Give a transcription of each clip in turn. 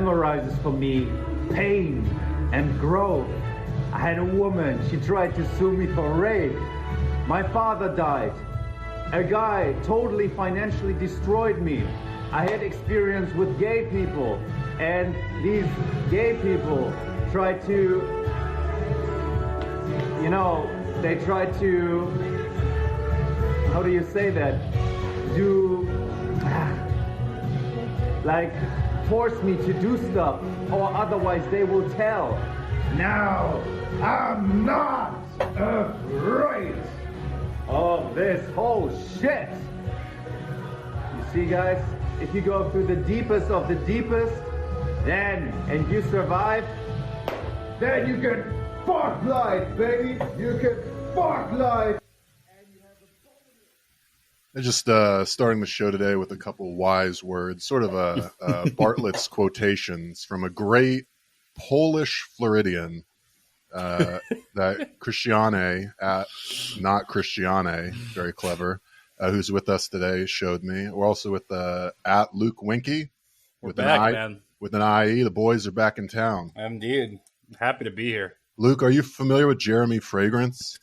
memorizes for me pain and growth. I had a woman, she tried to sue me for rape. My father died. A guy totally financially destroyed me. I had experience with gay people, and these gay people tried to, they tried to, how do you say that? Force me to do stuff, or otherwise they will tell. Now, I'm not afraid of this whole shit. You see, guys, if you go through the deepest of the deepest, and you survive, then you can fuck life, baby. You can fuck life. I just starting the show today with a couple wise words, sort of a Bartlett's quotations from a great Polish Floridian that Christiane at not Christiane, very clever, who's with us today, showed me. We're also with at Luke Winky with an IE. The boys are back in town. Indeed. Happy to be here. Luke, are you familiar with Jeremy Fragrance?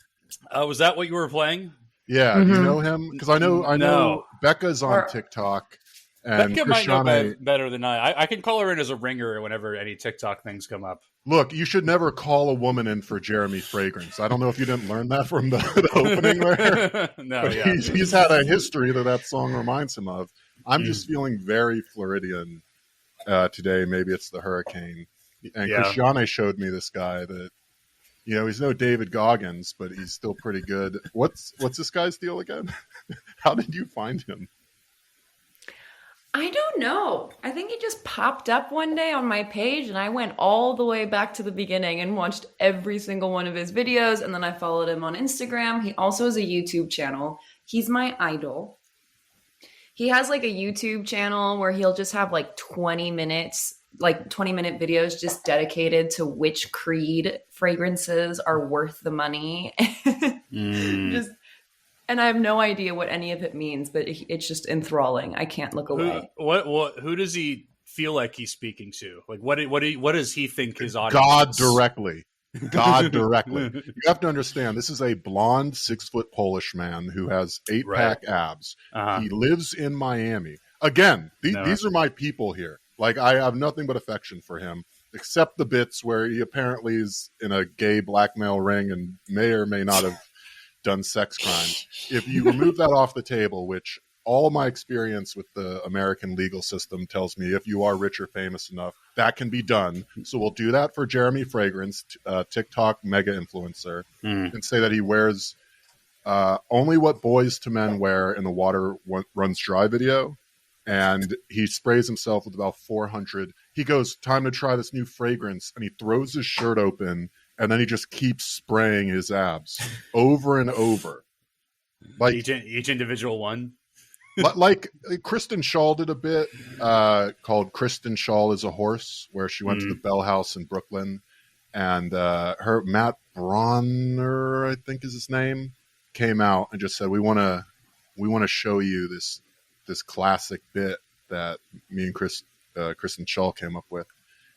Was that what you were playing? Yeah, you know him? Because I know Becca's on TikTok. And Becca Christiane, might know better than I can call her in as a ringer whenever any TikTok things come up. Look, you should never call a woman in for Jeremy Fragrance. I don't know if you didn't learn that from the opening there. No, but yeah. He's had a history that song reminds him of. I'm just feeling very Floridian today. Maybe it's the hurricane. And Christiane showed me this guy that, he's no David Goggins, but he's still pretty good. What's this guy's deal again? How did you find him? I don't know. I think he just popped up one day on my page, and I went all the way back to the beginning and watched every single one of his videos, and then I followed him on Instagram. He also has a YouTube channel. He's my idol. He has a YouTube channel where he'll just have 20 minutes, 20-minute videos just dedicated to which Creed fragrances are worth the money. And I have no idea what any of it means, but it's just enthralling. I can't look away. Who does he feel like he's speaking to? What does he think his audience God is? directly. God directly. You have to understand, this is a blonde 6-foot Polish man who has 8-pack abs. He lives in Miami. Again, these are my people here. I have nothing but affection for him, except the bits where he apparently is in a gay blackmail ring and may or may not have done sex crimes. If you remove that off the table, which all my experience with the American legal system tells me, if you are rich or famous enough, that can be done. So we'll do that for Jeremy Fragrance, TikTok mega influencer, and say that he wears only what boys to men wear in the water runs dry video. And he sprays himself with about 400. He goes, time to try this new fragrance. And he throws his shirt open. And then he just keeps spraying his abs over and over. Each individual one? Kristen Schaal did a bit called Kristen Schaal is a Horse, where she went to the Bell House in Brooklyn. And Matt Bronner, I think is his name, came out and just said, we want to show you this classic bit that me and Kristen Schaal came up with.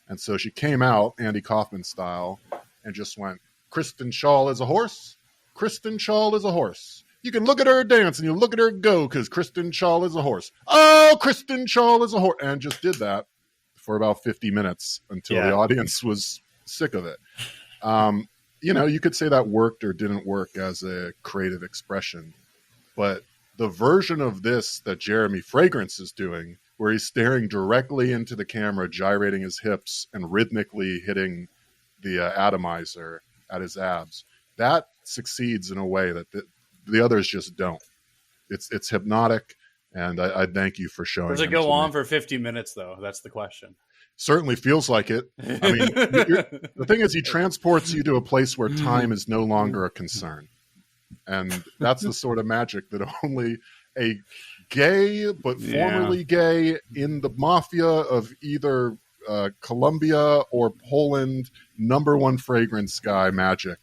And so she came out, Andy Kaufman style, and just went, Kristen Schaal is a horse. Kristen Schaal is a horse. You can look at her dance and you look at her go because Kristen Schaal is a horse. Oh, Kristen Schaal is a horse. And just did that for about 50 minutes until the audience was sick of it. You could say that worked or didn't work as a creative expression. But the version of this that Jeremy Fragrance is doing, where he's staring directly into the camera, gyrating his hips and rhythmically hitting the atomizer at his abs, that succeeds in a way that the others just don't. It's hypnotic, and I thank you for showing. Does it go on for 50 minutes, though? That's the question. Certainly feels like it. I mean, the thing is, he transports you to a place where time is no longer a concern. And that's the sort of magic that only a gay, but formerly gay, in the mafia of either Colombia or Poland, #1 fragrance guy magic.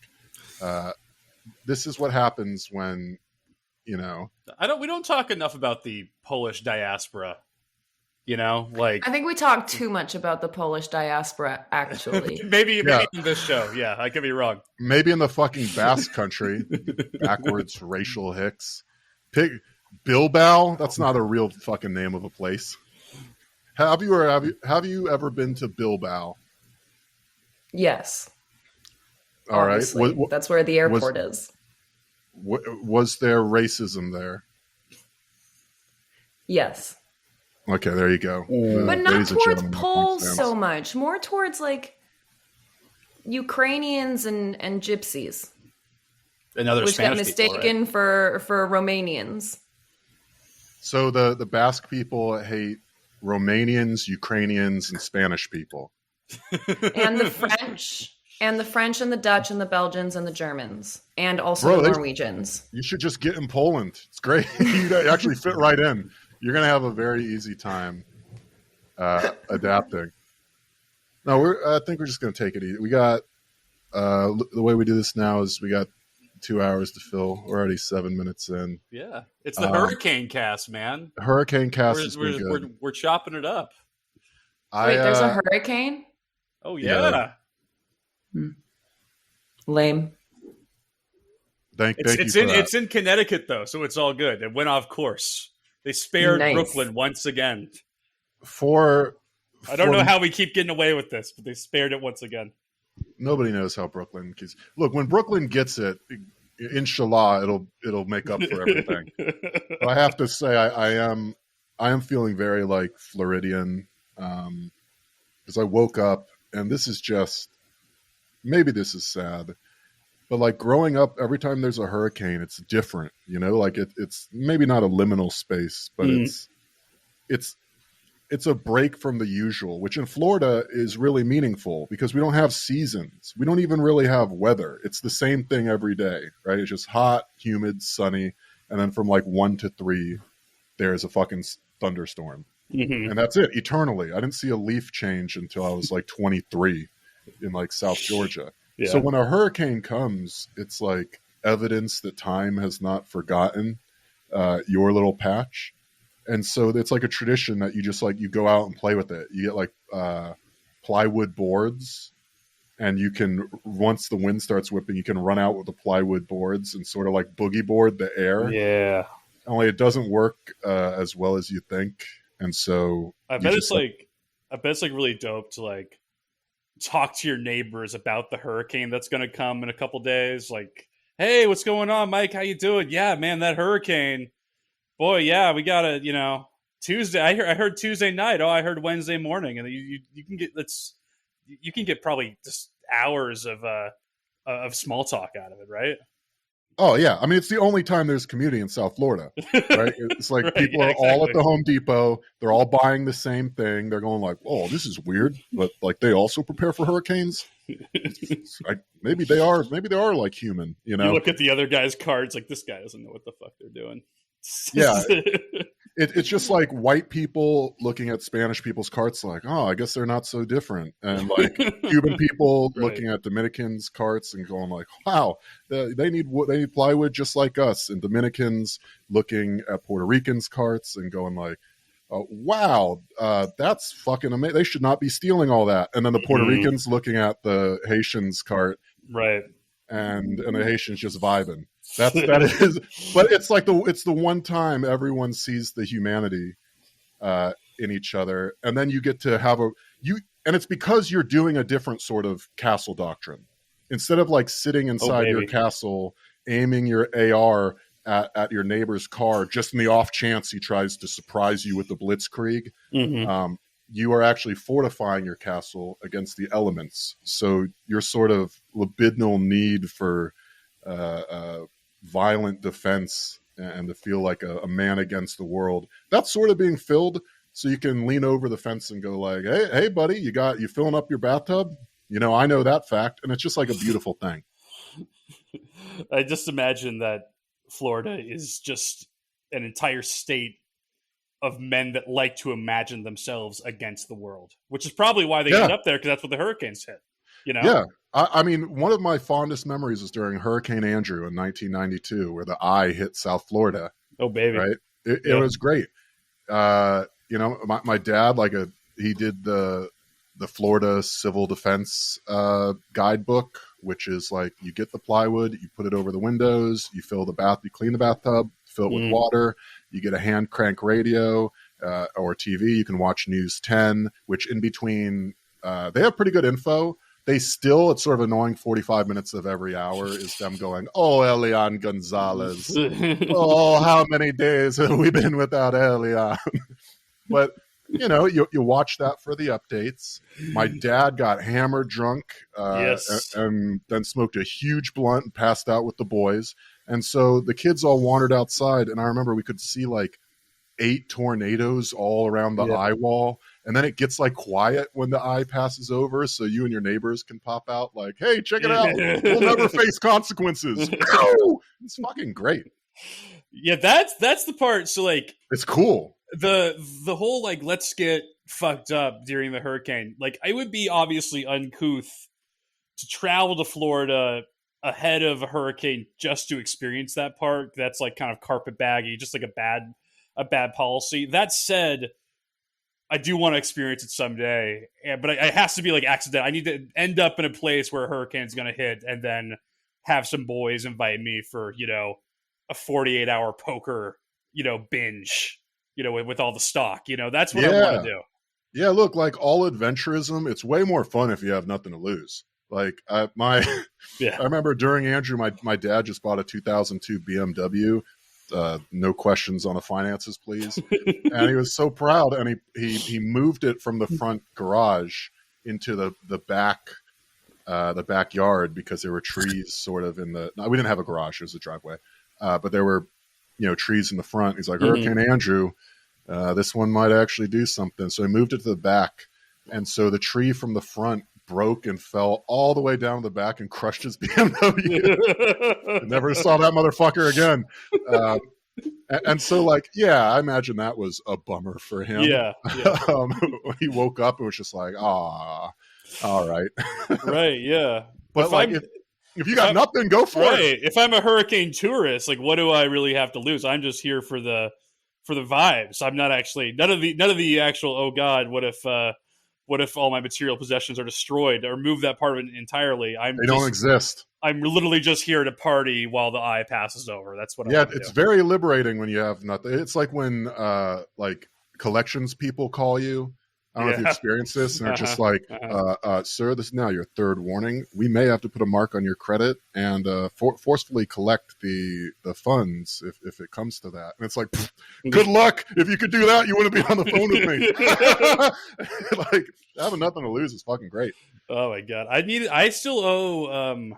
This is what happens when, we don't talk enough about the Polish diaspora You know, like I think we talked too much about the Polish diaspora, actually. maybe in this show. Yeah, I could be wrong. Maybe in the fucking Basque country, backwards racial hicks. Bilbao? That's not a real fucking name of a place. Have you ever been to Bilbao? Yes. All right. That's where the airport is. Was there racism there? Yes. Okay, there you go. But not towards Poles so much. More towards like Ukrainians and gypsies. And other which Spanish get mistaken people, right? for Romanians. So the Basque people hate Romanians, Ukrainians, and Spanish people. And the French. And the French and the Dutch and the Belgians and the Germans. And also the Norwegians. You should just get in Poland. It's great. You actually fit right in. You're going to have a very easy time adapting. No, I think we're just going to take it easy. We got, the way we do this now is we got 2 hours to fill. We're already 7 minutes in. Yeah. It's the Hurricane cast, man. Hurricane cast is good. We're chopping it up. Wait, there's a hurricane? Oh, yeah. Lame. It's in Connecticut, though, so it's all good. It went off course. They spared Brooklyn once again. I don't know how we keep getting away with this, but they spared it once again. Nobody knows how Brooklyn keeps. Look, when Brooklyn gets it, inshallah, it'll make up for everything. But I have to say, I am feeling very like Floridian, because I woke up and this is just, maybe this is sad, but like growing up, every time there's a hurricane, it's different, you know, like it's maybe not a liminal space, but it's a break from the usual, which in Florida is really meaningful because we don't have seasons. We don't even really have weather. It's the same thing every day, right? It's just hot, humid, sunny. And then from like 1 to 3, there's a fucking thunderstorm. Mm-hmm. And that's it, eternally. I didn't see a leaf change until I was like 23 in like South Georgia. Yeah. So when a hurricane comes, it's like evidence that time has not forgotten your little patch. And so it's like a tradition that you just like, you go out and play with it. You get like plywood boards, and you can, once the wind starts whipping, you can run out with the plywood boards and sort of like boogie board the air. Yeah. Only it doesn't work as well as you think. And so I bet it's like really dope to like talk to your neighbors about the hurricane that's going to come in a couple days. Like, hey, what's going on, Mike? How you doing? Yeah, man, that hurricane. Boy, yeah, we got to, Tuesday. I heard Tuesday night. Oh, I heard Wednesday morning, and you can get probably just hours of small talk out of it, right? Oh yeah, I mean it's the only time there's community in South Florida, right? It's like right, people are all at the Home Depot. They're all buying the same thing. They're going like, "Oh, this is weird," but like they also prepare for hurricanes. Maybe they are like human, You look at the other guy's cards, like this guy doesn't know what the fuck they're doing. Yeah, it's just like white people looking at Spanish people's carts like, oh, I guess they're not so different. And like Cuban people right. looking at Dominicans' carts and going like, wow, they need plywood just like us. And Dominicans looking at Puerto Ricans' carts and going like, wow, that's fucking amazing. They should not be stealing all that. And then the Puerto Ricans looking at the Haitians' cart. Right. And the Haitians just vibing. That is, but it's like it's the one time everyone sees the humanity in each other, and then you get to have and it's because you're doing a different sort of castle doctrine. Instead of like sitting inside your castle, aiming your AR at your neighbor's car, just in the off chance he tries to surprise you with the blitzkrieg. Mm-hmm. You are actually fortifying your castle against the elements. So your sort of libidinal need for violent defense and to feel like a man against the world, that's sort of being filled. So you can lean over the fence and go like, hey, buddy, you filling up your bathtub? I know that fact. And it's just like a beautiful thing. I just imagine that Florida is just an entire state of men that like to imagine themselves against the world, which is probably why they end up there, because that's what the hurricanes hit. Yeah. I mean, one of my fondest memories is during Hurricane Andrew in 1992, where the eye hit South Florida. Oh, baby. Right? It was great. my dad, he did the Florida Civil Defense guidebook, which is like you get the plywood, you put it over the windows, you clean the bathtub, fill it with water, you get a hand crank radio or TV, you can watch News 10, which in between, they have pretty good info. It's sort of annoying 45 minutes of every hour is them going, oh, Elian Gonzalez. Oh, how many days have we been without Elian? But, you watch that for the updates. My dad got hammered drunk and then smoked a huge blunt and passed out with the boys. And so the kids all wandered outside. And I remember we could see 8 tornadoes all around the eye wall. And then it gets quiet when the eye passes over. So you and your neighbors can pop out hey, check it out. We'll never face consequences. It's fucking great. Yeah, that's the part. So it's cool. The whole let's get fucked up during the hurricane. I would be obviously uncouth to travel to Florida ahead of a hurricane just to experience that part. That's kind of carpetbaggy, just a bad policy. That said, I do want to experience it someday, but it has to be accidental. I need to end up in a place where a hurricane's going to hit, and then have some boys invite me for a 48-hour poker binge. With all the stock, that's what I want to do. Yeah, look, all adventurism, it's way more fun if you have nothing to lose. I remember during Andrew, my dad just bought a 2002 BMW. No questions on the finances, please. And he was so proud, and he moved it from the front garage into the backyard because there were trees sort of we didn't have a garage, it was a driveway, but there were trees in the front. He's like, Hurricane Andrew, this one might actually do something. So he moved it to the back, and so the tree from the front broke and fell all the way down to the back and crushed his BMW. Never saw that motherfucker again. And so I imagine that was a bummer for him. Yeah. He woke up and was just all right. Right, yeah. But if you got nothing, go for it. If I'm a hurricane tourist, what do I really have to lose? I'm just here for the vibes. I'm not actually none of the actual, oh God, what if all my material possessions are destroyed, or move that part of it entirely? They don't exist. I'm literally just here to party while the eye passes over. That's what I it's very liberating when you have nothing. It's like when collections people call you. I don't know if you experienced this, and they're just sir, this is now your third warning. We may have to put a mark on your credit and forcefully collect the funds if it comes to that. And it's good luck. If you could do that, you wouldn't be on the phone with me. Having nothing to lose is fucking great. Oh my God. I still owe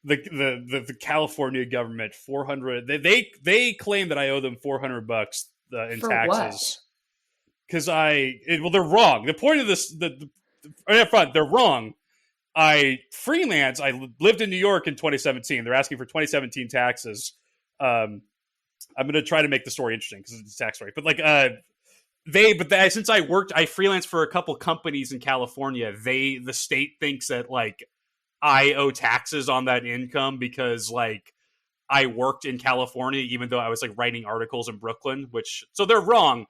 the California government $400. They claim that I owe them $400 in For taxes. What? Because they're wrong. The point of this, right up front, they're wrong. I freelance. I lived in New York in 2017. They're asking for 2017 taxes. I'm going to try to make the story interesting because it's a tax story. But since I freelanced for a couple companies in California. The state thinks that I owe taxes on that income because I worked in California, even though I was writing articles in Brooklyn. So they're wrong.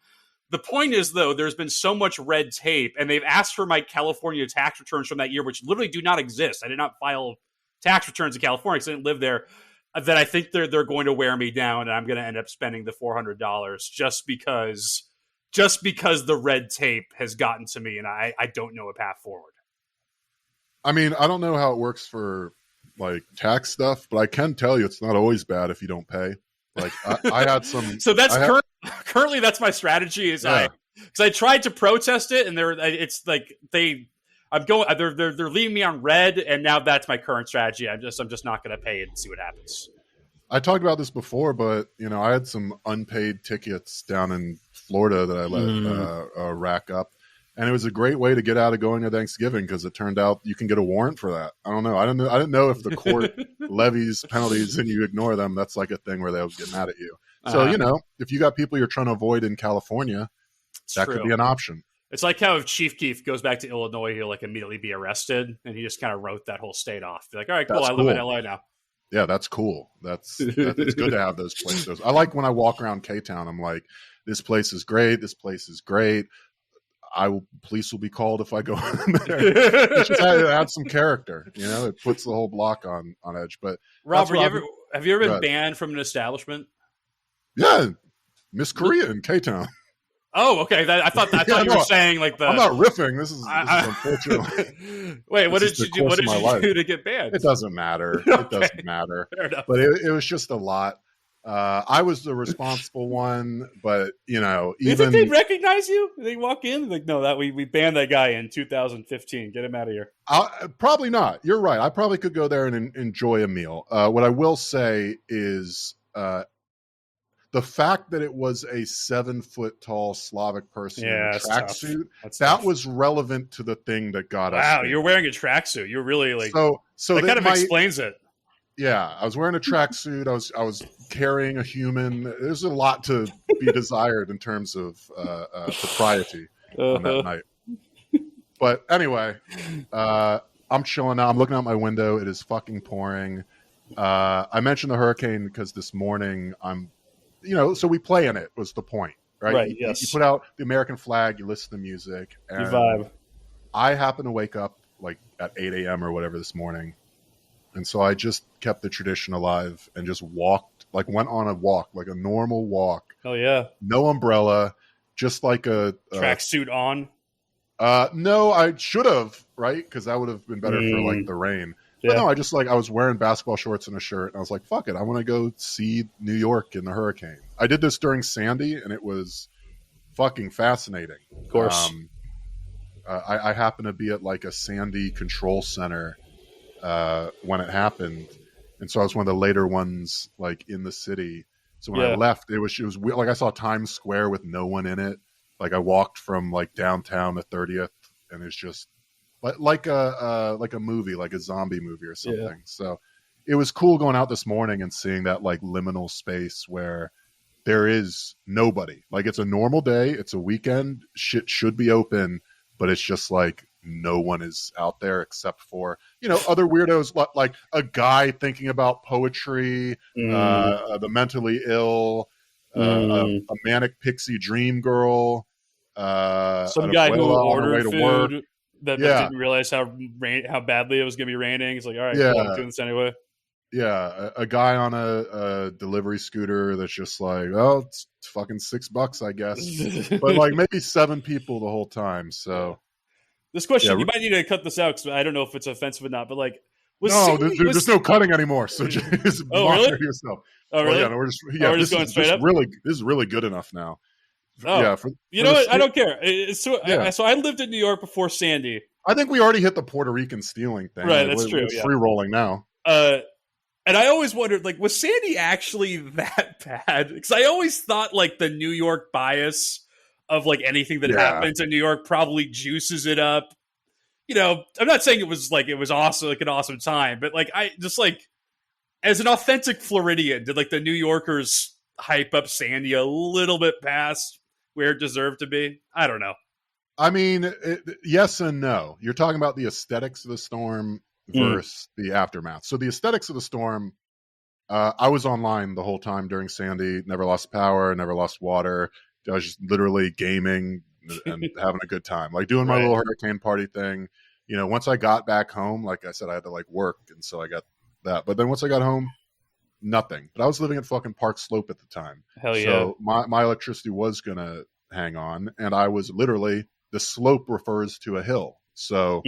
The point is, though, there's been so much red tape, and they've asked for my California tax returns from that year, which literally do not exist. I did not file tax returns in California because I didn't live there. That I think they're going to wear me down, and I'm going to end up spending the $400 just because the red tape has gotten to me, and I don't know a path forward. I mean, I don't know how it works for tax stuff, but I can tell you it's not always bad if you don't pay. I had some. So that's currently that's my strategy. Because I tried to protest it, and they're leaving me on red, and now that's my current strategy. I'm just not going to pay it and see what happens. I talked about this before, but I had some unpaid tickets down in Florida that I let rack up, and it was a great way to get out of going to Thanksgiving because it turned out you can get a warrant for that. I don't know. I didn't know if the court levies penalties and you ignore them. That's a thing where they'll get mad at you. So if you got people you're trying to avoid in California, that could be an option. It's like how if Chief Keef goes back to Illinois, he'll immediately be arrested, and he just kind of wrote that whole state off. Be like, all right, cool. I live in LA now. Yeah, that's cool. It's good to have those places. I like when I walk around K-Town, I'm like, This place is great. This place is great. Police will be called if I go in there. It just add some character, it puts the whole block on edge. But Rob, have you ever been banned from an establishment? Yeah, Miss Korea in K-Town. Oh, okay. I thought you were saying like the. I'm not riffing. This is unfortunate. Wait, what did you do? What did you do to get banned? It doesn't matter. Okay. It doesn't matter. Fair enough. But it was just a lot. I was the responsible one, but even you think they recognize you? They walk in like, no, that we banned that guy in 2015. Get him out of here. Probably not. You're right. I probably could go there and enjoy a meal. What I will say is the fact that it was a 7-foot-tall Slavic person in a tracksuit, that was relevant to the thing that got us. Wow, you're wearing a tracksuit. You're really like so that kind of explains it. Yeah, I was wearing a tracksuit. I was carrying a human. There's a lot to be desired in terms of propriety on that night. But anyway, I'm chilling out. I'm looking out my window. It is fucking pouring. I mentioned the hurricane because this morning so we play in it was the point, right? Right, yes. You put out the American flag, you listen to music. And you vibe. I happened to wake up like at 8 a.m. or whatever this morning. And so I just kept the tradition alive and just went on a walk, like a normal walk. Oh, yeah. No umbrella, just like a tracksuit on. No, I should have, right? Because that would have been better for like the rain. Yeah. But no, I was wearing basketball shorts and a shirt, and I was like, fuck it, I want to go see New York in the hurricane. I did this during Sandy, and it was fucking fascinating. Of course. I happened to be at like a Sandy control center when it happened, and so I was one of the later ones like in the city. So when I left, it was like I saw Times Square with no one in it. Like I walked from like downtown to 30th, and it's just like a movie, like a zombie movie or something. Yeah. So it was cool going out this morning and seeing that like liminal space where there is nobody. Like it's a normal day, it's a weekend, shit should be open, but it's just like no one is out there except for other weirdos like a guy thinking about poetry, the mentally ill, a manic pixie dream girl, some guy who ordered food that didn't realize how badly it was going to be raining. It's like, all right, cool, I'm doing this anyway. Yeah, a guy on a delivery scooter that's just like, oh, it's fucking $6, I guess. But like maybe 7 people the whole time. So this question, you might need to cut this out because I don't know if it's offensive or not. But like, there's no cutting anymore. So just monitor yourself. Oh, really? We're just going straight up. This is really good enough now. Oh. Yeah, you know what? I don't care. So I lived in New York before Sandy. I think we already hit the Puerto Rican stealing thing. Right, that's true. It's free rolling now. And I always wondered, like, was Sandy actually that bad? Because I always thought, like, the New York bias of, like, anything that happens in New York probably juices it up. I'm not saying it was awesome, like, an awesome time, but, like, I just, like, as an authentic Floridian, did, like, the New Yorkers hype up Sandy a little bit past where it deserved to be? I don't know. I mean, yes and no. You're talking about the aesthetics of the storm versus the aftermath. So the aesthetics of the storm, I was online the whole time during Sandy, never lost power, never lost water. I was just literally gaming and having a good time, like doing my little hurricane party thing. Once I got back home, like I said, I had to like work. And so I got that. But then once I got home, nothing. But I was living at fucking Park Slope at the time. Hell yeah. So my electricity was going to hang on. And I was literally, the slope refers to a hill. So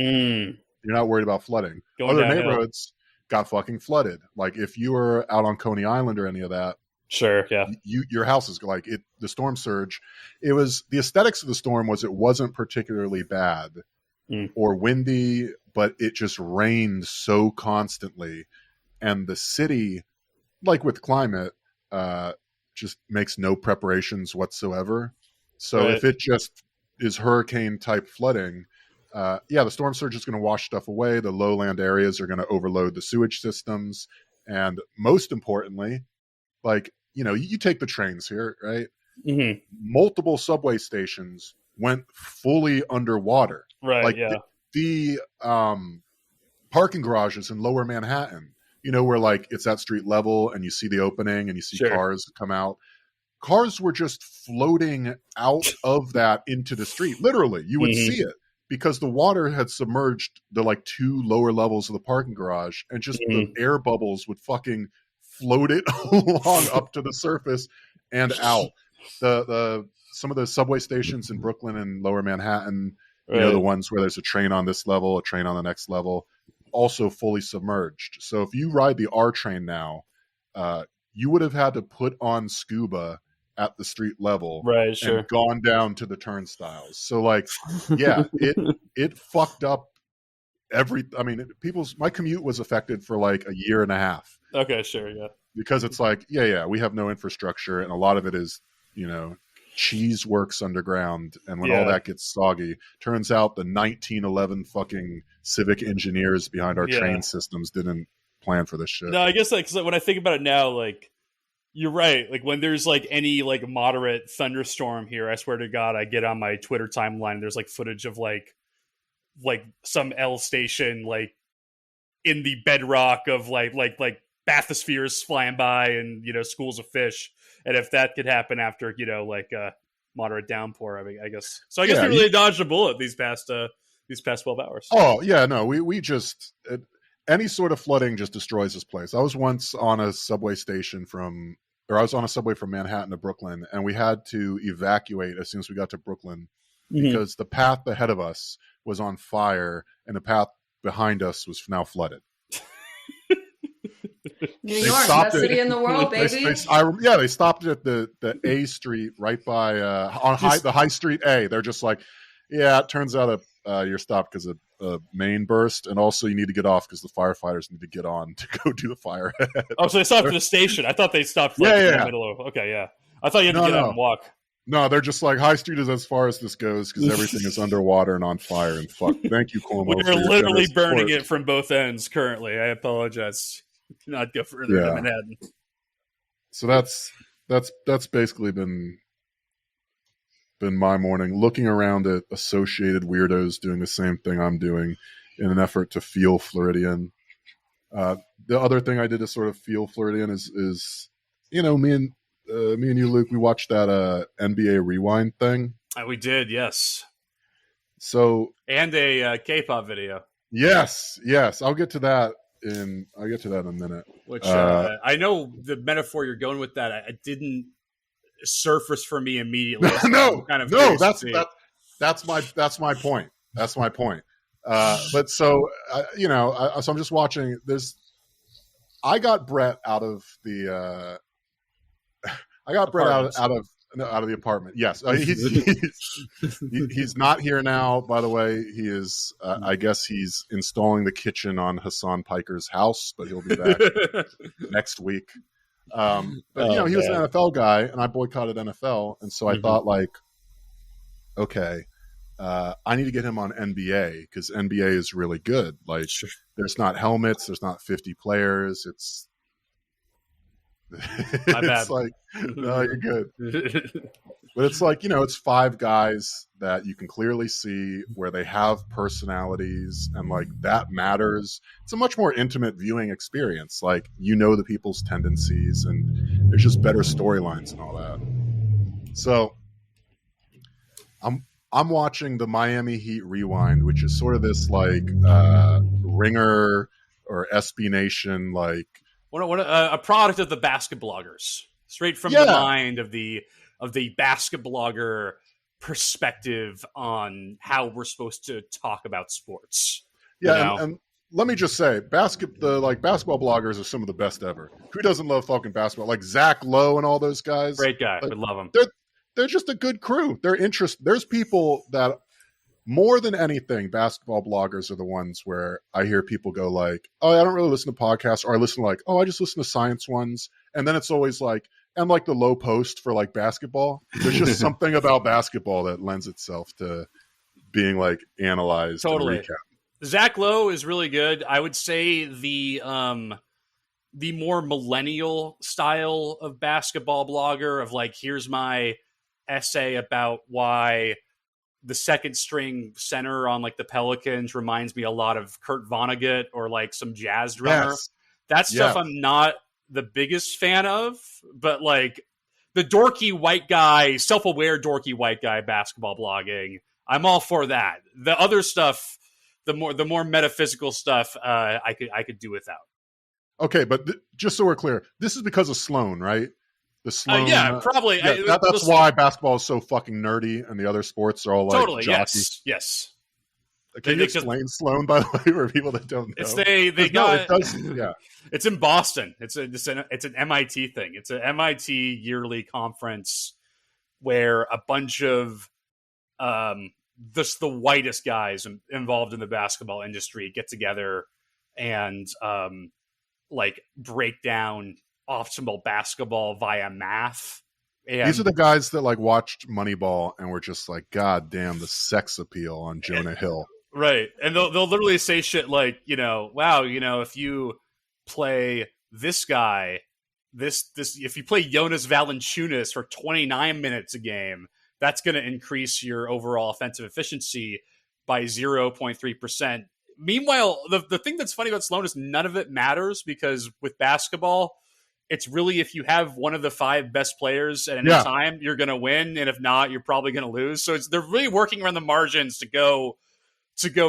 you're not worried about flooding. Other neighborhoods got fucking flooded. Like if you were out on Coney Island or any of that, sure, yeah, your house is like it. The storm surge. It was the aesthetics of the storm was it wasn't particularly bad or windy, but it just rained so constantly, and the city, like with climate, just makes no preparations whatsoever. So if it just is hurricane type flooding. The storm surge is going to wash stuff away. The lowland areas are going to overload the sewage systems. And most importantly, like, you take the trains here, right? Mm-hmm. Multiple subway stations went fully underwater. Right, like the parking garages in lower Manhattan, where like it's at street level and you see the opening and you see cars come out. cars were just floating out of that into the street. Literally, you would see it because the water had submerged the like 2 lower levels of the parking garage, and just the air bubbles would fucking float it along up to the surface and out. The some of the subway stations in Brooklyn and Lower Manhattan, you know, the ones where there's a train on this level, a train on the next level, also fully submerged. So if you ride the R train now, you would have had to put on scuba at the street level, and gone down to the turnstiles. So like, yeah, it fucked up my commute was affected for like a year and a half. Okay, sure, yeah. Because it's like, we have no infrastructure, and a lot of it is, you know, cheese works underground, and when all that gets soggy, turns out the 1911 fucking civic engineers behind our train systems didn't plan for this shit. No, I guess like, 'cause when I think about it now, like, you're right. Like when there's like any like moderate thunderstorm here, I swear to God, I get on my Twitter timeline, there's like footage of like some L station like in the bedrock of like bathyspheres flying by, and, you know, schools of fish. And if that could happen after, you know, like a moderate downpour, I mean, I guess. So I guess we really dodged a bullet these past 12 hours. Oh yeah, no, we just any sort of flooding just destroys this place. I was once on a subway from Manhattan to Brooklyn, and we had to evacuate as soon as we got to Brooklyn because the path ahead of us was on fire and the path behind us was now flooded. New York, best city in the world, baby. They stopped it at the A Street right by the High Street A. They're just like, it turns out you're stopped because of a main burst, and also you need to get off because the firefighters need to get on to go do the fire. Oh, so they stopped at the station. I thought they stopped in the middle of. Okay, yeah. I thought you had to get out and walk. No, they're just like, High Street is as far as this goes because everything is underwater and on fire. And fuck, thank you, Cuomo. We're literally burning it from both ends currently. I apologize. Not go further to Manhattan. So that's basically been my morning, looking around at associated weirdos doing the same thing I'm doing in an effort to feel Floridian. The other thing I did to sort of feel Floridian is you know, me and you, Luke, we watched that NBA Rewind thing. We did, yes. So and a K-pop video. Yes. I'll get to that in a minute. Which I know the metaphor you're going with that. I didn't surface for me immediately. So that's my point. That's my point. But so you know, so I'm just watching. I got Brett out of the. I got Brett out of the apartment. Yes, he's not here now. By the way, he is. I guess he's installing the kitchen on Hassan Piker's house, but he'll be back next week. But you know, he was an NFL guy, and I boycotted NFL, and so I thought, like, okay, I need to get him on NBA because NBA is really good. Like, there's not helmets, there's not 50 players. It's my bad. It's like, no, you're good. But it's like, you know, it's 5 guys that you can clearly see where they have personalities, and like that matters. It's a much more intimate viewing experience. Like, you know, the people's tendencies, and there's just better storylines and all that. So I'm watching the Miami Heat Rewind, which is sort of this like Ringer or SB Nation, like a product of the basketbloggers, straight from the mind of the basketblogger perspective on how we're supposed to talk about sports. Yeah, and let me just say, basketball bloggers are some of the best ever. Who doesn't love fucking basketball? Like Zach Lowe and all those guys. Great guy. Like, we love them. They're just a good crew. There's people that, more than anything, basketball bloggers are the ones where I hear people go like, oh, I don't really listen to podcasts, or I listen to like, oh, I just listen to science ones. And then it's always like, and like the low post for like basketball. There's just something about basketball that lends itself to being like analyzed. Totally. And recap. Zach Lowe is really good. I would say the more millennial style of basketball blogger of like, here's my essay about why the second string center on like the Pelicans reminds me a lot of Kurt Vonnegut or like some jazz drummer. Yes. That stuff I'm not the biggest fan of, but like the dorky white guy, self-aware dorky white guy basketball blogging. I'm all for that. The other stuff, the more metaphysical stuff, I could do without. Okay, but just so we're clear, this is because of Sloan, right? The Sloan, probably. Yeah, that's why basketball is so fucking nerdy, and the other sports are all like totally jockey. Yes. Can you explain Sloan, by the way, for people that don't know? It's in Boston. It's an MIT thing. It's an MIT yearly conference where a bunch of just the whitest guys involved in the basketball industry get together and like break down optimal basketball via math. And these are the guys that like watched Moneyball and were just like, God damn, the sex appeal on Jonah Hill. Right. And they'll literally say shit like, wow, if you play this guy, if you play Jonas Valanciunas for 29 minutes a game, that's going to increase your overall offensive efficiency by 0.3%. Meanwhile, the thing that's funny about Sloan is none of it matters, because with basketball, it's really if you have one of the 5 best players at any time, you're going to win. And if not, you're probably going to lose. So they're really working around the margins to go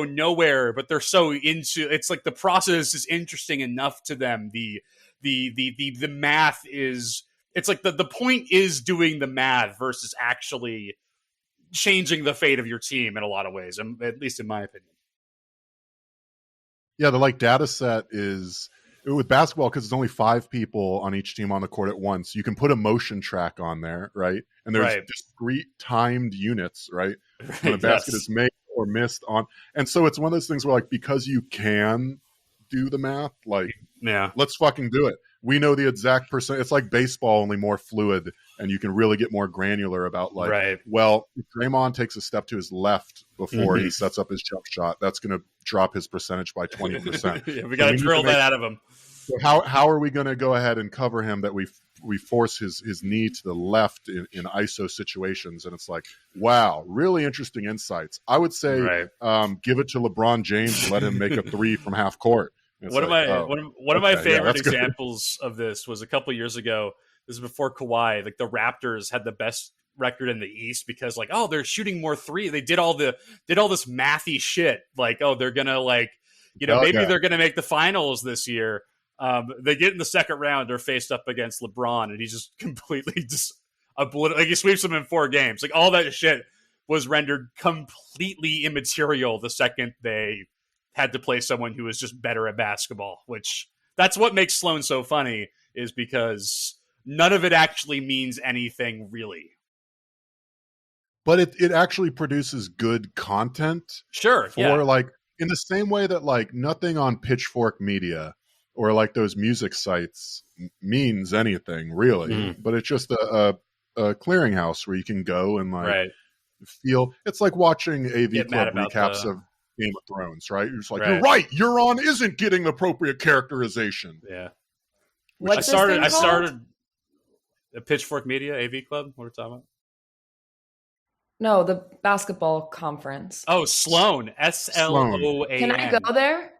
nowhere, but they're so into it's like the process is interesting enough to them. The math is, it's like the point is doing the math versus actually changing the fate of your team in a lot of ways, at least in my opinion. Yeah, the like data set is with basketball, because it's only 5 people on each team on the court at once. You can put a motion track on there, right? And there's discrete timed units, right? When a basket is made or missed on, and so it's one of those things where like, because you can do the math, like let's fucking do it. We know the exact percent. It's like baseball, only more fluid, and you can really get more granular about like, well, if Draymond takes a step to his left before he sets up his jump shot, that's going to drop his percentage by 20%. We got to drill that out of him. So how are we going to go ahead and cover him that we force his knee to the left in ISO situations? And it's like, wow, really interesting insights. I would say give it to LeBron James and let him make a 3 from half court. One of my favorite examples of this was a couple years ago. This is before Kawhi. Like the Raptors had the best record in the East because like, oh, they're shooting more 3. They did all this mathy shit. Like, oh, they're gonna they're gonna make the finals this year. They get in the second round. They're faced up against LeBron, and he's just completely like he sweeps them in 4 games. Like all that shit was rendered completely immaterial the second they had to play someone who was just better at basketball. Which that's what makes Sloan so funny, is because none of it actually means anything really. But it actually produces good content. Sure, for like in the same way that like nothing on Pitchfork Media or like those music sites means anything really, but it's just a clearinghouse where you can go and like feel. It's like watching AV Club recaps of Game of Thrones, right? You're just like, you're right, Euron isn't getting the appropriate characterization. Yeah. I started a Pitchfork Media AV Club. What are we talking about? No, the basketball conference. Oh, Sloan. SLOAN. Can I go there?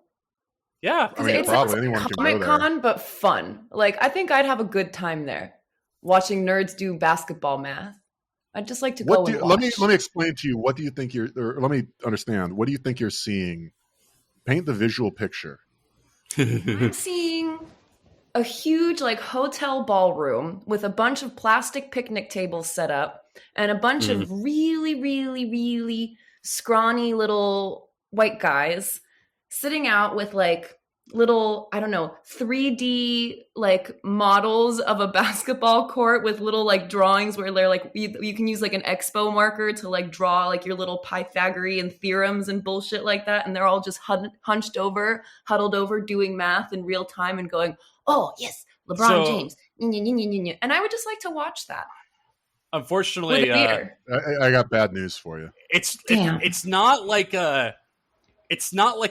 Yeah. I mean, probably anyone can go there. Comic-Con, but fun. Like, I think I'd have a good time there, watching nerds do basketball math. I'd just like to go and watch. Let me explain to you, what do you think let me understand. What do you think you're seeing? Paint the visual picture. I'm seeing a huge like hotel ballroom with a bunch of plastic picnic tables set up and a bunch of really, really, really scrawny little white guys sitting out with like little, I don't know, 3D like models of a basketball court with little like drawings where they're like, you can use like an expo marker to like draw like your little Pythagorean theorems and bullshit like that. And they're all just huddled over doing math in real time and going, oh yes, LeBron James. And I would just like to watch that. Unfortunately, I got bad news for you. It's not like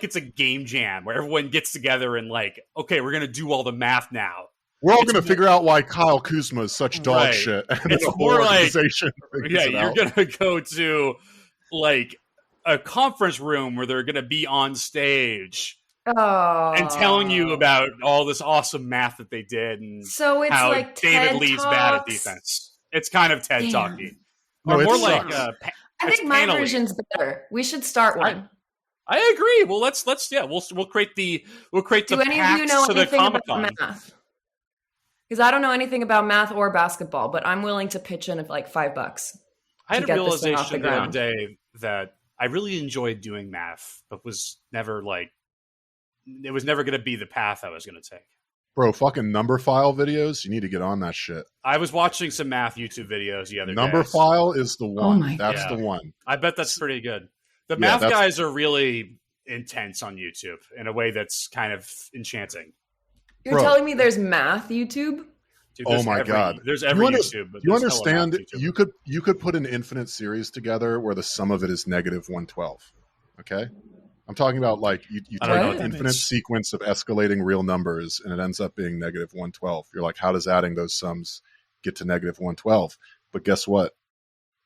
it's a game jam where everyone gets together and like, okay, we're gonna do all the math now. We're all going to figure out why Kyle Kuzma is such dog shit. And it's more like, you're going to go to like a conference room where they're going to be on stage and telling you about all this awesome math that they did and so it's how like David TED Lee's Talks. bad at defense. It's kind of TED Damn. Talky. No, Or it more sucks. like I it's think my panel-y. version's better. We should start one. I agree. Well, let's we'll create the Do any of you packs know to the anything about Comic-Con. math? Because I don't know anything about math or basketball, but I'm willing to pitch in of like $5. I had to a get this thing off the realization the other ground. day that I really enjoyed doing math, but was never like it was never going to be the path I was going to take. Bro, fucking number file videos, you need to get on that shit. I was watching some math YouTube videos the other day. Number file is the one. my That's God. the one. I bet that's pretty good. The Yeah, math that's- guys are really intense on YouTube in a way that's kind of enchanting. You're Bro. telling me there's math YouTube? Dude, Oh there's my every- God. There's You every under- YouTube. But You there's hella math understand? YouTube. You could put an infinite series together where the sum of it is negative 112. Okay, I'm talking about like you I take don't know an what that infinite means. sequence of escalating real numbers, and it ends up being negative 112. You're like, how does adding those sums get to negative 112? But guess what?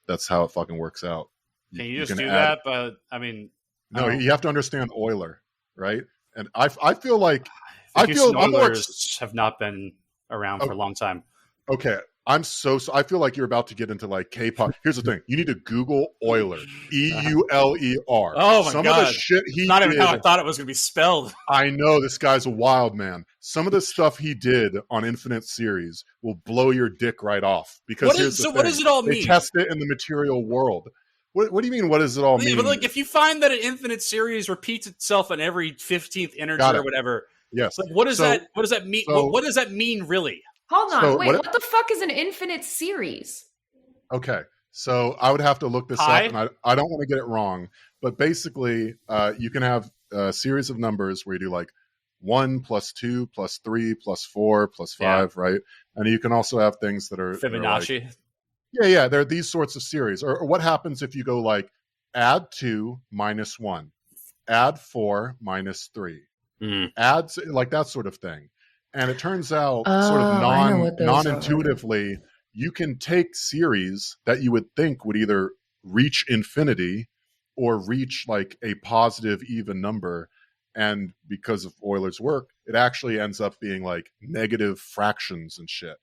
That's how it fucking works out. Can you just can do add- that? But I mean, No, oh. you have to understand Euler, right? And I feel like I I feel I'm more Oilers have not been around for a long time. okay. I feel like you're about to get into like K-pop. Here's the thing: you need to Google Euler, Euler. Oh my Some God. of the shit he Not even did. how I thought it was going to be spelled. I know this guy's a wild man. Some of the stuff he did on Infinite Series will blow your dick right off. Because here's the thing. What does it all They mean? test it in the material world. What do you mean? What does it all mean? But like, if you find that an infinite series repeats itself on every 15th integer Got it. or whatever, Yes. like, what does So- that? What does that mean? so- What does that mean, really? Hold on. So Wait, what- what the fuck is an infinite series? Okay, so I would have to look this Pi? up, and I don't want to get it wrong, but basically, you can have a series of numbers where you do like 1 plus 2 plus 3 plus 4 plus 5, right? And you can also have things that are Fibonacci. yeah, there are these sorts of series. Or what happens if you go like add 2 minus 1, add 4 minus 3, add like that sort of thing. And it turns out, sort of I know what those are. non-intuitively, you can take series that you would think would either reach infinity or reach like a positive even number. And because of Euler's work, it actually ends up being like negative fractions and shit.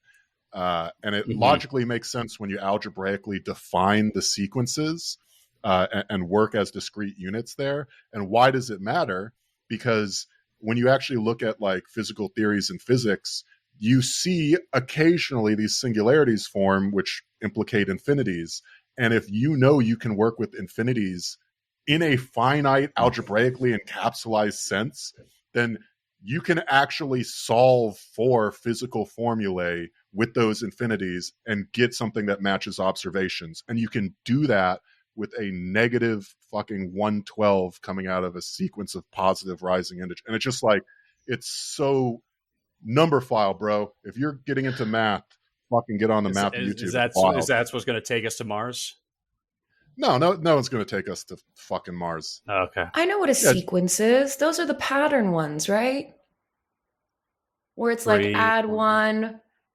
And it logically makes sense when you algebraically define the sequences and work as discrete units there. And why does it matter? Because when you actually look at like physical theories in physics, you see occasionally these singularities form which implicate infinities. And if you know you can work with infinities in a finite, algebraically encapsulated sense, then you can actually solve for physical formulae with those infinities and get something that matches observations. And you can do that with a negative fucking 112 coming out of a sequence of positive rising integers. And it's just like, it's so number file, bro. If you're getting into math, fucking get on the math YouTube. Is that It's wild. what's going to take us to Mars? No one's going to take us to fucking Mars. Oh, okay. I know what a sequence is. Those are the pattern ones, right? Where it's like 3, add 1,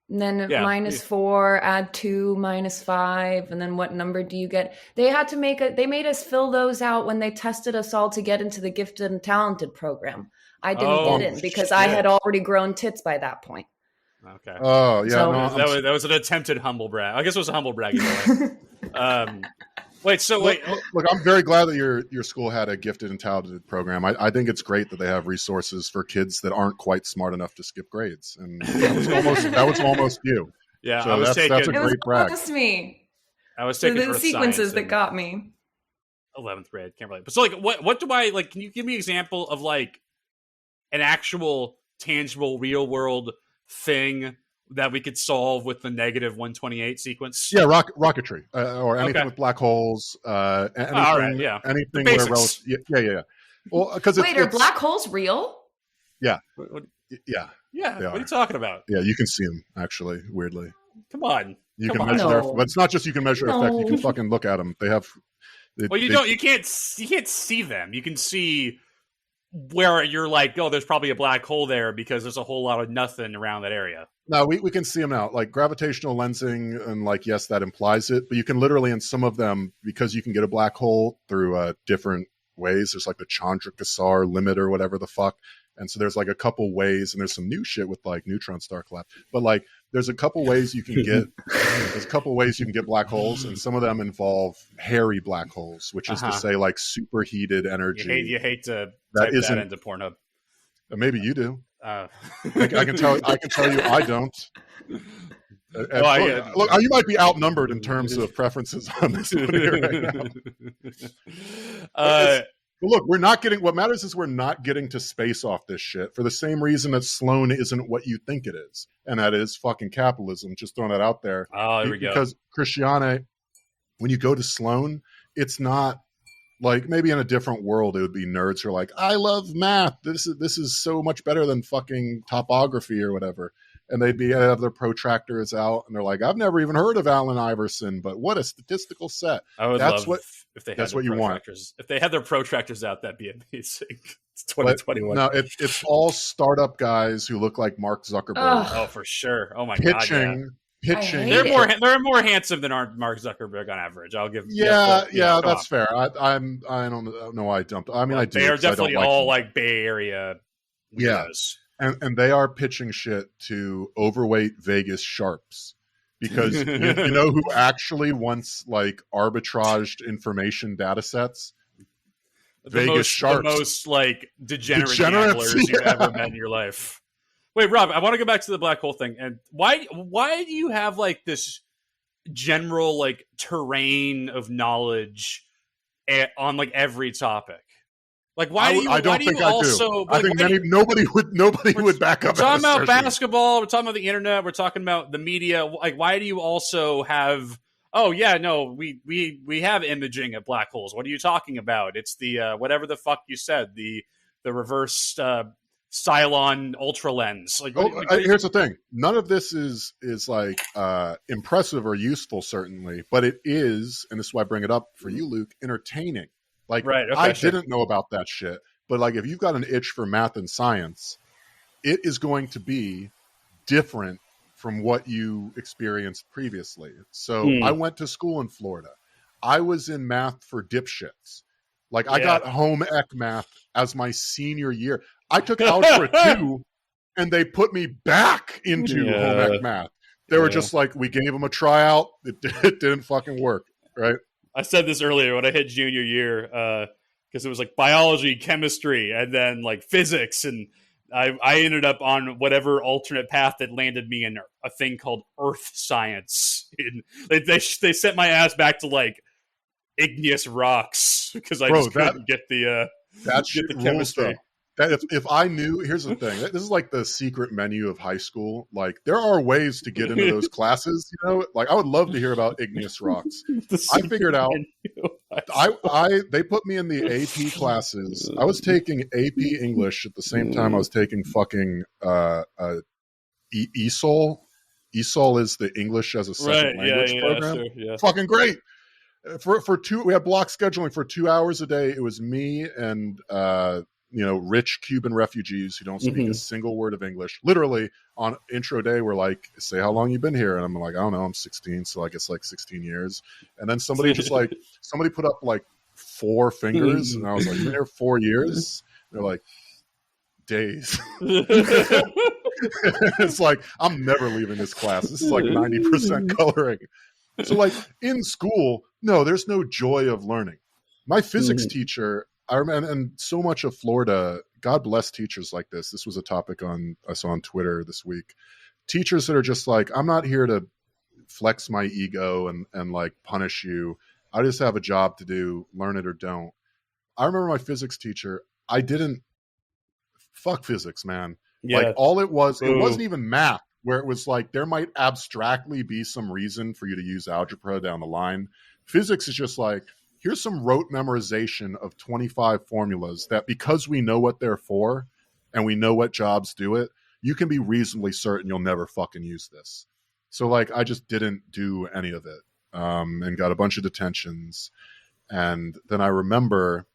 and then Yeah. minus 4, add 2, minus 5, and then what number do you get? They had to they made us fill those out when they tested us all to get into the gifted and talented program. I didn't Oh, get in because I shit. had already grown tits by that point. Okay. Oh, yeah. So- no, that was an attempted humble brag. I guess it was a humble brag either way. Wait. Look, I'm very glad that your school had a gifted and talented program. I think it's great that they have resources for kids that aren't quite smart enough to skip grades. And that was almost you. Yeah, So I was that's taking. a It was great brag. almost me. I was So taking the Earth sequences Science that in got me. 11th grade. Can't relate. But so, like, what do I like? Can you give me an example of like an actual, tangible, real world thing that we could solve with the negative 128 sequence? Yeah, rocketry or anything Okay. with black holes. Anything, all right, yeah. anything The where basics. yeah. Well, because Wait, are black holes real? Yeah, What- yeah, yeah. They What are are. you talking about? yeah. You can see them actually. Weirdly, Come on. you Come can on. measure their. No. But it's not just you can measure effect. You can No. fucking look at them. They have. Well, you don't. You can't see them. You can see where you're like, oh, there's probably a black hole there because there's a whole lot of nothing around that area. No, we can see them now, like gravitational lensing, and like, yes, that implies it, but you can literally, in some of them, because you can get a black hole through different ways. There's like the Chandrasekhar limit or whatever the fuck, and so there's like a couple ways, and there's some new shit with like neutron star collapse. But like, There's a couple ways you can get black holes, and some of them involve hairy black holes, which is to say like superheated energy. You hate to type that into Pornhub. Maybe you do. I can tell you I don't. Look, you might be outnumbered in terms of preferences on this one here right now. But look, what matters is we're not getting to space off this shit for the same reason that Sloan isn't what you think it is. And that is fucking capitalism. Just throwing that out there. Oh, there we go. Because Christiane, when you go to Sloan, it's not like, maybe in a different world, it would be nerds who are like, I love math. This is so much better than fucking topography or whatever. And they'd have their protractors out, and they're like, I've never even heard of Allen Iverson, but what a statistical set. I would love if they had that's what you want. If they had their protractors out, that'd be amazing. It's 2021. No, it's all startup guys who look like Mark Zuckerberg. Oh, for sure. Oh my god, pitching. They're more handsome than Mark Zuckerberg on average. I'll give. That's fair. I don't know why I dumped. I mean, I do. They are definitely all like Bay Area. Yes. And they are pitching shit to overweight Vegas sharps, because you know who actually wants like arbitraged information data sets? Vegas sharps. The most like degenerate gamblers you've ever met in your life. Wait, Rob, I want to go back to the black hole thing. And why do you have like this general like terrain of knowledge on like every topic? Like, why do you? I don't think I do. I think nobody would back up. We're talking about basketball. We're talking about the internet. We're talking about the media. Like, why do you also have? Oh yeah, no, we have imaging of black holes. What are you talking about? It's the whatever the fuck you said. The reverse Cylon ultra lens. Like, here's the thing. None of this is like impressive or useful, certainly, but it is, and this is why I bring it up for you, Luke. Entertaining. Like, right, okay, I didn't know about that shit. But, like, if you've got an itch for math and science, it is going to be different from what you experienced previously. So I went to school in Florida. I was in math for dipshits. Like, I got home ec math as my senior year. I took Algebra 2, and they put me back into home ec math. They were just like, we gave them a tryout. It didn't fucking work, right? I said this earlier when I hit junior year, because it was like biology, chemistry, and then like physics, and I ended up on whatever alternate path that landed me in a thing called earth science. They sent my ass back to like igneous rocks because I just couldn't get the chemistry. That if I knew, here's the thing. This is like the secret menu of high school. Like, there are ways to get into those classes. You know, like I would love to hear about igneous rocks. I figured out. They put me in the AP classes. I was taking AP English at the same time I was taking fucking ESOL. ESOL is the English as a second language program. Sure, yeah. Fucking great. For two, we had block scheduling for 2 hours a day. It was me and rich Cuban refugees who don't speak a single word of English. Literally on intro day, we're like, say how long you've been here. And I'm like, I don't know, I'm 16. So I guess like 16 years. And then somebody put up like 4 fingers. And I was like, you've been here 4 years? They're like, days. It's like, I'm never leaving this class. This is like 90% coloring. So like in school, no, there's no joy of learning. My physics teacher, I remember, and so much of Florida, God bless teachers like this. This was a topic I saw on Twitter this week. Teachers that are just like, I'm not here to flex my ego and like punish you. I just have a job to do, learn it or don't. I remember my physics teacher, fuck physics, man. Yeah. Like all it wasn't even math, where it was like, there might abstractly be some reason for you to use algebra down the line. Physics is just like, here's some rote memorization of 25 formulas that, because we know what they're for and we know what jobs do it, you can be reasonably certain you'll never fucking use this. So like, I just didn't do any of it, and got a bunch of detentions. And then I remember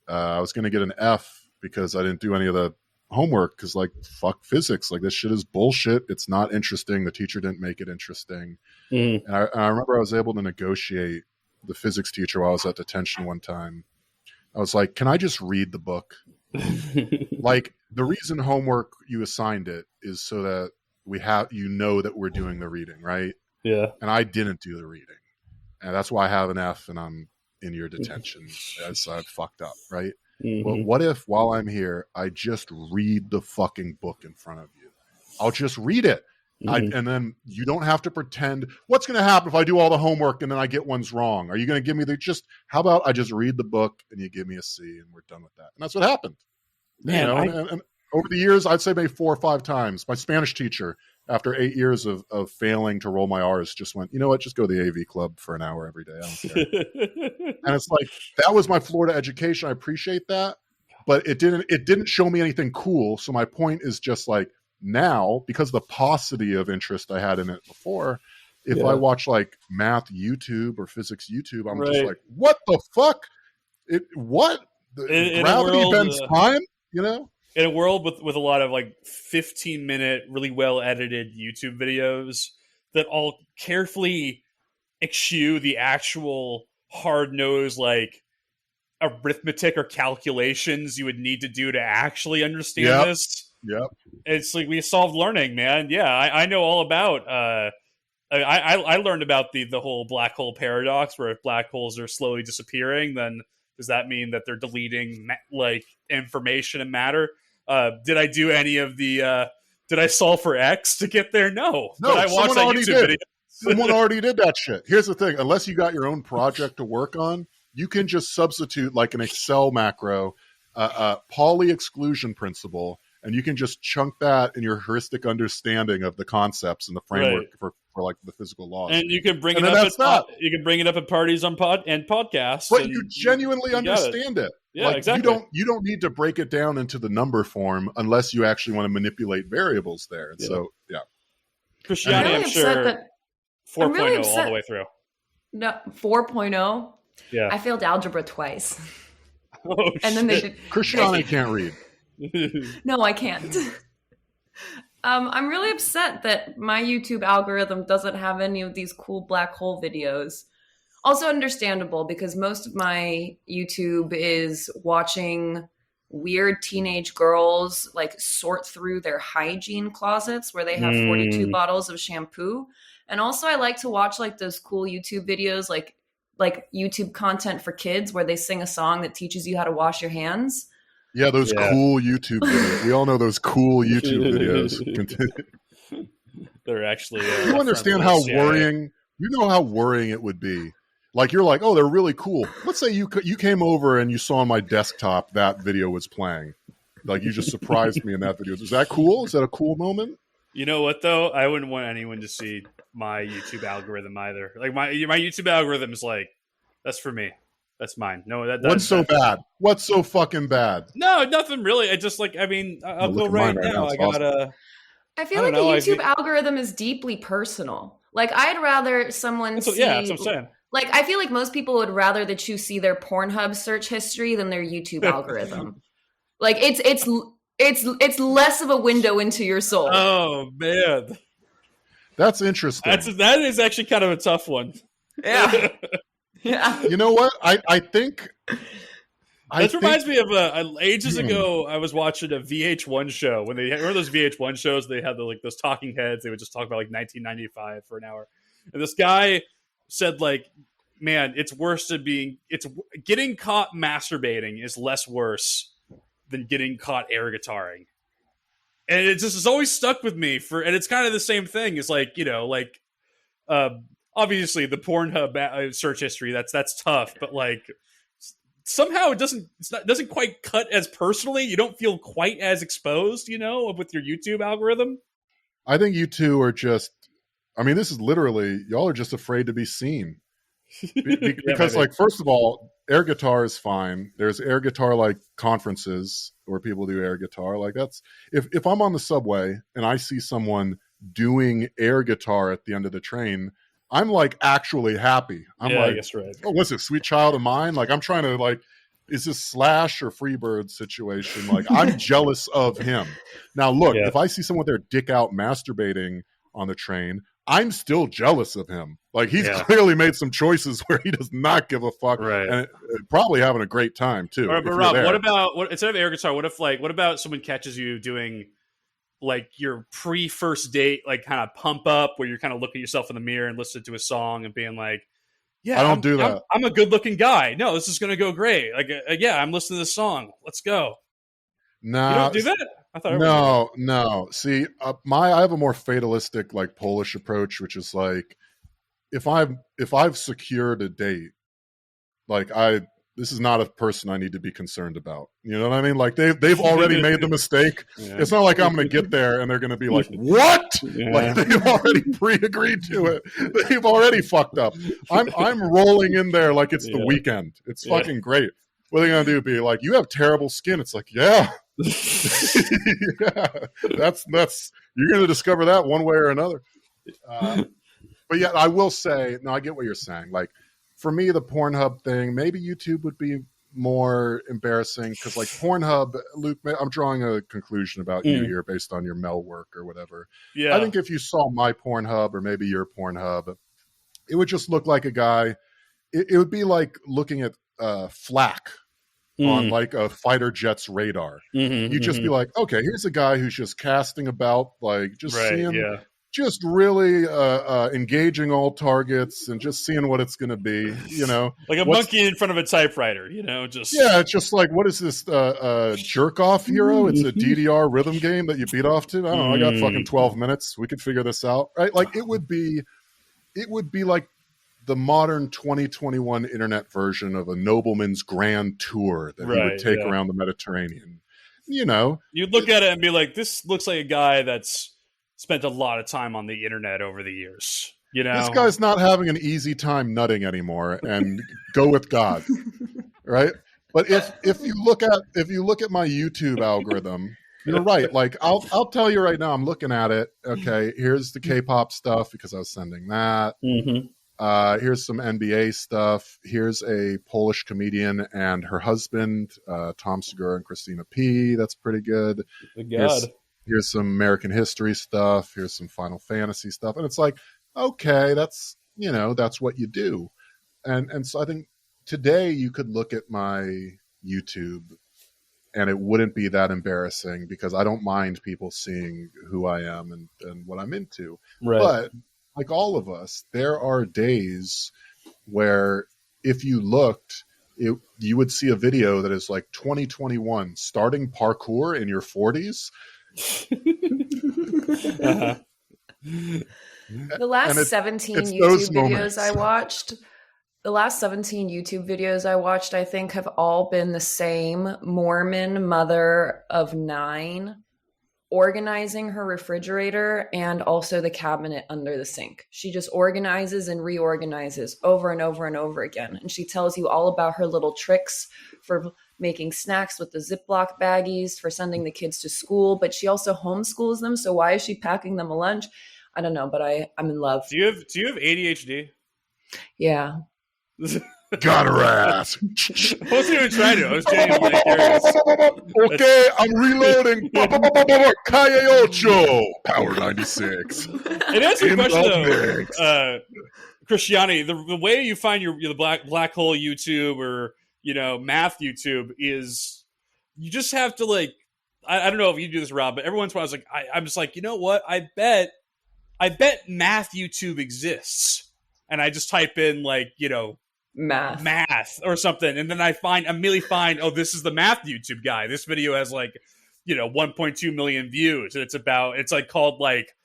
I was going to get an F because I didn't do any of the homework, because like, fuck physics. Like, this shit is bullshit. It's not interesting. The teacher didn't make it interesting. And I remember I was able to negotiate the physics teacher while I was at detention one time. I was like, can I just read the book? Like, the reason homework, you assigned it, is so that you know that we're doing the reading, right? Yeah. And I didn't do the reading. And that's why I have an F and I'm in your detention as I've fucked up, right? But what if while I'm here, I just read the fucking book in front of you? I'll just read it. And then you don't have to pretend what's going to happen if I do all the homework and then I get ones wrong. Are you going to give me how about I just read the book and you give me a C and we're done with that? And that's what happened. Man, and over the years, I'd say maybe 4 or 5 times. My Spanish teacher, after 8 years of failing to roll my R's, just went, you know what, just go to the AV club for an hour every day. I don't care. And it's like, that was my Florida education. I appreciate that. But it didn't show me anything cool. So my point is just like, now, because of the paucity of interest I had in it before, if I watch like math YouTube or physics YouTube, I'm just like, what the fuck? Gravity bends time, you know? In a world with a lot of like 15-minute, really well edited YouTube videos that all carefully eschew the actual hard-nosed like arithmetic or calculations you would need to do to actually understand this. Yep. It's like we solved learning, man. Yeah, I know all about. I learned about the whole black hole paradox, where if black holes are slowly disappearing, then does that mean that they're deleting like information and matter? Did I do any of the? Did I solve for X to get there? No. But I watched that YouTube video. Someone already did that shit. Here's the thing: unless you got your own project to work on, you can just substitute like an Excel macro, Pauli exclusion principle. And you can just chunk that in your heuristic understanding of the concepts and the framework for like the physical laws. And you can bring it up. You can bring it up at parties on podcasts. But you genuinely understand it. Yeah, like, exactly. You don't need to break it down into the number form unless you actually want to manipulate variables there. And so Christianity, really I'm sure 4.0 really all the way through. No, 4.0. Yeah, I failed algebra twice. Oh, and then they did. Christianity can't read. No, I can't. I'm really upset that my YouTube algorithm doesn't have any of these cool black hole videos. Also understandable, because most of my YouTube is watching weird teenage girls like sort through their hygiene closets where they have 42 bottles of shampoo. And also I like to watch like those cool YouTube videos, like YouTube content for kids where they sing a song that teaches you how to wash your hands. Yeah, those cool YouTube videos. We all know those cool YouTube videos. They're actually. You understand how worrying? You know how worrying it would be. Like you're like, oh, they're really cool. Let's say you came over and you saw on my desktop that video was playing. Like you just surprised me in that video. Is that cool? Is that a cool moment? You know what though? I wouldn't want anyone to see my YouTube algorithm either. Like my YouTube algorithm is like, that's for me. That's mine. No, what's so bad? What's so fucking bad? No, nothing really. I just like. I mean, I'll go right now. I gotta. Awesome. I feel like the YouTube algorithm is deeply personal. Like I'd rather someone see. Yeah, that's what I'm saying. Like I feel like most people would rather that you see their Pornhub search history than their YouTube algorithm. Like it's less of a window into your soul. Oh man, that's interesting. That is actually kind of a tough one. Yeah. Yeah. You know what? I think that reminds me of ages ago. I was watching a VH1 show when they remember those VH1 shows. They had those talking heads. They would just talk about like 1995 for an hour. And this guy said like, "Man, it's getting caught masturbating is less worse than getting caught air guitaring." And it just has always stuck with me and it's kind of the same thing. It's like obviously the Pornhub search history, that's tough, but like somehow it doesn't quite cut as personally. You don't feel quite as exposed, with your YouTube algorithm. I think you two are just, I mean, this is literally, y'all are just afraid to be seen. Because like, first of all, air guitar is fine. There's air guitar like conferences where people do air guitar. Like that's, if I'm on the subway and I see someone doing air guitar at the end of the train, I'm like actually happy. I'm like, I guess right. Oh, what's it, Sweet Child of Mine? Like I'm trying to like, is this Slash or Freebird situation? Like I'm jealous of him. Now look, if I see someone with their dick out masturbating on the train, I'm still jealous of him. Like he's clearly made some choices where he does not give a fuck, right? And probably having a great time too. Right, but Rob, what about instead of air guitar? What about someone catches you doing like your pre-first date, like kind of pump up where you're kind of looking at yourself in the mirror and listening to a song and being like, yeah, I don't do that. I'm a good looking guy. No, this is going to go great. Like, yeah, I'm listening to this song. Let's go. Nah, you don't do that? I thought no. See, I have a more fatalistic, like Polish approach, which is like, if I've secured a date, like this is not a person I need to be concerned about. You know what I mean? Like they've already made the mistake. Yeah. It's not like I'm going to get there and they're going to be like, what? Yeah. Like they've already pre-agreed to it. They've already fucked up. I'm rolling in there like it's the weekend. It's fucking great. What are they going to do? Be like, you have terrible skin. It's like, yeah. Yeah. That's you're going to discover that one way or another. But yeah, I will say, no, I get what you're saying. Like, for me, the Pornhub thing, maybe YouTube would be more embarrassing because, like, Pornhub, Luke, I'm drawing a conclusion about you here based on your Mel work or whatever. Yeah. I think if you saw my Pornhub or maybe your Pornhub, it would just look like a guy. It would be like looking at flak on like a fighter jet's radar. You'd just be like, okay, here's a guy who's just casting about, like just seeing, just really engaging all targets and just seeing what it's going to be, you know, like a monkey in front of a typewriter, you know, just it's just like, what is this jerk off hero? It's a DDR rhythm game that you beat off to. I don't know. I got fucking 12 minutes. We could figure this out, right? Like it would be like the modern 2021 internet version of a nobleman's grand tour that he would take around the Mediterranean. You know, you'd look at it and be like, this looks like a guy that's spent a lot of time on the internet over the years. You know, this guy's not having an easy time nutting anymore, and go with God, right? But if you look at my YouTube algorithm, you're right. Like I'll tell you right now, I'm looking at it. Okay, here's the K-pop stuff because I was sending that. Here's some NBA stuff. Here's a Polish comedian and her husband, Tom Segura and Christina P. That's pretty good. Here's some American history stuff. Here's some Final Fantasy stuff. And it's like, okay, that's what you do. And so I think today you could look at my YouTube and it wouldn't be that embarrassing because I don't mind people seeing who I am and what I'm into. Right. But like all of us, there are days where if you looked, you would see a video that is like 2021, starting parkour in your 40s. The last 17 YouTube videos I watched, I think have all been the same Mormon mother of 9 organizing her refrigerator and also the cabinet under the sink. She just organizes and reorganizes over and over and over again. And she tells you all about her little tricks for making snacks with the Ziploc baggies, for sending the kids to school, but she also homeschools them. So why is she packing them a lunch? I don't know, but I'm in love. Do you have ADHD? Yeah. Got her ass. I wasn't even trying to. I was genuinely curious. Okay, I'm reloading. Calle Ocho. Power 96. It is a question, though. Christiani, the way you find the black hole YouTube or, math YouTube is you just have to, like, I don't know if you do this, Rob, but every once in a while I was like, I'm just like, you know what? I bet math YouTube exists. And I just type in, like, math or something, and then I immediately find, oh, this is the math YouTube guy. This video has 1.2 million views, and it's like called like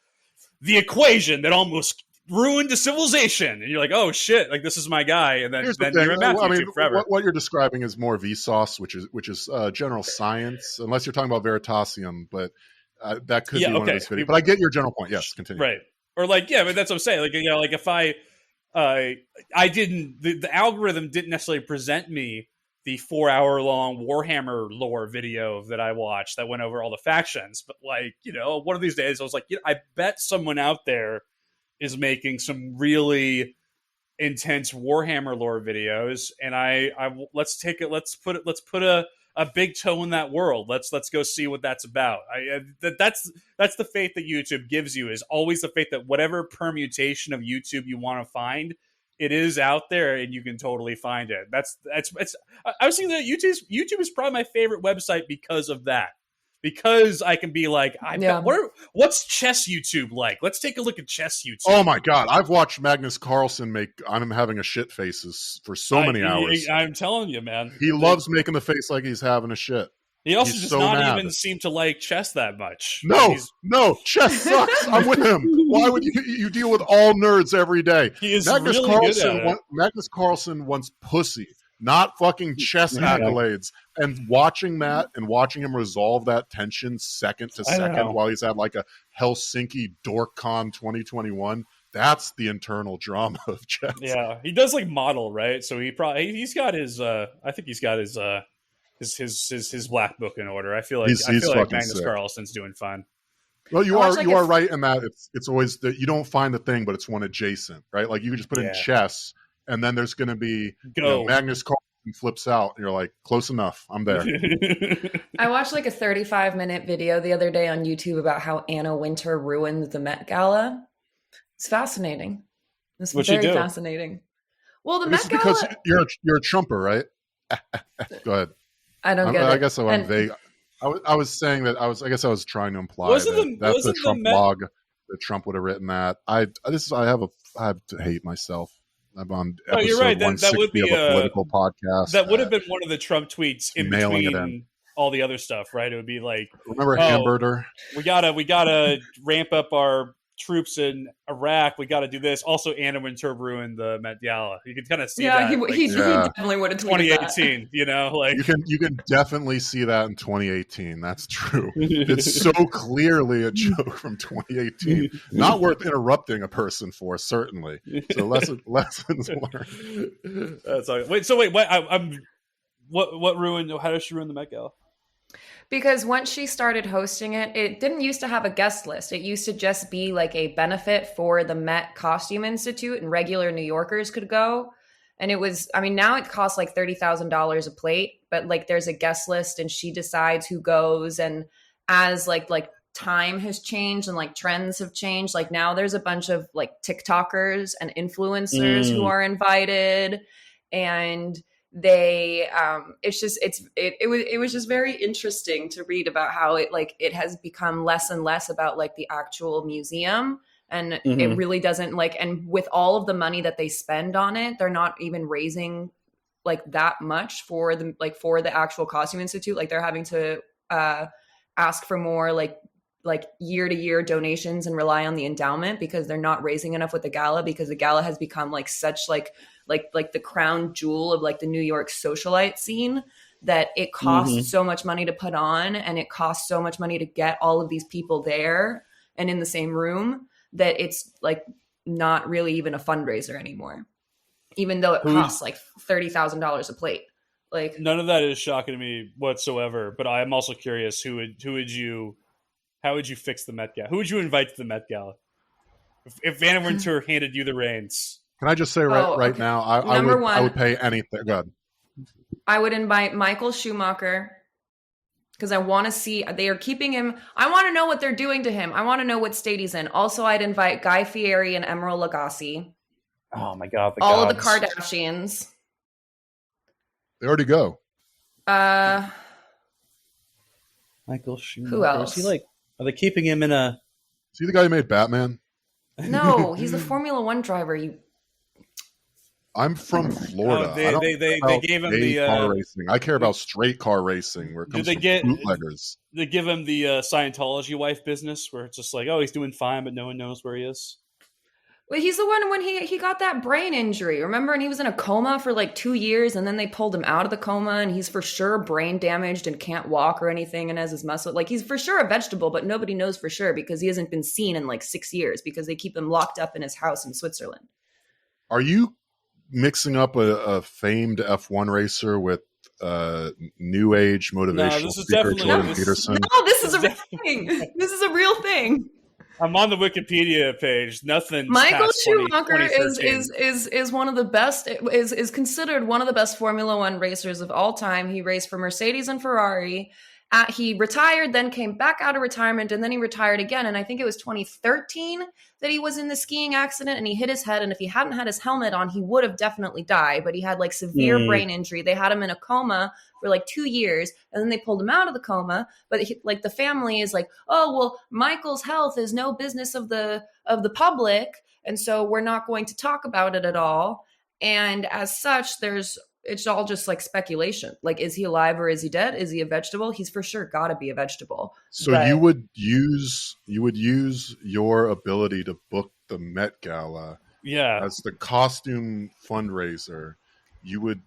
the equation that almost ruined the civilization, and you're like, oh shit, like this is my guy. And then you're in math YouTube forever. What you're describing is more Vsauce, which is general science, unless you're talking about Veritasium, but that could be one of those videos. But I get your general point. Yes, continue. Right, or but that's what I'm saying. Like if the algorithm didn't necessarily present me the 4-hour-long Warhammer lore video that I watched that went over all the factions. But one of these days I was like, I bet someone out there is making some really intense Warhammer lore videos. And let's put a big toe in that world. Let's go see what that's about. That's the faith that YouTube gives you, is always the faith that whatever permutation of YouTube you want to find, it is out there and you can totally find it. I was thinking that YouTube is probably my favorite website because of that. because I can be like, Yeah. what's chess YouTube like? Let's take a look at chess YouTube. Oh my God. I've watched Magnus Carlsen I'm having a shit faces for so many hours. I'm telling you, man. He loves making the face like he's having a shit. He also He's does so not mad. even seem to like chess that much. No, chess sucks. I'm with him. Why would you deal with all nerds every day? He is Magnus really Carlsen, good at it. Magnus Carlsen wants pussy, not fucking chess accolades. And watching Matt and watching him resolve that tension second to second while he's at like a Helsinki DorkCon 2021, that's the internal drama of chess. Yeah, he does like model, right? So he's got his I think he's got his black book in order. I feel like Magnus sick. Carlsen's doing fine. Well, you are right in that it's always that you don't find the thing, but it's one adjacent, right? Like you can just put in chess, and then there's going to be Magnus Carlsen flips out, and you're like, close enough, I'm there. I watched like a 35-minute video the other day on YouTube about how Anna Wintour ruined the Met Gala. It's fascinating. It's very fascinating. Well, the Met Gala, because you're a Trumper, right? Go ahead. I don't get it. I guess I'm vague. I was saying that I guess I was trying to imply that's the Trump blog that Trump would have written that. I have to hate myself. I'm on episode you're right. That would be of a political podcast. That would have been one of the Trump tweets in between all the other stuff, right? It would be like, remember Hamburger? We gotta ramp up our troops in Iraq. We got to do this. Also, Anna Wintour ruined the Met Gala. You can kind of see that. He definitely would have tweeted 2018. That. Like you can definitely see that in 2018. That's true. It's so clearly a joke from 2018. Not worth interrupting a person for, certainly. So lessons learned. That's all. Wait. What ruined? How does she ruin the Met Gala? Because once she started hosting it, it didn't used to have a guest list. It used to just be like a benefit for the Met Costume Institute, and regular New Yorkers could go. And it was, now it costs like $30,000 a plate, but like there's a guest list and she decides who goes. And as like time has changed and like trends have changed, like now there's a bunch of like TikTokers and influencers who are invited, and they it was just very interesting to read about how it has become less and less about like the actual museum, and it really doesn't and with all of the money that they spend on it, they're not even raising like that much for the actual Costume Institute. Like they're having to ask for more like year-to-year donations and rely on the endowment because they're not raising enough with the gala, because the gala has become like such like the crown jewel of like the New York socialite scene, that it costs so much money to put on, and it costs so much money to get all of these people there and in the same room, that it's like not really even a fundraiser anymore, even though it costs like $30,000 a plate. Like none of that is shocking to me whatsoever, but I'm also curious how would you fix the Met Gala? Who would you invite to the Met Gala? If Anna Wintour handed you the reins. Can I just say right now, I would pay anything. Go ahead. I would invite Michael Schumacher, because I want to see, they are keeping him. I want to know what they're doing to him. I want to know what state he's in. Also, I'd invite Guy Fieri and Emeril Lagasse. Oh my God. All of the Kardashians. They already go. Michael Schumacher. Who else? Is he are they keeping him in a... Is he the guy who made Batman? No, he's the Formula One driver. I'm from Florida. They gave him the car racing. I care about straight car racing. Where it comes from bootleggers. They give him the Scientology wife business, where it's just like, oh, he's doing fine, but no one knows where he is. Well, he's the one when he got that brain injury, remember? And he was in a coma for like 2 years, and then they pulled him out of the coma, and he's for sure brain damaged and can't walk or anything, and has his muscle. Like, he's for sure a vegetable, but nobody knows for sure because he hasn't been seen in like 6 years because they keep him locked up in his house in Switzerland. Are you mixing up a famed F1 racer with new age motivational speaker Jordan Peterson? No, this is a real thing. This is a real thing. I'm on the Wikipedia page. Nothing. Michael Schumacher is one of the best. Is considered one of the best Formula One racers of all time. He raced for Mercedes and Ferrari, he retired, then came back out of retirement, and then he retired again. And I think it was 2013 that he was in the skiing accident and he hit his head. And if he hadn't had his helmet on, he would have definitely died. But he had like severe brain injury. They had him in a coma for like 2 years, and then they pulled him out of the coma. But like the family is like, oh, well, Michael's health is no business of the public, and so we're not going to talk about it at all. And as such, it's all just like speculation. Like, is he alive or is he dead? Is he a vegetable? He's for sure got to be a vegetable. So you would use your ability to book the Met Gala as the costume fundraiser. You would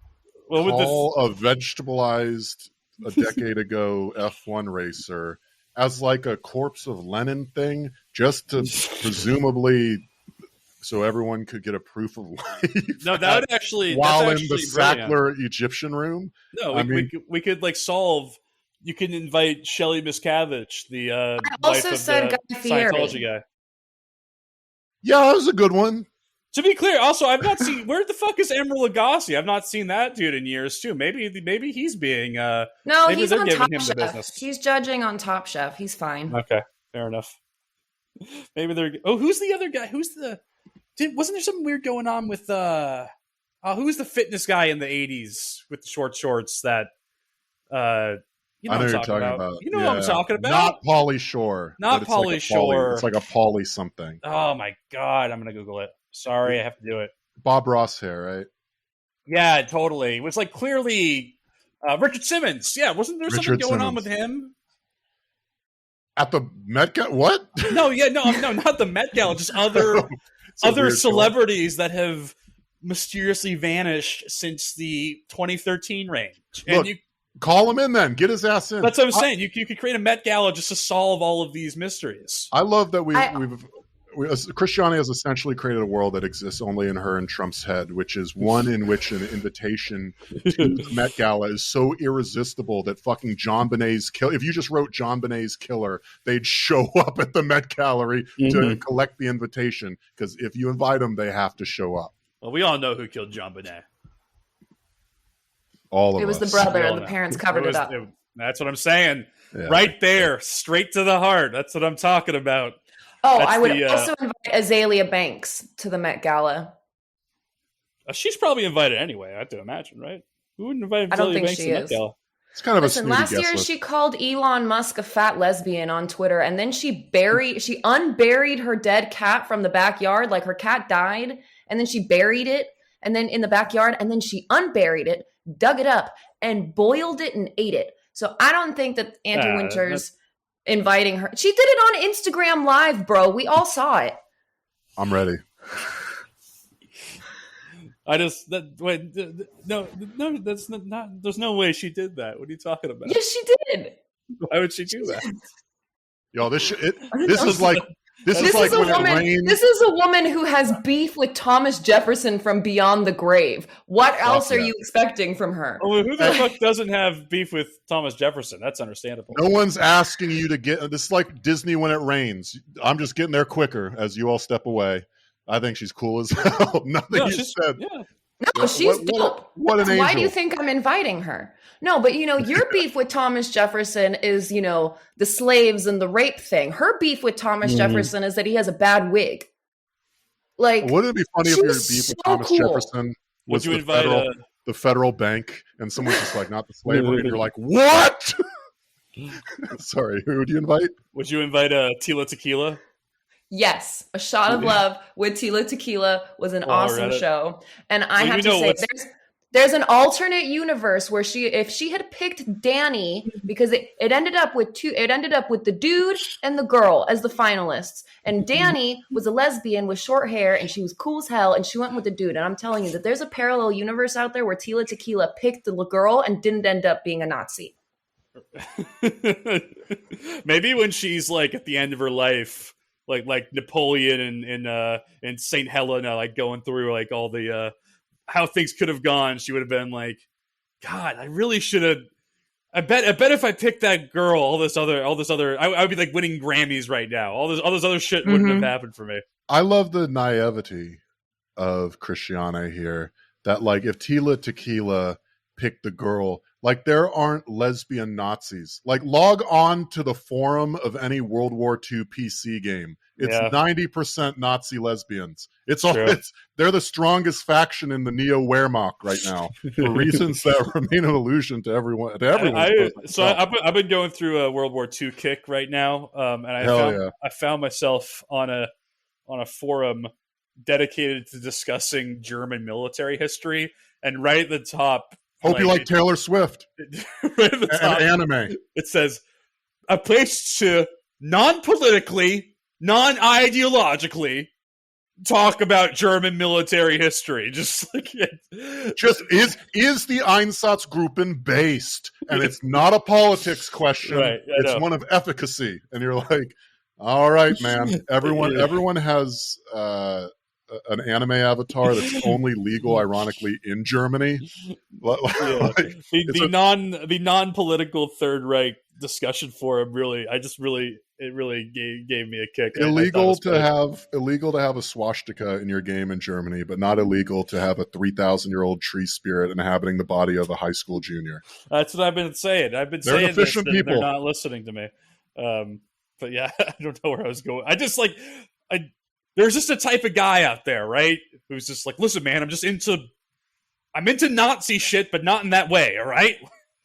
call a vegetableized a decade ago F1 racer as like a corpse of Lenin thing, just to presumably so everyone could get a proof of life. No, that would actually while in the Sackler Egyptian room. No, we could like solve. You can invite Shelley Miscavige, the wife of the Scientology guy. Yeah, that was a good one. To be clear, also, I've not seen. Where the fuck is Emeril Lagasse? I've not seen that dude in years too. Maybe he's being. No, he's on Top Chef. He's judging on Top Chef. He's fine. Okay, fair enough. Maybe they're. Oh, who's the other guy? Who's the? Wasn't there something weird going on with who was the fitness guy in the 80s with the short shorts that you know I know what you're I'm talking about. You know what I'm talking about? Not Pauly Shore. Not Pauly Shore. It's like a Pauly something. Oh my god, I'm gonna Google it. Sorry, I have to do it. Bob Ross hair, right? Yeah, totally. It was like clearly Richard Simmons. Yeah, wasn't there something going on with him? At the Met Gala? What? No, not the Met Gala, just other celebrities that have mysteriously vanished since the 2013 range. And Look, call him in then. Get his ass in. That's what I'm saying. You could create a Met Gala just to solve all of these mysteries. I love that Christiane has essentially created a world that exists only in her and Trump's head, which is one in which an invitation to the Met Gala is so irresistible that fucking John Bonet's killer. If you just wrote John Bonet's killer, they'd show up at the Met Gallery to collect the invitation, because if you invite them, they have to show up. Well, we all know who killed John Bonet. All of us. It was the brother, and the parents covered it up. That's what I'm saying. Yeah. Right there, straight to the heart. That's what I'm talking about. Oh, I would also invite Azalea Banks to the Met Gala. She's probably invited anyway, I have to imagine, right? Who wouldn't invite Azalea Banks to the Met Gala? It's kind of last year she called Elon Musk a fat lesbian on Twitter, and then she unburied her dead cat from the backyard. Like, her cat died, and then she buried it, and then in the backyard, and then she unburied it, dug it up, and boiled it and ate it. So I don't think that Andy Winters inviting her. She did it on Instagram Live, bro. We all saw it. I'm ready. No, that's not. There's no way she did that. What are you talking about? Yes, she did. Why would she do that? Yo, this is like a woman who has beef with Thomas Jefferson from beyond the grave. What else are you expecting from her? Well, who the fuck doesn't have beef with Thomas Jefferson? That's understandable. No one's asking you to get. This is like Disney when it rains. I'm just getting there quicker as you all step away. I think she's cool as hell. Nothing you said. Yeah. No, she's dope. What an angel. Why do you think I'm inviting her? No, but your beef with Thomas Jefferson is, the slaves and the rape thing. Her beef with Thomas Jefferson is that he has a bad wig. Like, wouldn't it be funny if your beef with Thomas Jefferson was the federal bank, and someone's just like, not the slavery, and you're like, what? Sorry, who would you invite? Would you invite Tila Tequila? Yes, A Shot of Love with Tila Tequila was an awesome show. And I have to say, there's an alternate universe where if she had picked Danny, because it ended up with the dude and the girl as the finalists. And Danny was a lesbian with short hair, and she was cool as hell, and she went with the dude. And I'm telling you that there's a parallel universe out there where Tila Tequila picked the girl and didn't end up being a Nazi. Maybe when she's like at the end of her life, like Napoleon and Saint Helena, like going through like all the how things could have gone, she would have been like, God, I really should have. I bet if I picked that girl, all this other, I would be like winning Grammys right now. All this other shit wouldn't have happened for me. I love the naivety of Christiane here. That like if Tila Tequila picked the girl, Like, there aren't lesbian Nazis. Like, log on to the forum of any World War II PC game. It's 90% Nazi lesbians. They're the strongest faction in the Neo-Wehrmacht right now for reasons that remain an illusion to everyone. I've been going through a World War II kick right now, and I found myself on a forum dedicated to discussing German military history, and right at the top. Hope you like Taylor Swift. Right at the top, and anime. It says, a place to non-politically, non-ideologically talk about German military history. Just like is the Einsatzgruppen based? And it's not a politics question. Right, it's one of efficacy. And you're like, all right, man. Everyone has an anime avatar that's only legal, ironically, in Germany. The non-political Third Reich discussion forum really gave me a kick. Illegal to have a swastika in your game in Germany, but not illegal to have a 3,000-year-old tree spirit inhabiting the body of a high school junior. That's what I've been saying. They're efficient people. They're not listening to me. But yeah, I don't know where I was going. There's just a type of guy out there, right? Who's just like, listen, man, I'm into Nazi shit, but not in that way, all right?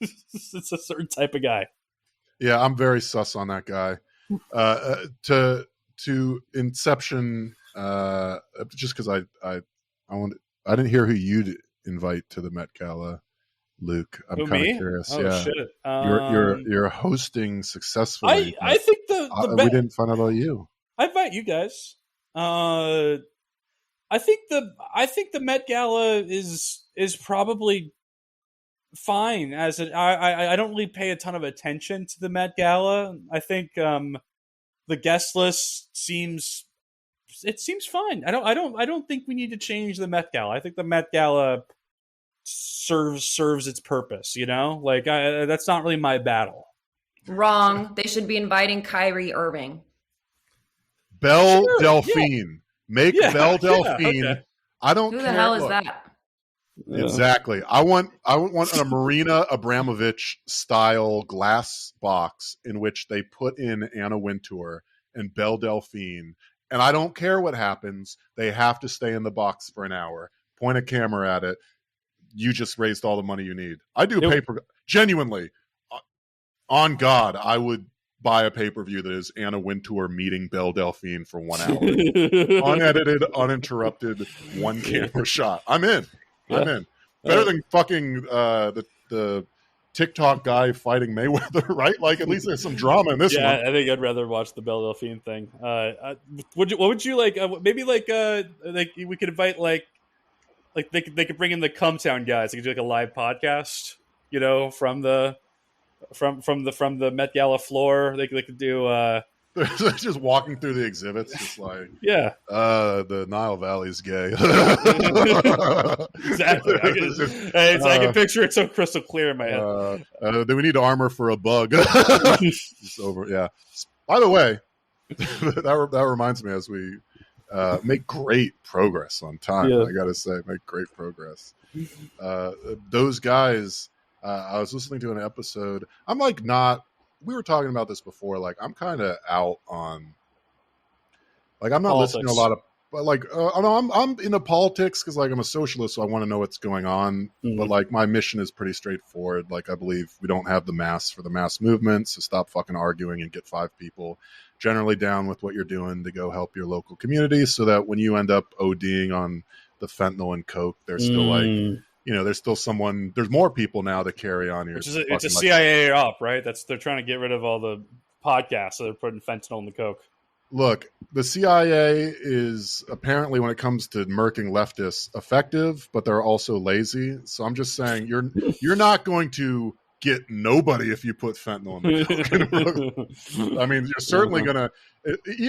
It's a certain type of guy. Yeah, I'm very sus on that guy. To Inception, just because I didn't hear who you'd invite to the Met Gala, Luke. I'm kind of curious. Oh, yeah, shit. You're hosting successfully. I think we didn't find out about you. I invite you guys. I think the Met Gala is probably fine as it. I don't really pay a ton of attention to the Met Gala. I think the guest list seems fine. I don't think we need to change the Met Gala. I think the Met Gala serves its purpose. You know, like that's not really my battle. Wrong. They should be inviting Kyrie Irving. Belle Delphine. Make Belle Delphine. Okay. I don't care. Who the hell is that? Exactly. I want a Marina Abramovich style glass box in which they put in Anna Wintour and Belle Delphine. And I don't care what happens. They have to stay in the box for an hour. Point a camera at it. You just raised all the money you need. I do paper. Genuinely, on God, I would buy a pay-per-view that is Anna Wintour meeting Belle Delphine for 1 hour. Unedited, uninterrupted, one camera shot. I'm in. Better than fucking the TikTok guy fighting Mayweather, right? Like, at least there's some drama in this one. Yeah, I think I'd rather watch the Belle Delphine thing. What would you like? Maybe like we could invite like they could bring in the Cumtown guys. They could do like a live podcast, you know, from the Met Gala floor. They could do just walking through the exhibits, just like the Nile Valley's gay. Exactly. I can picture it so crystal clear in my head. Do we need armor for a bug? It's over. Yeah. By the way, that reminds me, as we make great progress on time. I gotta say, make great progress. Those guys. I was listening to an episode. I'm like we were talking about this before. Like, I'm kind of out on, like, I'm not listening to a lot of, but like, I'm into politics because like I'm a socialist, so I want to know what's going on. Mm-hmm. But like, my mission is pretty straightforward. Like, I believe we don't have the mass for the mass movement, so stop fucking arguing and get 5 people generally down with what you're doing to go help your local community, so that when you end up ODing on the fentanyl and coke, there's still like. You know, there's more people now that carry on here. It's a CIA op, right? They're trying to get rid of all the podcasts, so they're putting fentanyl in the coke. Look, the CIA is apparently, when it comes to murking leftists, effective, but they're also lazy. So I'm just saying, you're not going to get nobody if you put fentanyl in the coke. I mean, you're certainly gonna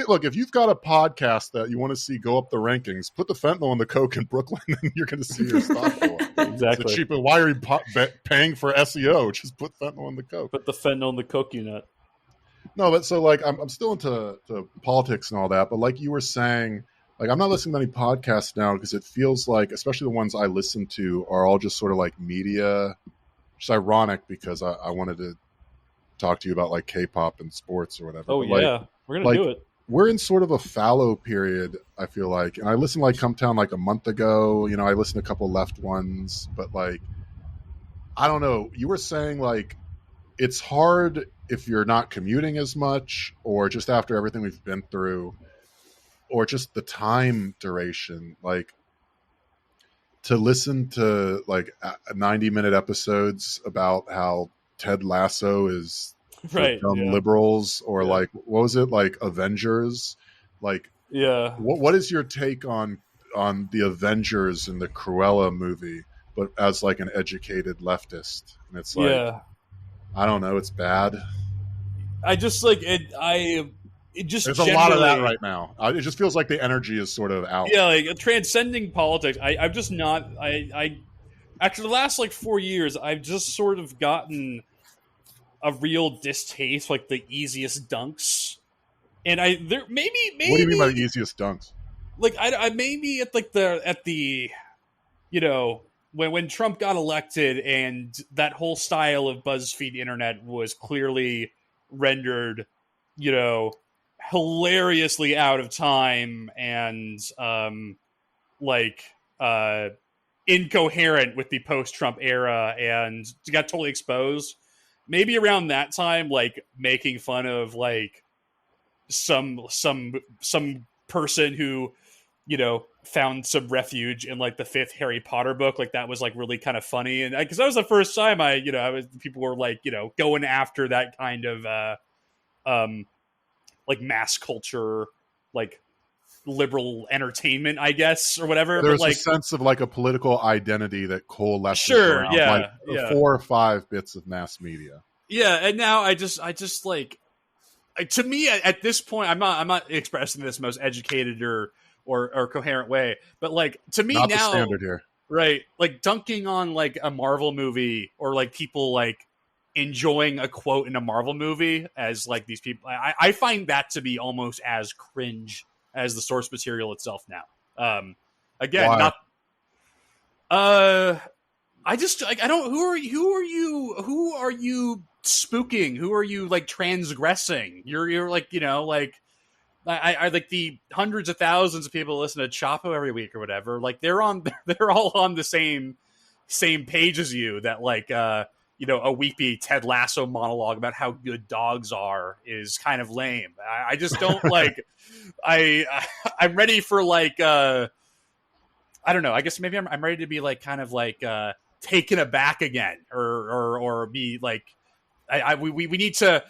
look, if you've got a podcast that you want to see go up the rankings, put the fentanyl in the coke in Brooklyn, and you're going to see your stock go up. Exactly. It's cheaper. Why are you paying for SEO? Just put fentanyl in the coke. Put the fentanyl in the coke unit. No, but so like I'm still into politics and all that, but like you were saying, like I'm not listening to many podcasts now because it feels like, especially the ones I listen to, are all just sort of like media which is ironic because I wanted to talk to you about like K-pop and sports or whatever. Oh, but, yeah. like, We're going to do it. We're in sort of a fallow period, I feel like. And I listened to like Come Town like a month ago. You know, I listened to a couple left ones, but like, I don't know. You were saying like it's hard if you're not commuting as much, or just after everything we've been through, or just the time duration, like to listen to like 90-minute episodes about how Ted Lasso is for Right. dumb Yeah. liberals, or Yeah. like, what was it, like Avengers? Like, Yeah. what is your take on the Avengers and the Cruella movie, but as like an educated leftist? And it's like, Yeah. I don't know, it's bad. I just like it. It just There's a lot of that generally- right now. It just feels like the energy is sort of out. Yeah, like transcending politics. I'm just not. I after the last like 4 years, I've just sort of gotten a real distaste for, like the easiest dunks. And there maybe What do you mean by the easiest dunks? like I maybe at like the you know when Trump got elected and that whole style of BuzzFeed internet was clearly rendered, you know, hilariously out of time and like incoherent with the post-Trump era, and got totally exposed. Maybe around that time, like making fun of like some person who, you know, found some refuge in like the 5th Harry Potter book, like that was like really kind of funny. And because that was the first time people were like, you know, going after that kind of like mass culture, like liberal entertainment, I guess, or whatever. There's but, like, a sense of like a political identity that coalesces Sure, around yeah, like yeah. 4 or 5 bits of mass media. yeah. And now I just like, to me at this point, I'm not expressing this most educated or coherent way, but like to me Not now, the standard here. right? Like dunking on like a Marvel movie, or like people like enjoying a quote in a Marvel movie as like these people, I find that to be almost as cringe as the source material itself now. Again, Why? not. I just like I don't. Who are you? Who are you spooking? Who are you like transgressing? You're like, you know, like I like the hundreds of thousands of people who listen to Chapo every week or whatever. Like they're all on the same page as you. That like you know, a weepy Ted Lasso monologue about how good dogs are is kind of lame. I just don't like. I'm ready for like I don't know. I guess maybe I'm ready to be like kind of like taken aback again, or be like we need to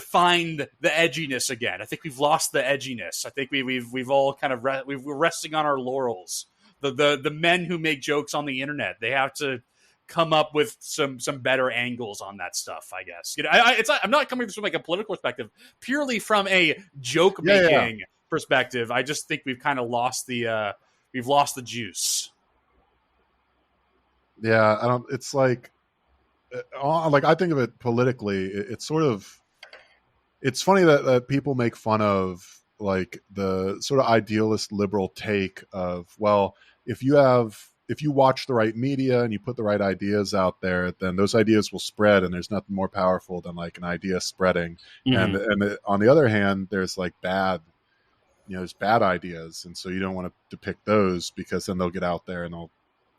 find the edginess again. I think we've lost the edginess. I think we've all kind of we're resting on our laurels. The men who make jokes on the internet, they have to come up with some better angles on that stuff, I guess. You know, I'm not coming from like a political perspective, purely from a joke making perspective. I just think we've kind of lost the juice. Yeah, I don't. It's like I think of it politically. It's sort of. It's funny that people make fun of like the sort of idealist liberal take of, well, if you watch the right media and you put the right ideas out there, then those ideas will spread, and there's nothing more powerful than like an idea spreading. Mm-hmm. And on the other hand, there's like there's bad ideas, and so you don't want to depict those because then they'll get out there and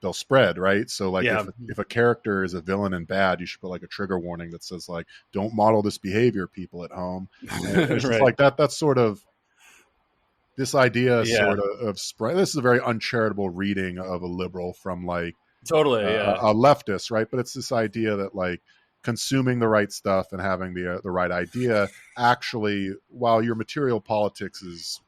they'll spread, right? So like if a character is a villain and bad, you should put like a trigger warning that says like, don't model this behavior, people at home. And it's just Right. like that's sort of this idea sort of spread. This is a very uncharitable reading of a liberal from like Totally, a leftist, right? But it's this idea that like consuming the right stuff and having the right idea actually, while your material politics is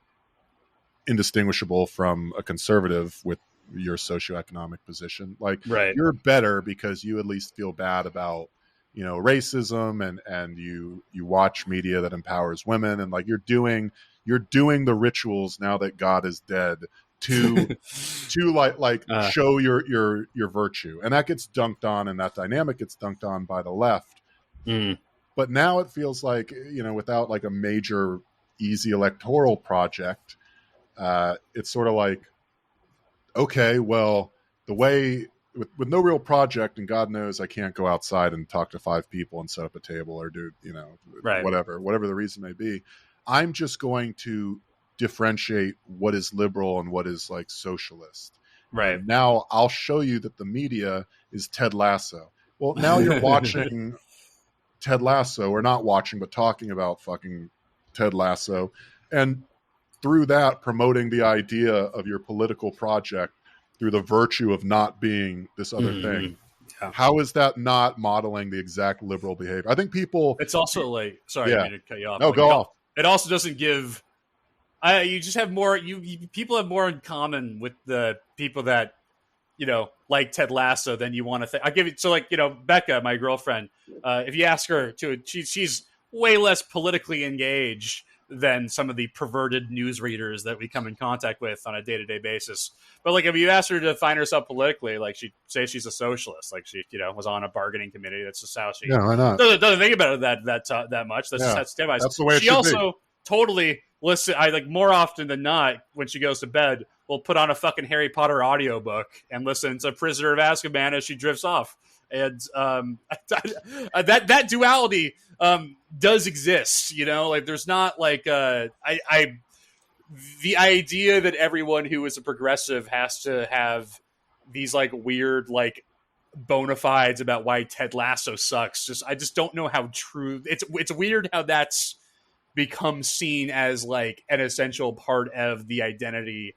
indistinguishable from a conservative with your socioeconomic position, like Right. you're better because you at least feel bad about, you know, racism, and you watch media that empowers women, and like you're doing the rituals now that God is dead to show your virtue, and that gets dunked on, and that dynamic gets dunked on by the left. But now it feels like, you know, without like a major easy electoral project, it's sort of like, okay, well, the way with no real project, and God knows I can't go outside and talk to 5 people and set up a table or do, Right. whatever the reason may be. I'm just going to differentiate what is liberal and what is like socialist. Right. And now I'll show you that the media is Ted Lasso. Well, now you're watching Ted Lasso, or not watching, but talking about fucking Ted Lasso, and through that promoting the idea of your political project through the virtue of not being this other thing. Yeah. How is that not modeling the exact liberal behavior? I think people... It's also like... Sorry, I didn't cut you off. No, go off. It also doesn't give... you just have more... people have more in common with the people that, like Ted Lasso than you want to think. I'll give you... So, like, Becca, my girlfriend, if you ask her to... She's way less politically engaged than some of the perverted news readers that we come in contact with on a day-to-day basis. But like, if you ask her to define herself politically, like she'd say she's a socialist, like she, was on a bargaining committee. That's just how she why not? Doesn't think about it that much. That's the way it should be. Totally listen. I like more often than not when she goes to bed, will put on a fucking Harry Potter audiobook and listen to Prisoner of Azkaban as she drifts off. And that duality does exist, like there's not like the idea that everyone who is a progressive has to have these like weird like bona fides about why Ted Lasso sucks. I just don't know how true it's weird how that's become seen as like an essential part of the identity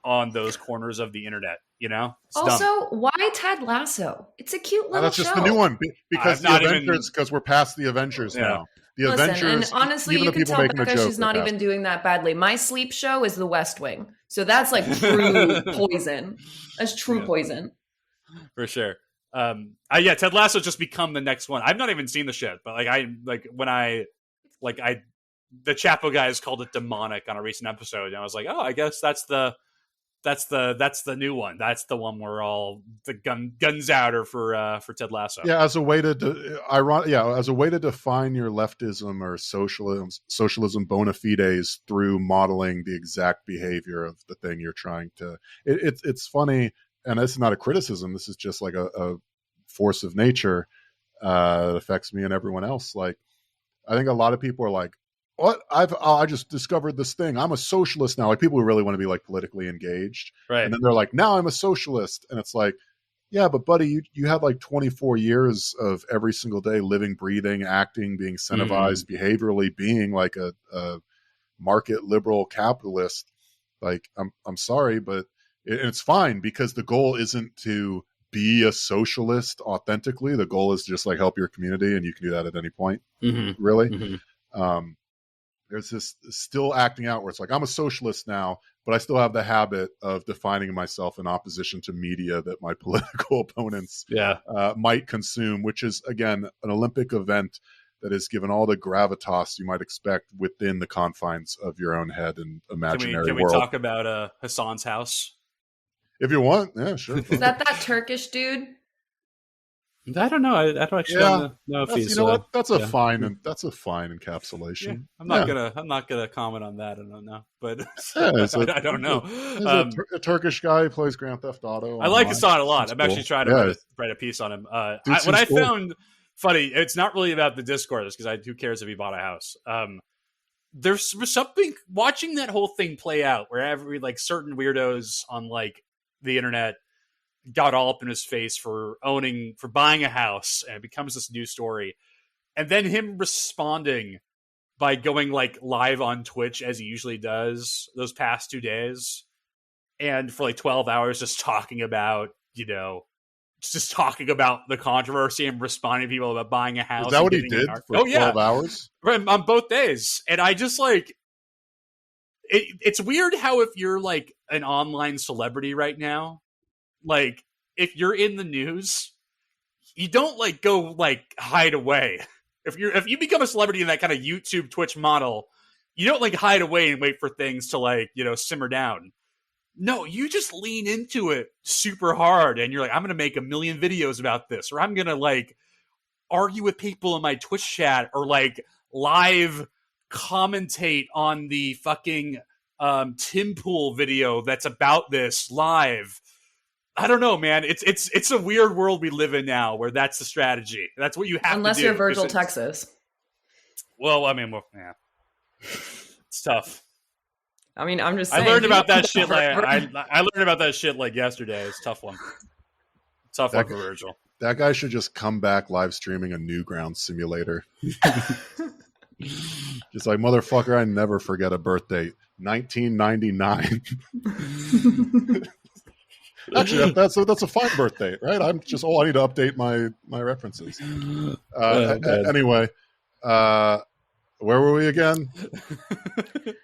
on those corners of the internet. It's also dumb. Why Ted Lasso? It's a cute little that's show. Just the new one because the Avengers, because we're past the Avengers now. The Avengers, and honestly, you can tell Becca she's not even doing that badly. My sleep show is The West Wing, so that's like true poison. That's true poison, for sure. Ted Lasso just become the next one. I've not even seen the shit, but the Chapo guys called it demonic on a recent episode, and I was like, oh, I guess that's the new one. That's the one where all the guns out are for Ted Lasso. Yeah, as a way to define your leftism or socialism bona fides through modeling the exact behavior of the thing you're trying to. It's funny, and this is not a criticism. This is just like a force of nature that affects me and everyone else. Like, I think a lot of people are like, what? I just discovered this thing. I'm a socialist now. Like people who really want to be like politically engaged. Right. And then they're like, now I'm a socialist. And it's like, yeah, but buddy, you had like 24 years of every single day living, breathing, acting, being incentivized, behaviorally being like a market liberal capitalist. Like, I'm sorry, but it's fine because the goal isn't to be a socialist authentically. The goal is to just like help your community, and you can do that at any point. Really. There's this still acting out where it's like, I'm a socialist now, but I still have the habit of defining myself in opposition to media that my political opponents might consume, which is, again, an Olympic event that is given all the gravitas you might expect within the confines of your own head and imaginary can world. Can we talk about Hassan's house? If you want, yeah, sure. Is that Turkish dude? I don't know. I don't actually know if he's. You know what? That's a fine encapsulation. Yeah. I'm not gonna comment on that. I don't know, but I don't know. A Turkish guy who plays Grand Theft Auto. I like Hassan a lot. That's I'm cool. actually trying to write a piece on him. What I found funny, it's not really about the discourse because who cares if he bought a house. There's something watching that whole thing play out where every like certain weirdos on like the internet got all up in his face for buying a house, and it becomes this new story. And then him responding by going like live on Twitch as he usually does those past 2 days. And for like 12 hours, just talking about the controversy and responding to people about buying a house. Is that what he did for 12 hours? Right, on both days. And I just like, it's weird how if you're like an online celebrity right now, like if you're in the news, you don't like go like hide away. If you become a celebrity in that kind of YouTube Twitch model, you don't like hide away and wait for things to like, simmer down. No, you just lean into it super hard and you're like, I'm going to make a million videos about this, or I'm going to like argue with people in my Twitch chat, or like live commentate on the fucking Tim Pool video that's about this live. I don't know, man. It's a weird world we live in now where that's the strategy. That's what you have to do. Unless you're Virgil Texas. Well, I mean, yeah. It's tough. I mean, I'm just saying. I learned about that shit I learned about that shit like yesterday. It's a tough one. Tough one for Virgil. That guy should just come back live streaming a Newgrounds simulator. Just like, motherfucker, I never forget a birth date. 1999. Actually, that's a fine birth date, right? I'm just I need to update my references. Anyway, where were we again?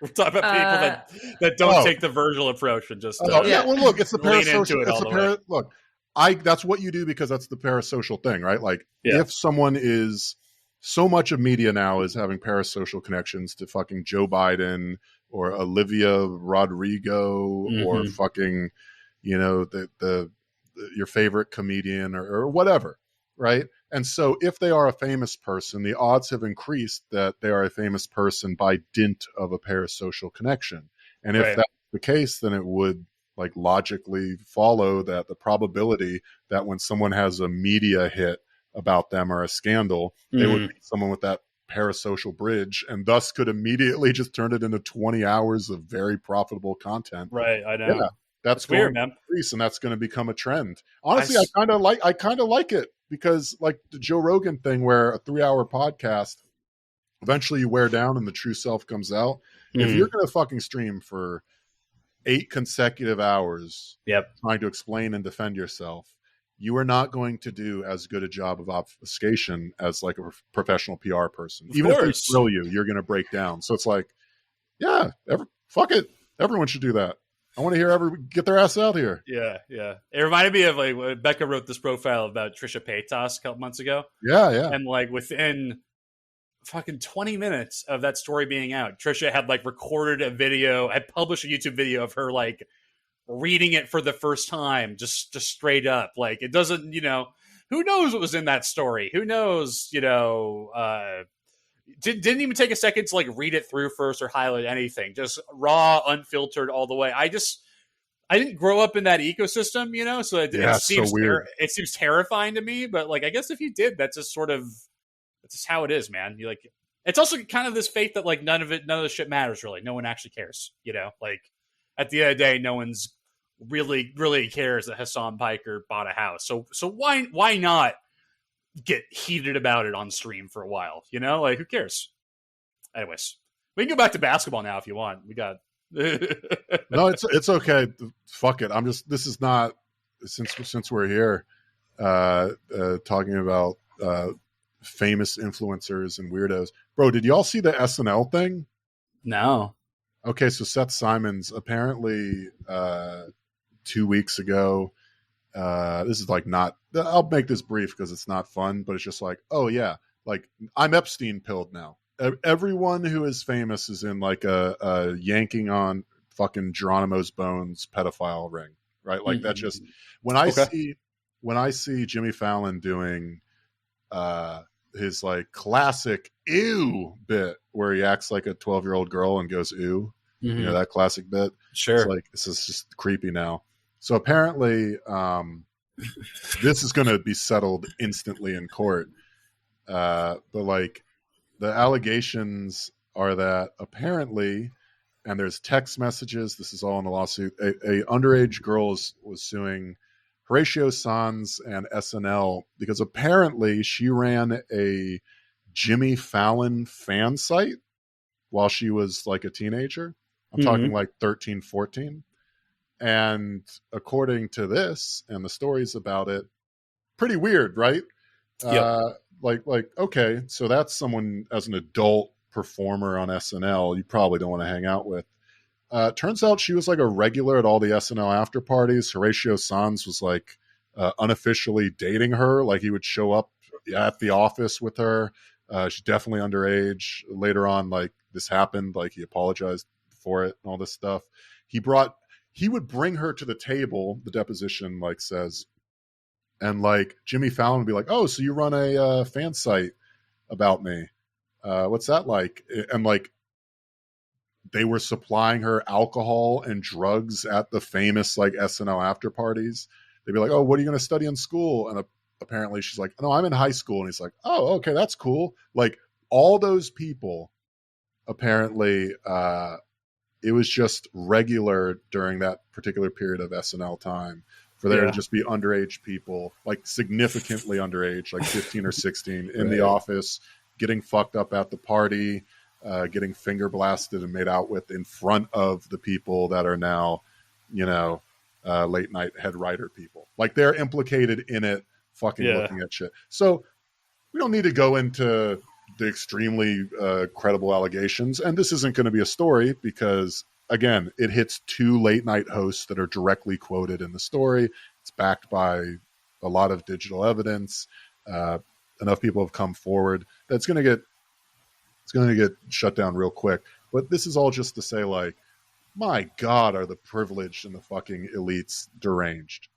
We're talking about people that don't take the Virgil approach and just well, look, it's the parasocial. Look, that's what you do because that's the parasocial thing, right? Like, if someone is so much of media now is having parasocial connections to fucking Joe Biden or Olivia Rodrigo or fucking, your favorite comedian or whatever, right? And so if they are a famous person, the odds have increased that they are a famous person by dint of a parasocial connection. And if that's the case, then it would like logically follow that the probability that when someone has a media hit about them or a scandal, they would be someone with that parasocial bridge and thus could immediately just turn it into 20 hours of very profitable content. Right. I know. Yeah, that's weird, man. And that's going to become a trend. Honestly, I kind of like it because like the Joe Rogan thing where a 3-hour podcast, eventually you wear down and the true self comes out. If you're going to fucking stream for 8 consecutive hours trying to explain and defend yourself, you are not going to do as good a job of obfuscation as like a professional PR person. Even if they thrill you, you're going to break down. So it's like, fuck it. Everyone should do that. I want to hear get their ass out here. Yeah, yeah. It reminded me of like when Becca wrote this profile about Trisha Paytas a couple months ago. Yeah, yeah. And like within fucking 20 minutes of that story being out, Trisha had like recorded a video, had published a YouTube video of her like reading it for the first time, just straight up. Like it doesn't, who knows what was in that story? Who knows, didn't even take a second to like read it through first or highlight anything, just raw, unfiltered all the way. I didn't grow up in that ecosystem, so it seems so weird. It seems terrifying to me, but like, I guess if you did, that's just how it is, man. You like, it's also kind of this faith that like none of the shit matters really. No one actually cares, like at the end of the day, no one's really, really cares that Hassan Piker bought a house. So why not get heated about it on stream for a while? Like who cares? Anyways, we can go back to basketball now if you want. We got no, it's okay. Fuck it. This is not since we're here talking about famous influencers and weirdos. Bro, did y'all see the SNL thing? No. Okay, so Seth Simons apparently 2 weeks ago, this is like not, I'll make this brief because it's not fun, but it's just like, oh yeah, like I'm Epstein pilled now. Everyone who is famous is in like a yanking on fucking Geronimo's bones pedophile ring, right? Like that's just, when I see Jimmy Fallon doing his like classic ew bit where he acts like a 12-year-old girl and goes ew, that classic bit. Sure. It's like, this is just creepy now. So apparently this is going to be settled instantly in court. But like the allegations are that apparently, and there's text messages, this is all in a lawsuit, a underage girl was suing Horatio Sanz and SNL because apparently she ran a Jimmy Fallon fan site while she was like a teenager. I'm talking like 13, 14. And according to this and the stories about it, pretty weird, right? Yep. Like, okay, so that's someone as an adult performer on SNL you probably don't want to hang out with. Turns out she was like a regular at all the SNL after parties. Horatio Sanz was like unofficially dating her. Like he would show up at the office with her. She's definitely underage. Later on, like this happened, like he apologized for it and all this stuff. He would bring her to the table, the deposition like says, and like Jimmy Fallon would be like, oh, so you run a fan site about me. What's that like? And like they were supplying her alcohol and drugs at the famous like SNL after parties. they'd be like, "Oh, what are you going to study in school?" And apparently she's like, "No, I'm in high school." And he's like, "Oh, okay, that's cool." Like all those people, apparently, it was just regular during that particular period of SNL time for there to just be underage people, like significantly underage, like 15 or 16 in the office, getting fucked up at the party, getting finger blasted and made out with in front of the people that are now, late night head writer people. Like they're implicated in it, fucking looking at shit. So we don't need to go into the extremely credible allegations. And this isn't going to be a story because, again, it hits 2 late night hosts that are directly quoted in the story. It's backed by a lot of digital evidence. Enough people have come forward that's going to get shut down real quick. But this is all just to say, like, my God, are the privileged and the fucking elites deranged?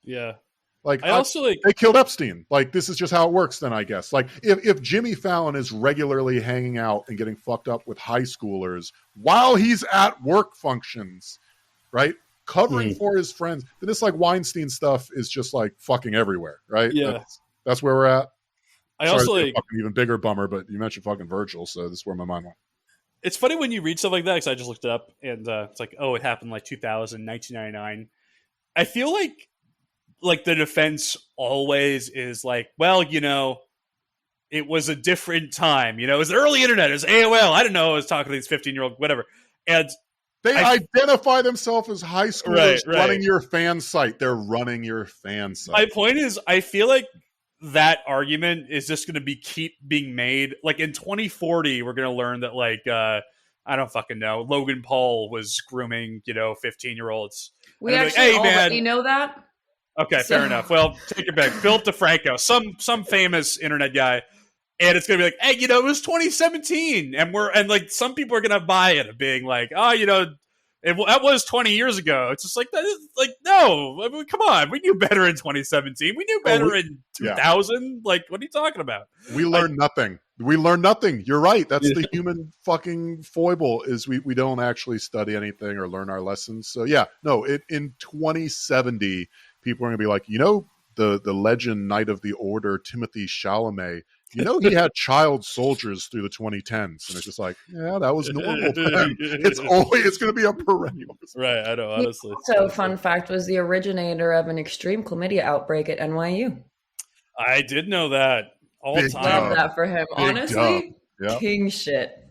Yeah. Like, they killed Epstein. Like, this is just how it works then, I guess. Like, if Jimmy Fallon is regularly hanging out and getting fucked up with high schoolers while he's at work functions, right, covering for his friends, then this, like, Weinstein stuff is just, like, fucking everywhere, right? Yeah. That's where we're at. Sorry, fucking even bigger bummer, but you mentioned fucking Virgil, so this is where my mind went. It's funny when you read stuff like that, because I just looked it up, and it's like, oh, it happened like 2000, 1999. I feel like the defense always is like, well, it was a different time. It was the early internet. It was AOL. I don't know. I was talking to these 15-year-old, whatever. And they identify themselves as high schoolers running your fan site. They're running your fan site. My point is, I feel like that argument is just going to keep being made. Like in 2040, we're going to learn that, like, I don't fucking know, Logan Paul was grooming, 15-year-olds. We actually already know that. Okay, fair enough. Well, take it back. Philip DeFranco, some famous internet guy, and it's gonna be like, hey, it was 2017, and like some people are gonna buy it, being like, oh, that was 20 years ago. It's just like that. Like, no, I mean, come on, we knew better in 2017. We knew better in 2000. Yeah. Like, what are you talking about? We learned nothing. We learned nothing. You're right. That's the human fucking foible is we don't actually study anything or learn our lessons. So yeah, no, in 2070. People are going to be like, the legend Knight of the Order, Timothy Chalamet, he had child soldiers through the 2010s. And it's just like, yeah, that was normal then. It's going to be a perennial. Right, I know, honestly. So, fun fact, was the originator of an extreme chlamydia outbreak at NYU. I did know that. All Big time. Love that for him. Big Honestly, yep. King shit.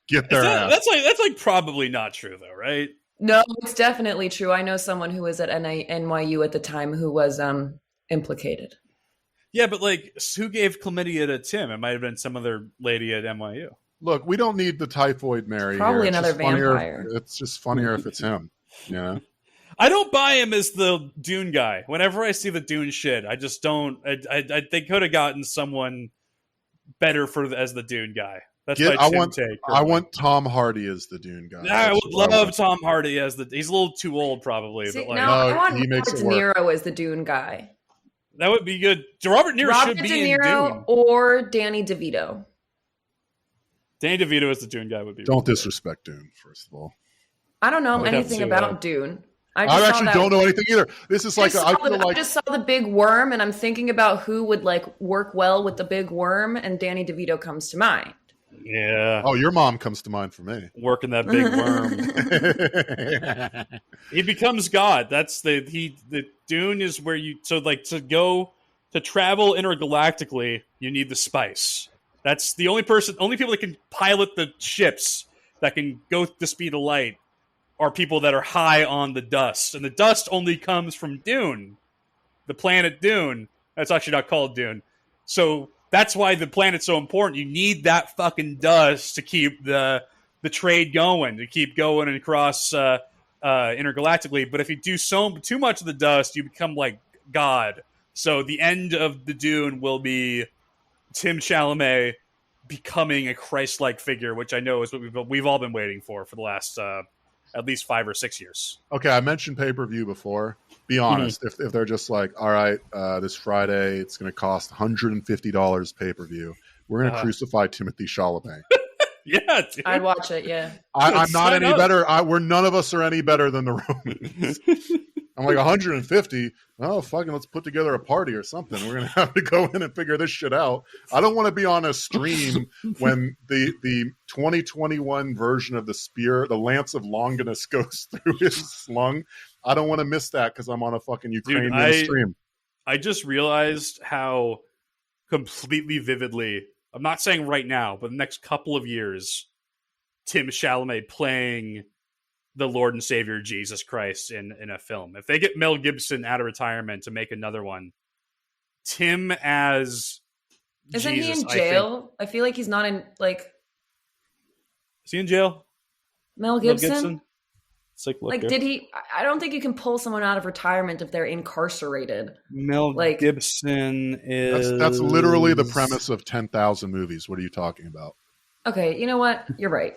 Get their ass. That's like probably not true, though, right? No, it's definitely true. I know someone who was at NYU at the time who was implicated. Yeah, but like, who gave chlamydia to Tim? It might have been some other lady at NYU. Look, we don't need the typhoid Mary. Probably here. Another vampire. It's just funnier if it's him. Yeah. I don't buy him as the Dune guy. Whenever I see the Dune shit, I just don't. They could have gotten someone better as the Dune guy. That's my take. I want Tom Hardy as the Dune guy. I would love Tom Hardy as he's a little too old probably. See, but like, no, I want he makes Robert De Niro as the Dune guy. That would be good. Robert De Niro should be in Dune. Or Danny DeVito. Danny DeVito as the Dune guy would be. Don't disrespect Dune, first of all. I don't know anything about Dune. I actually don't know anything either. This is like I just saw the big worm, and I'm thinking about who would like work well with the big worm, and Danny DeVito comes to mind. Yeah. Oh, your mom comes to mind for me. Working that big worm. He becomes God. That's the Dune is where to travel intergalactically, you need the spice. That's the only people that can pilot the ships that can go the speed of light are people that are high on the dust. And the dust only comes from Dune. The planet Dune. That's actually not called Dune. So that's why the planet's so important. You need that fucking dust to keep the trade going, to keep going across intergalactically. But if you do too much of the dust, you become like God. So the end of the Dune will be Tim Chalamet becoming a Christ-like figure, which I know is what we've all been waiting for the last at least 5 or 6 years. Okay, I mentioned pay-per-view before. Be honest, if they're just like, all right, this Friday it's going to cost $150 pay-per-view. We're going to crucify Timothy Chalamet. Yeah, dude. I'd watch it. Yeah, I'm not any better. None of us are any better than the Romans. I'm like 150. Oh, fucking, let's put together a party or something. We're gonna have to go in and figure this shit out. I don't want to be on a stream when the 2021 version of the spear, the Lance of Longinus, goes through his slung. I don't want to miss that because I'm on a fucking Ukrainian stream. I just realized how completely vividly, I'm not saying right now, but the next couple of years, Tim Chalamet playing the Lord and Savior Jesus Christ in a film. If they get Mel Gibson out of retirement to make another one, Tim as Isn't Jesus, he in jail? I feel like he's not in, like... Is he in jail? Mel Gibson? It's like, like, did he... I don't think you can pull someone out of retirement if they're incarcerated. Mel Gibson is... That's literally the premise of 10,000 movies. What are you talking about? Okay, you know what? You're right.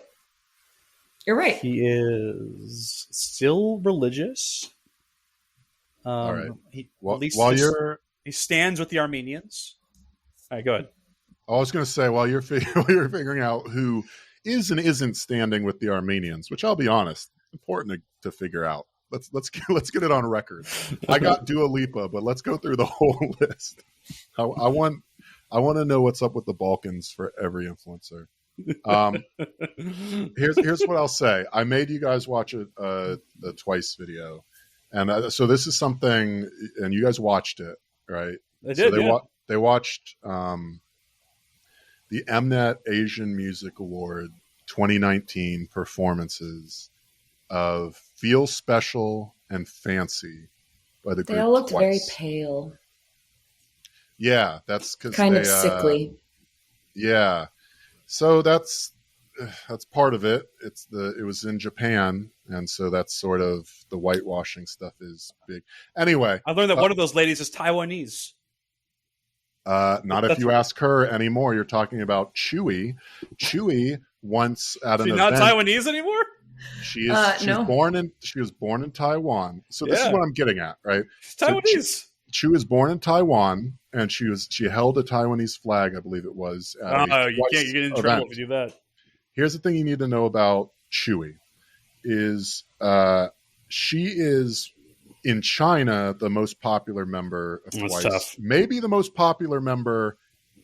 You're right. He is still religious. All right. He stands with the Armenians. All right, go ahead. I was going to say, while you're figuring out who is and isn't standing with the Armenians, which I'll be honest, important to figure out. Let's get it on record. I got Dua Lipa, but let's go through the whole list. I want to know what's up with the Balkans for every influencer. Here's what I'll say. I made you guys watch a Twice video, and so this is something, and you guys watched it, right? I did. So they watched the Mnet Asian Music Award 2019 performances of Feel Special and Fancy by the group. They all looked Twice. very pale. Yeah, that's because kind of sickly. Yeah. So that's part of it. It was in Japan, and so that's sort of the whitewashing stuff is big. Anyway, I learned that one of those ladies is Taiwanese. Not if you ask her anymore. You're talking about Chewy. Chewy once at an She's event. not Taiwanese anymore? She is. No. She was born in Taiwan. So this is what I'm getting at, right? She's Taiwanese. She was born in Taiwan, and she held a Taiwanese flag, I believe it was. You get in trouble if you do that. Here's the thing you need to know about Chewy is she is in China the most popular member of That's Twice. tough. Maybe the most popular member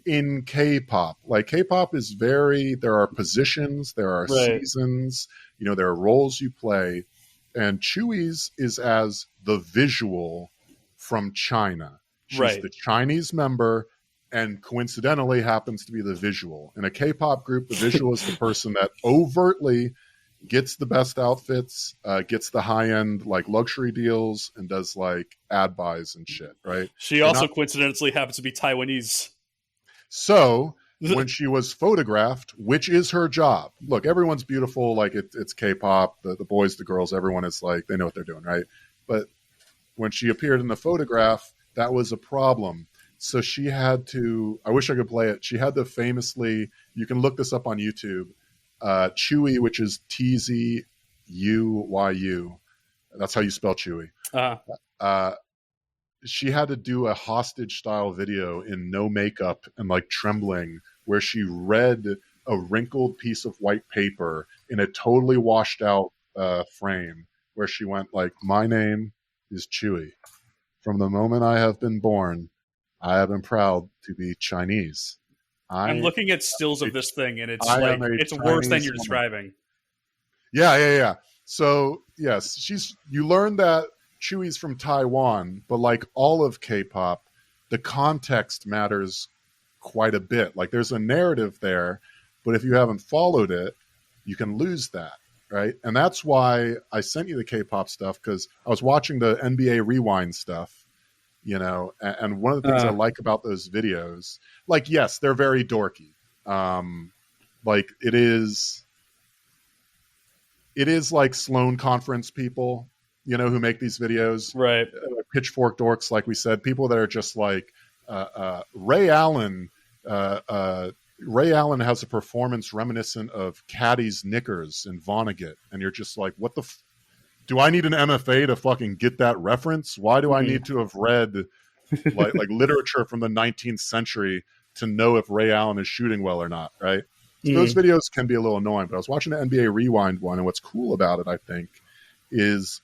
in K-pop. Like K-pop is there are positions, there are seasons, there are roles you play, and Chewy's is as the visual from China. She's the Chinese member, and coincidentally happens to be the visual. In a K-pop group, the visual is the person that overtly gets the best outfits, gets the high-end like luxury deals, and does like ad buys and shit, right? She also coincidentally happens to be Taiwanese. So when she was photographed, which is her job. Look, everyone's beautiful. Like it's K-pop, the boys, the girls, everyone is like, they know what they're doing, right? But when she appeared in the photograph, that was a problem. So she had to, I wish I could play it. She had to famously, you can look this up on YouTube, Chewy, which is Tzyu. That's how you spell Chewy. She had to do a hostage style video in no makeup and like trembling, where she read a wrinkled piece of white paper in a totally washed out frame, where she went like, "My name is Chewy. From the moment I have been born, I have been proud to be Chinese." I'm looking at stills of this thing, and it's worse than you're describing. Yeah. So yes, you learn that Chewy's from Taiwan, but like all of K-pop, the context matters quite a bit. Like there's a narrative there, but if you haven't followed it, you can lose that, right? And that's why I sent you the K-pop stuff, because I was watching the NBA Rewind stuff, and one of the things I like about those videos, like, yes, they're very dorky. Like it is like Sloan Conference people, who make these videos, right? Pitchfork dorks, like we said, people that are just like Ray Allen. Ray Allen has a performance reminiscent of Caddy's knickers in Vonnegut, and you're just like, what the? Do I need an MFA to fucking get that reference? Why do I need to have read like literature from the 19th century to know if Ray Allen is shooting well or not? Right. So those videos can be a little annoying. But I was watching the NBA Rewind one, and what's cool about it, I think, is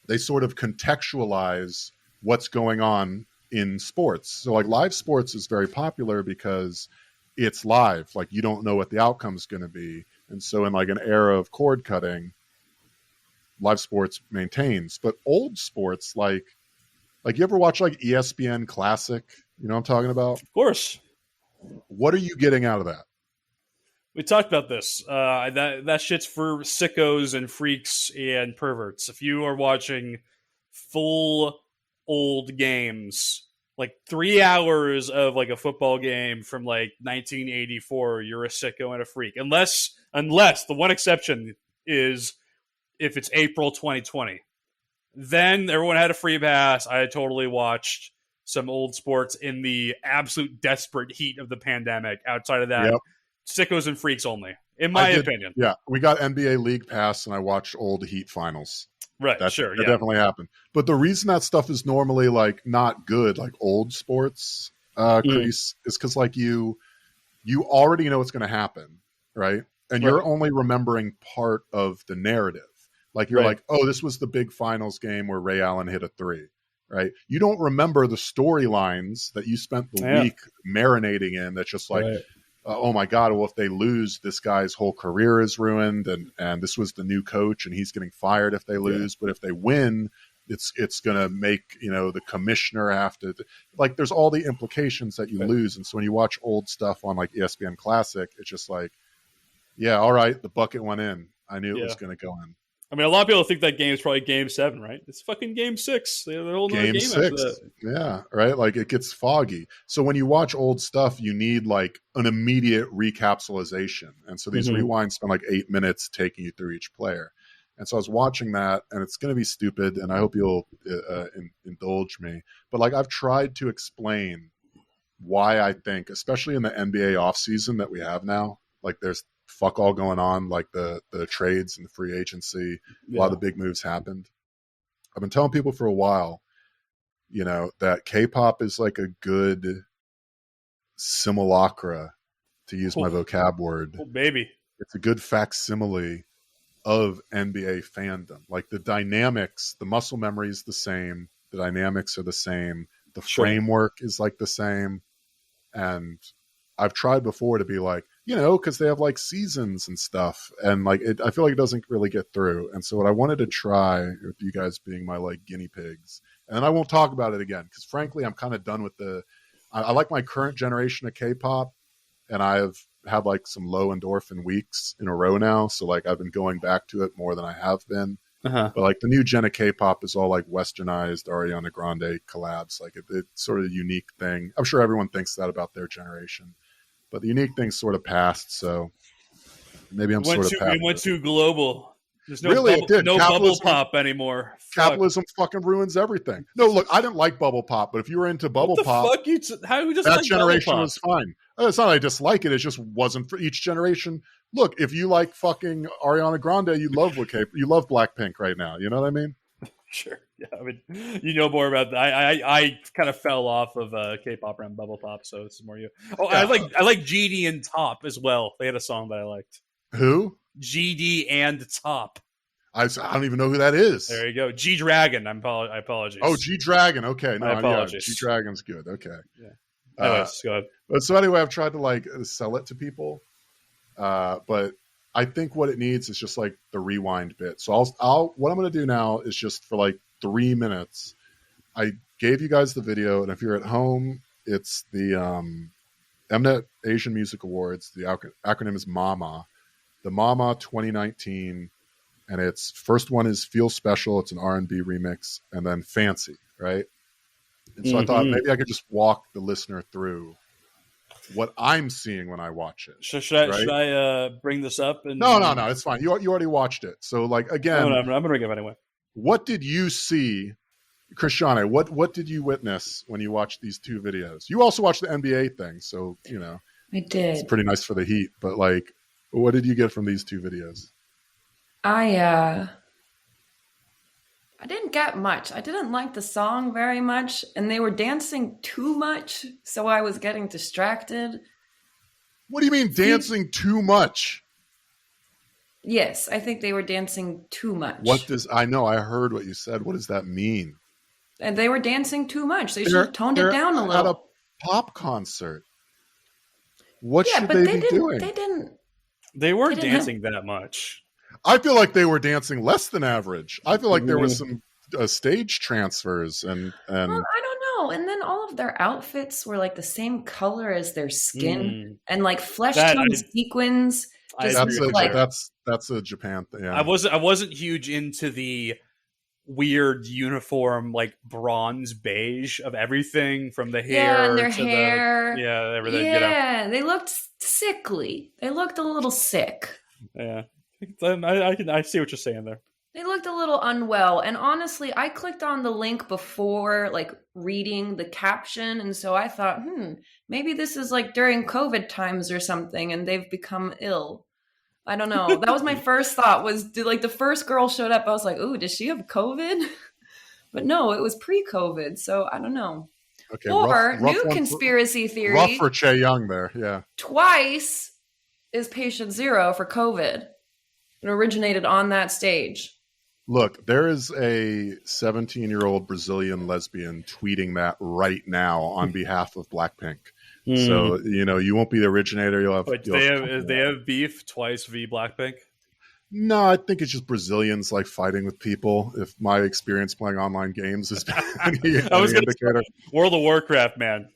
they sort of contextualize what's going on in sports. So like live sports is very popular because it's live. Like you don't know what the outcome is going to be. And so in like an era of cord cutting, live sports maintains. But old sports, like you ever watch like ESPN Classic? You know what I'm talking about? Of course. What are you getting out of that? We talked about this. That shit's for sickos and freaks and perverts. If you are watching full old games, like 3 hours of like a football game from like 1984, you're a sicko and a freak. Unless the one exception is if it's April 2020. Then everyone had a free pass. I totally watched some old sports in the absolute desperate heat of the pandemic. Outside of that, sickos and freaks only, in my opinion. Yeah, we got NBA League Pass, and I watched old Heat finals. Right, that definitely happened. But the reason that stuff is normally like not good, like old sports, Chris, is because like you already know what's going to happen, right? And you're only remembering part of the narrative. Like you're like, oh, this was the big finals game where Ray Allen hit a three, right? You don't remember the storylines that you spent the week marinating in. That's just like, oh my God, well, if they lose, this guy's whole career is ruined. And this was the new coach and he's getting fired if they lose. But if they win, it's going to make, the commissioner have to, like, there's all the implications that you lose. And so when you watch old stuff on like ESPN Classic, it's just like, yeah, all right, the bucket went in. I knew it was going to go in. I mean, a lot of people think that game is probably Game 7, right? It's fucking Game 6. They have a whole game 6. After that. Yeah, right? Like, it gets foggy. So when you watch old stuff, you need, like, an immediate recapitalization. And so these rewinds spend, like, 8 minutes taking you through each player. And so I was watching that, and it's going to be stupid, and I hope you'll indulge me. But, like, I've tried to explain why I think, especially in the NBA offseason that we have now, like, there's fuck all going on, like the trades and the free agency. A lot of the big moves happened. I've been telling people for a while, that K-pop is like a good simulacra, to use my vocab word. Oh, baby. It's a good facsimile of NBA fandom. Like the dynamics, the muscle memory is the same. The dynamics are the same. The framework is like the same. And I've tried before to be like, because they have like seasons and stuff, and like I feel like it doesn't really get through. And so what I wanted to try, with you guys being my like guinea pigs, and then I won't talk about it again because frankly I'm kind of done with I like my current generation of K-pop, and I've had like some low endorphin weeks in a row now. So like I've been going back to it more than I have been. But like the new gen of K-pop is all like westernized Ariana Grande collabs. Like it's sort of a unique thing. I'm sure everyone thinks that about their generation. But the unique thing's sort of passed, so maybe I'm sort of past it went too global. There's no really, bubble pop anymore. Capitalism fucking ruins everything. No, look, I didn't like bubble pop, but if you were into bubble pop, how you just that like generation was fine. It's not that I dislike it; it just wasn't for each generation. Look, if you like fucking Ariana Grande, you love you love Blackpink right now. You know what I mean? Sure. Yeah, I mean, you know more about that. I kind of fell off of K-pop around bubble pop, so this is more you. Oh, yeah. I like GD and Top as well. They had a song that I liked. Who? GD and Top. I don't even know who that is. There you go. G Dragon. I apologize. Oh, G Dragon. Okay, no, I apologize. G Dragon's good. Okay. Yeah. Anyways, go ahead. But so anyway, I've tried to like sell it to people, but I think what it needs is just like the rewind bit. So what I'm going to do now is just for like 3 minutes. I gave you guys the video, and if you're at home, it's the Mnet Asian Music Awards. The acronym is MAMA. The MAMA 2019, and its first one is Feel Special. It's an R&B remix, and then Fancy, right? And so I thought maybe I could just walk the listener through what I'm seeing when I watch it. Should I bring this up? No, it's fine. You already watched it. So like again, I'm going to bring it up anyway. What did you see, Christiane? What did you witness when you watched these two videos? You also watched the NBA thing, so I did. It's pretty nice for the Heat. But like, what did you get from these two videos? I didn't get much. I didn't like the song very much, and they were dancing too much, so I was getting distracted. What do you mean dancing too much? Yes, I think they were dancing too much. I know, I heard what you said. What does that mean? And they were dancing too much. They should have toned it down a little. At a pop concert. What Yeah, should but they be doing? They weren't dancing that much. I feel like they were dancing less than average. I feel like there was some stage transfers and Well, I don't know. And then all of their outfits were like the same color as their skin and like flesh tone sequins. That's a Japan thing. Yeah. I wasn't huge into the weird uniform, like bronze beige of everything from the hair and their to hair. Everything. Yeah, they looked sickly. They looked a little sick. Yeah, I see what you're saying there. They looked a little unwell, and honestly, I clicked on the link before, like, reading the caption, and so I thought, maybe this is like during COVID times or something, and they've become ill. I don't know. That was my first thought. The first girl showed up, I was like, ooh, does she have COVID? But no, it was pre-COVID, so I don't know. Okay, or new conspiracy theory. Rough for Che Young there, yeah. Twice is patient zero for COVID. It originated on that stage. Look, there is a 17-year-old Brazilian lesbian tweeting that right now on behalf of Blackpink. So, you won't be the originator. They have beef twice v Blackpink? No, I think it's just Brazilians like fighting with people. If my experience playing online games is any indicator. World of Warcraft, man.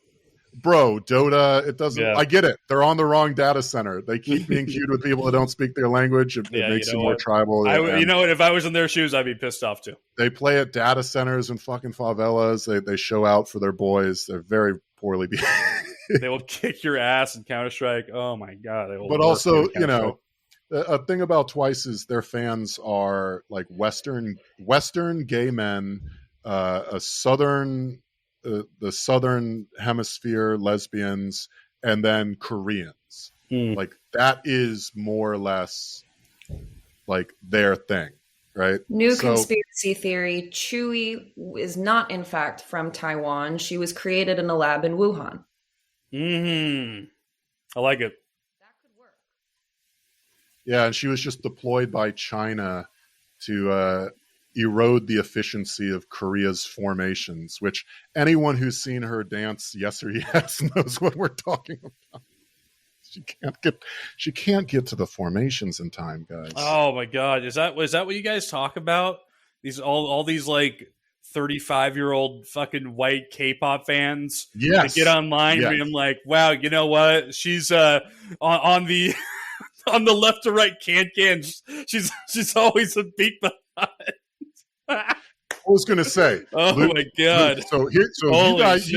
Bro, Dota, it doesn't. Yeah. I get it. They're on the wrong data center. They keep being queued with people that don't speak their language. It makes you more tribal. You know what? If I was in their shoes, I'd be pissed off too. They play at data centers and fucking favelas. They show out for their boys. They're very poorly behaved. They will kick your ass in Counter-Strike. Oh my god! But also, a thing about Twice is their fans are like Western gay men, the Southern Hemisphere lesbians, and then Koreans. Like that is more or less like their thing, right? New conspiracy theory: Chewie is not, in fact, from Taiwan. She was created in a lab in Wuhan. I like it. That could work. Yeah, and she was just deployed by China to erode the efficiency of Korea's formations, which anyone who's seen her dance Yes or Yes knows what we're talking about. She can't get to the formations in time, guys. Oh my god, is that what you guys talk about? These all these like 35-year-old fucking white K-pop fans that get online being like, wow, you know what? She's on the on the left to right can. She's always a beat behind. I was going to say. Oh my god! So you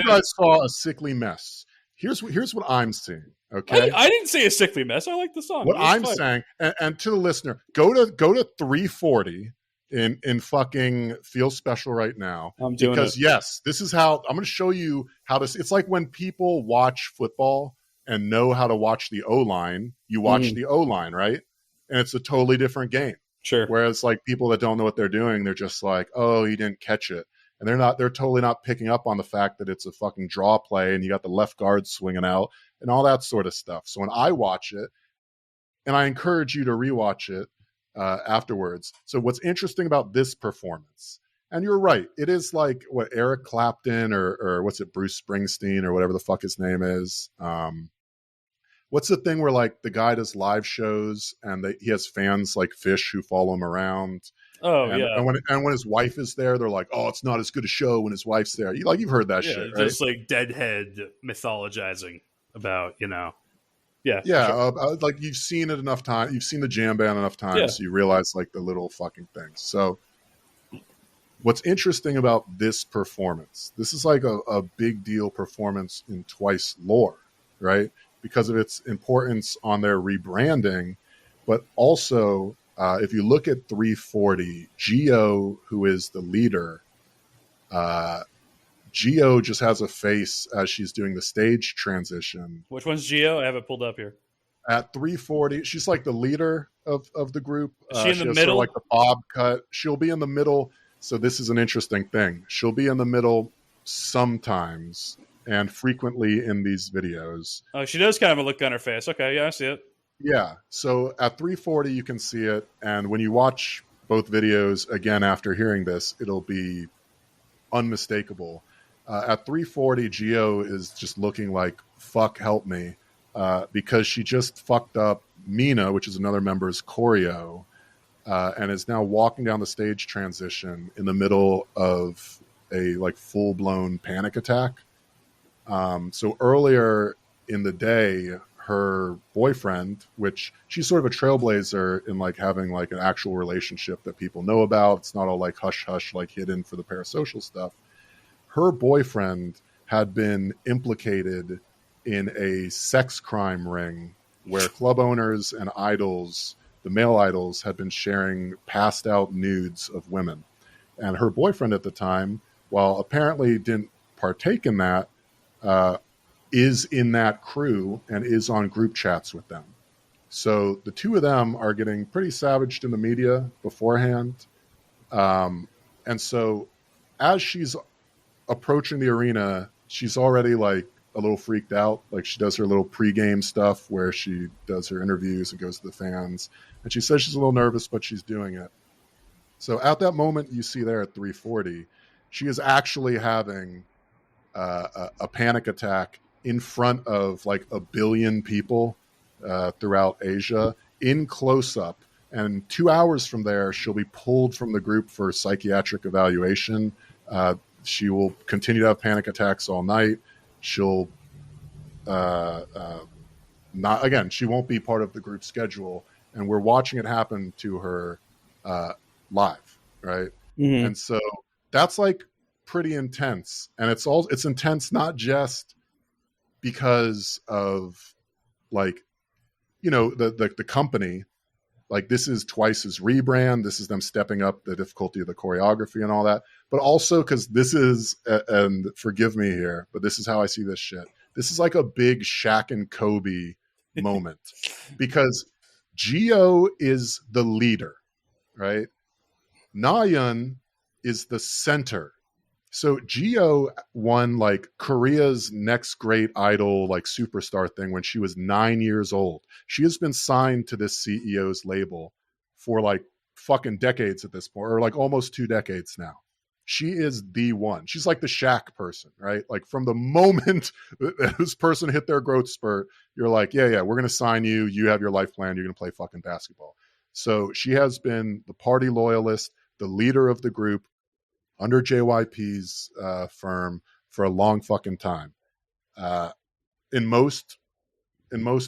guys saw a sickly mess. Here's what I'm seeing. Okay, I didn't say a sickly mess. I like the song. What I'm saying, and to the listener, go to 340 in fucking Feel Special right now. I'm doing because it. Yes, this is how I'm going to show you how this. It's like when people watch football and know how to watch the O-line. You watch the O-line, right? And it's a totally different game. Sure. Whereas like people that don't know what they're doing, they're just like, oh, he didn't catch it. And they're totally not picking up on the fact that it's a fucking draw play and you got the left guard swinging out and all that sort of stuff. So when I watch it, and I encourage you to rewatch it afterwards. So what's interesting about this performance, and you're right, it is like what Eric Clapton or what's it, Bruce Springsteen or whatever the fuck his name is. What's the thing where like the guy does live shows and he has fans like Fish who follow him around. Oh, and, yeah. And when his wife is there, they're like, "Oh, it's not as good a show when his wife's there." You've heard that shit, right? Just like Deadhead mythologizing about, Yeah. Like you've seen it enough time. You've seen the jam band enough times, so you realize like the little fucking things. So, what's interesting about this performance? This is like a big deal performance in Twice lore, right? Because of its importance on their rebranding, but also. If you look at 340, Gio, who is the leader, Gio just has a face as she's doing the stage transition. Which one's Gio? I have it pulled up here. At 340, she's like the leader of the group. Is she in the middle? Sort of like the bob cut. She'll be in the middle. So this is an interesting thing. She'll be in the middle sometimes and frequently in these videos. Oh, she does kind of a look on her face. Okay, yeah, I see it. Yeah. So at 340, you can see it. And when you watch both videos again after hearing this, it'll be unmistakable. At 340, Geo is just looking like, fuck, help me. Because she just fucked up Mina, which is another member's choreo, and is now walking down the stage transition in the middle of a like full-blown panic attack. So earlier in the day, her boyfriend, which she's sort of a trailblazer in like having like an actual relationship that people know about. It's not all like hush hush, like hidden for the parasocial stuff. Her boyfriend had been implicated in a sex crime ring where club owners and idols, the male idols, had been sharing passed out nudes of women. And her boyfriend at the time, while apparently didn't partake in that, is in that crew and is on group chats with them. So the two of them are getting pretty savaged in the media beforehand. And so as she's approaching the arena, she's already like a little freaked out. Like she does her little pregame stuff where she does her interviews and goes to the fans. And she says she's a little nervous, but she's doing it. So at that moment you see there at 340, she is actually having a panic attack in front of like 1 billion people throughout Asia in close-up. And 2 hours from there, she'll be pulled from the group for psychiatric evaluation. She will continue to have panic attacks all night. She'll not, again, she won't be part of the group schedule. And we're watching it happen to her live, right? Mm-hmm. And so that's like pretty intense. And it's intense not just because of like, you know, the company. Like this is Twice's rebrand. This is them stepping up the difficulty of the choreography and all that. But also because this is, and forgive me here, but this is how I see this shit. This is like a big Shaq and Kobe moment because Geo is the leader, right? Nayeon is the center. So Geo won like Korea's next great idol, like superstar thing when she was 9 years old. She has been signed to this CEO's label for like fucking decades at this point, or like almost 2 decades now. She is the one. She's like the Shaq person, right? Like from the moment this person hit their growth spurt, you're like, yeah, we're going to sign you. You have your life plan. You're going to play fucking basketball. So she has been the party loyalist, the leader of the group, under JYP's firm for a long fucking time. In most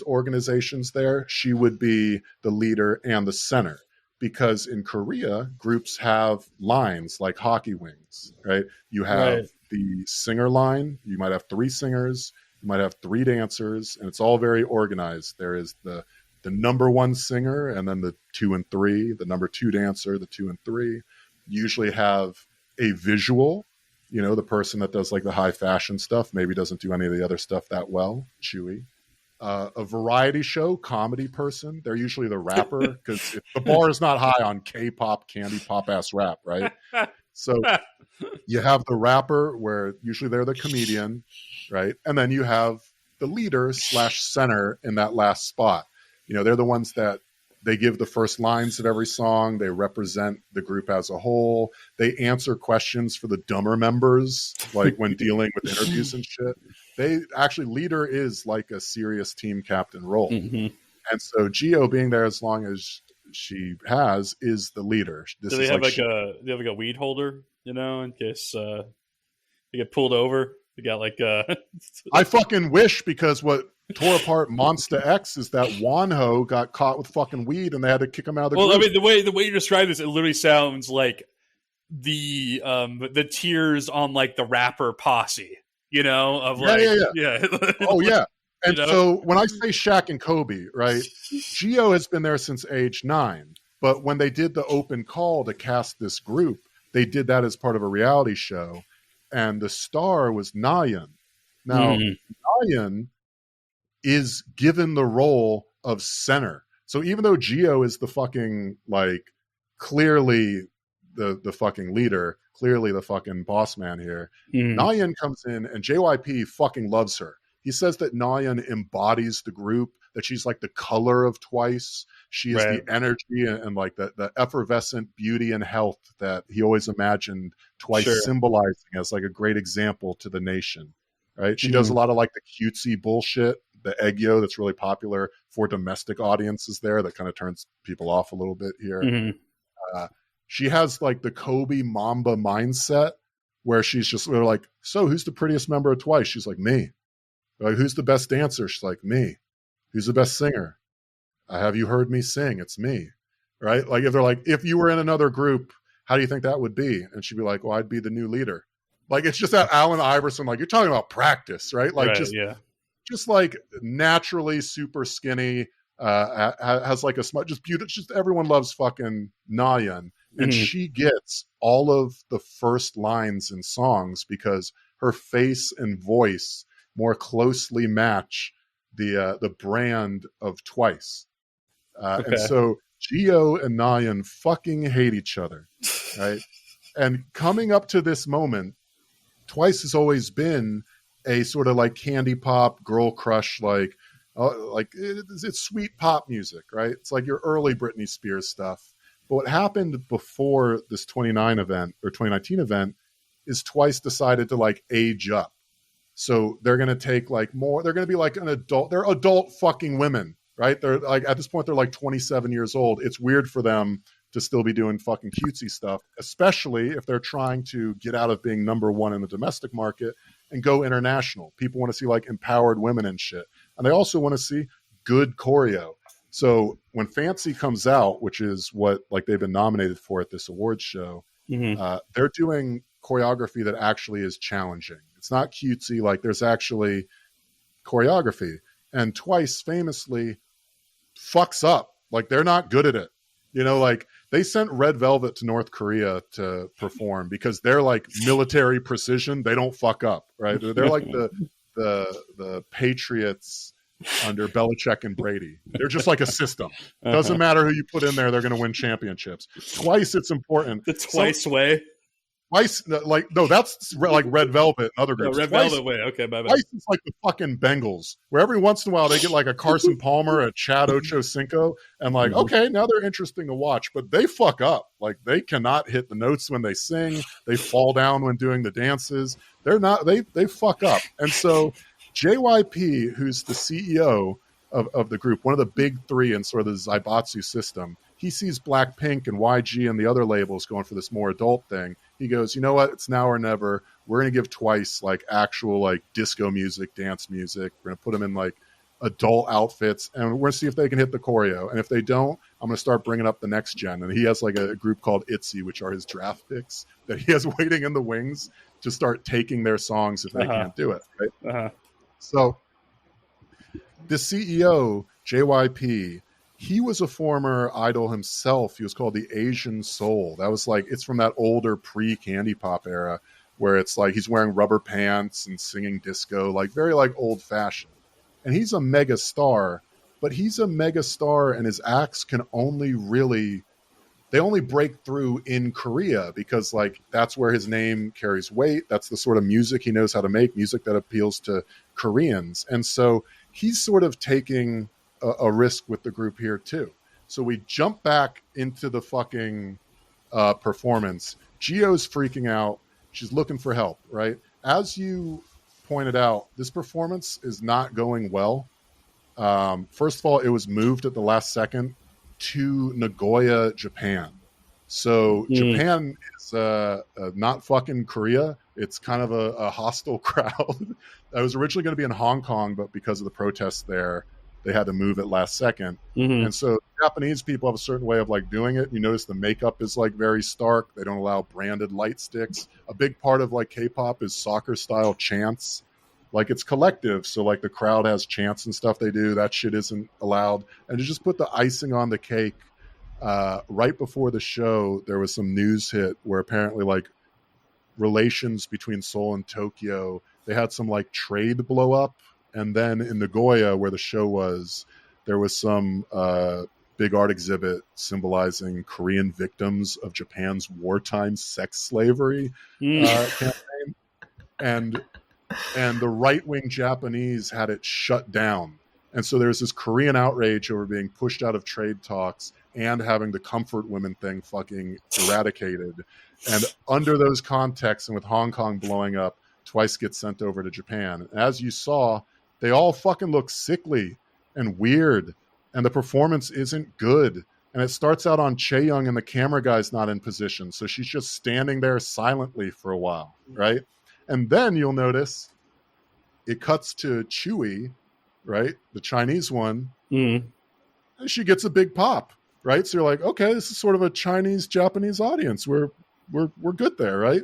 organizations there, she would be the leader and the center because in Korea, groups have lines like hockey wings, right? You have the singer line. You might have 3 singers. You might have 3 dancers, and it's all very organized. There is the number 1 singer and then the 2 and 3, the number 2 dancer, the 2 and 3. You usually have a visual, you know, the person that does like the high fashion stuff, maybe doesn't do any of the other stuff that well, Chewy. A variety show comedy person, they're usually the rapper because the bar is not high on K-pop, candy pop ass rap, right? So you have the rapper where usually they're the comedian, right? And then you have the leader / center in that last spot. You know, they're the ones that they give the first lines of every song. They represent the group as a whole. They answer questions for the dumber members, like when dealing with interviews and shit. They actually, leader is like a serious team captain role. Mm-hmm. And so Geo being there as long as she has is the leader. Do they have like a weed holder, you know, in case you get pulled over? You got like I fucking wish, because what tore apart Monster X is that Wonho got caught with fucking weed and they had to kick him out of the group. I mean, the way you describe this, it literally sounds like the tears on like the rapper posse, you know, of like yeah. Oh yeah. And you know? So when I say Shaq and Kobe, right, Geo has been there since age 9. But when they did the open call to cast this group, they did that as part of a reality show. And the star was Nayeon. Now, Nayeon is given the role of center. So even though Geo is the fucking, like, clearly the fucking leader, clearly the fucking boss man here, Nayeon comes in and JYP fucking loves her. He says that Nayeon embodies the group. that she's like the color of Twice. She is Right. the energy and like the effervescent beauty and health that he always imagined Twice Sure. symbolizing as like a great example to the nation. Right? She does a lot of like the cutesy bullshit, the eggyo that's really popular for domestic audiences there that kind of turns people off a little bit here. Mm-hmm. She has like the Kobe Mamba mindset where she's just like, so who's the prettiest member of Twice? She's like, me. Like, who's the best dancer? She's like, me. Who's the best singer? Have you heard me sing? It's me. Right? Like if they're like, if you were in another group, how do you think that would be? And she'd be like, well, I'd be the new leader. Like it's just that Allen Iverson, like you're talking about practice, right? Like just like naturally super skinny, has like a smut, just beautiful. Just everyone loves fucking Nayan, and she gets all of the first lines in songs because her face and voice more closely match the brand of Twice, and so Geo and Nayan fucking hate each other, right? And coming up to this moment, Twice has always been a sort of like candy pop girl crush, like it's sweet pop music, right? It's like your early Britney Spears stuff. But what happened before this 2019 event is Twice decided to like age up. So they're going to take like more, they're going to be like an adult, they're adult fucking women, right? They're like, at this point, they're like 27 years old. It's weird for them to still be doing fucking cutesy stuff, especially if they're trying to get out of being number one in the domestic market and go international. People want to see like empowered women and shit. And they also want to see good choreo. So when Fancy comes out, which is what like they've been nominated for at this awards show, they're doing choreography that actually is challenging. It's not cutesy, like there's actually choreography. And Twice famously fucks up. Like they're not good at it. You know, like they sent Red Velvet to North Korea to perform because they're like military precision. They don't fuck up, right? They're like the Patriots under Belichick and Brady. They're just like a system. Doesn't matter who you put in there, they're going to win championships. Twice, it's important. The Twice way. Twice, like no, that's like Red Velvet and other groups. Red Twice, Velvet way. Okay, my bad. Twice is like the fucking Bengals, where every once in a while they get like a Carson Palmer, a Chad Ochocinco, and like, okay, now they're interesting to watch, but they fuck up. Like they cannot hit the notes when they sing. They fall down when doing the dances. They're not. They fuck up. And so JYP, who's the CEO of the group, one of the big three in sort of the Zaibatsu system, he sees Blackpink and YG and the other labels going for this more adult thing. He goes, you know what? It's now or never. We're going to give Twice like actual like disco music, dance music. We're going to put them in like adult outfits and we're going to see if they can hit the choreo. And if they don't, I'm going to start bringing up the next gen. And he has like a group called ITZY, which are his draft picks that he has waiting in the wings to start taking their songs if they can't do it. Right? So the CEO, JYP, he was a former idol himself. He was called the Asian Soul. That was like, it's from that older pre-Candy Pop era where it's like he's wearing rubber pants and singing disco, like very like old fashioned. And he's a mega star, but he's a mega star and his acts can only really, they only break through in Korea because like that's where his name carries weight. That's the sort of music he knows how to make, music that appeals to Koreans. And so he's sort of taking a risk with the group here too. So we jump back into the fucking performance. Gio's freaking out. She's looking for help, right? As you pointed out, this performance is not going well. First of all, it was moved at the last second to Nagoya, Japan. So Japan is not fucking Korea. It's kind of a hostile crowd. I was originally going to be in Hong Kong, but because of the protests there, they had to move it last second. And so Japanese people have a certain way of like doing it. You notice the makeup is like very stark. They don't allow branded light sticks. A big part of like K-pop is soccer style chants. Like it's collective. So like the crowd has chants and stuff they do. That shit isn't allowed. And to just put the icing on the cake, right before the show, there was some news hit where apparently like relations between Seoul and Tokyo, they had some like trade blow up. And then in Nagoya, where the show was, there was some big art exhibit symbolizing Korean victims of Japan's wartime sex slavery campaign. And the right-wing Japanese had it shut down And so there's this Korean outrage over being pushed out of trade talks and having the comfort women thing fucking eradicated. And under those contexts, and with Hong Kong blowing up, Twice gets sent over to Japan. As you saw, they all fucking look sickly and weird, and the performance isn't good. And it starts out on Chaeyoung, and the camera guy's not in position, so she's just standing there silently for a while, right? And then you'll notice it cuts to Chewie, right, the Chinese one, and she gets a big pop, right? So you're like, okay, this is sort of a Chinese-Japanese audience. We're good there, right?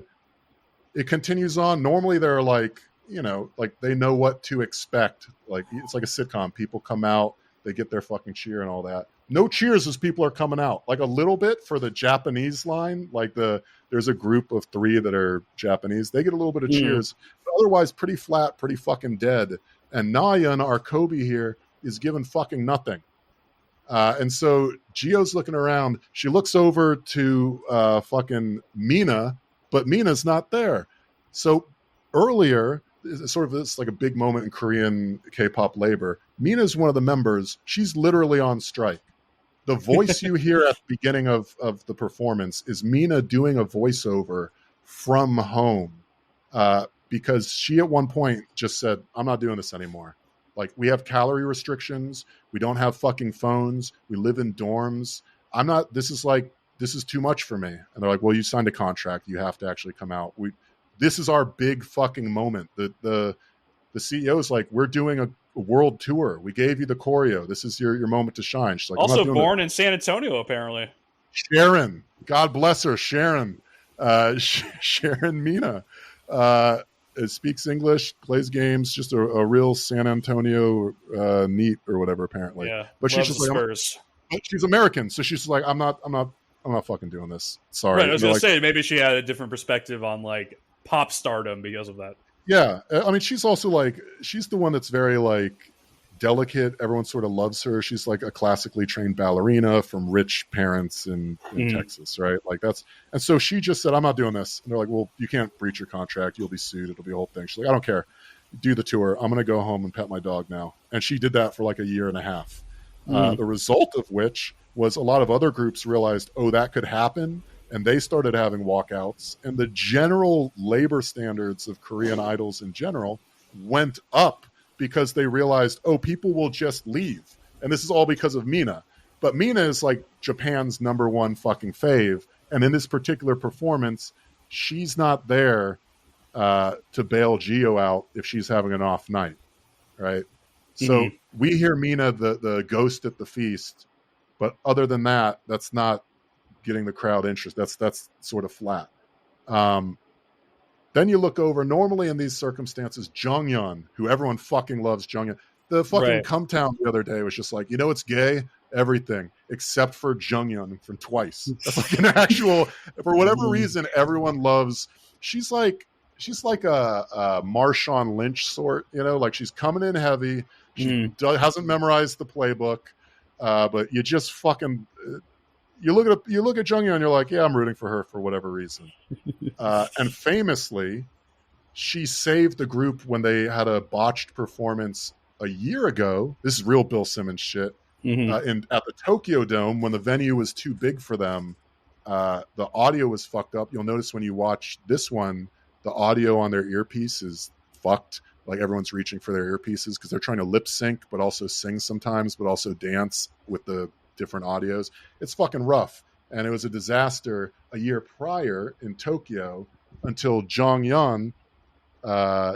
It continues on. Normally they're like, you know, like they know what to expect. Like it's like a sitcom. People come out, they get their fucking cheer and all that. No cheers as people are coming out. Like a little bit for the Japanese line. Like there's a group of 3 that are Japanese. They get a little bit of cheers. But otherwise, pretty flat, pretty fucking dead. And Nayan, our Kobe here, is given fucking nothing. And so Gio's looking around. She looks over to fucking Mina, but Mina's not there. So earlier, sort of this like a big moment in Korean K-pop labor. Mina's one of the members. She's literally on strike. The voice you hear at the beginning of the performance is Mina doing a voiceover from home because she at one point just said, I'm not doing this anymore. Like, we have calorie restrictions. We don't have fucking phones. We live in dorms. This is too much for me. And they're like, well, you signed a contract. You have to actually come out. This is our big fucking moment. The CEO is like, we're doing a world tour. We gave you the choreo. This is your moment to shine. She's like, also born in San Antonio, apparently. Sharon, God bless her, Sharon. Sharon Mina speaks English, plays games, just a real San Antonio neat or whatever, apparently. Yeah, but she's just like, she's American, so she's like, I'm not fucking doing this. Sorry. Right, I was gonna say maybe she had a different perspective on like pop stardom because of that. Yeah, I mean, she's also like, she's the one that's very like delicate. Everyone sort of loves her. She's like a classically trained ballerina from rich parents in Texas, right? Like and so she just said, I'm not doing this. And they're like, well, you can't breach your contract. You'll be sued. It'll be a whole thing. She's like, I don't care. Do the tour. I'm going to go home and pet my dog now. And she did that for like a year and a half. The result of which was a lot of other groups realized, oh, that could happen. And they started having walkouts. And the general labor standards of Korean idols in general went up because they realized, oh, people will just leave. And this is all because of Mina. But Mina is like Japan's #1 fucking fave. And in this particular performance, she's not there to bail Gio out if she's having an off night, right? So we hear Mina, the ghost at the feast. But other than that, that's not getting the crowd interest. That's sort of flat. Then you look over, normally in these circumstances, Jonghyun, who everyone fucking loves, Jonghyun. The fucking Come Town the other day was just like, you know, it's gay, everything, except for Jonghyun from Twice. That's like an actual, for whatever reason, everyone loves, she's like a Marshawn Lynch sort, you know, like she's coming in heavy. She hasn't memorized the playbook, but you just fucking... You look at Jonghyun and you're like, yeah, I'm rooting for her for whatever reason. And famously, she saved the group when they had a botched performance a year ago. This is real Bill Simmons shit. At the Tokyo Dome, when the venue was too big for them, the audio was fucked up. You'll notice when you watch this one, the audio on their earpiece is fucked. Like everyone's reaching for their earpieces because they're trying to lip sync, but also sing sometimes, but also dance with the different audios. It's fucking rough. And it was a disaster a year prior in Tokyo until Jonghyun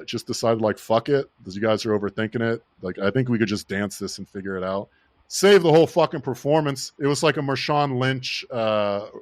just decided, like, fuck it, because you guys are overthinking it. Like, I think we could just dance this and figure it out. Save the whole fucking performance. It was like a Marshawn Lynch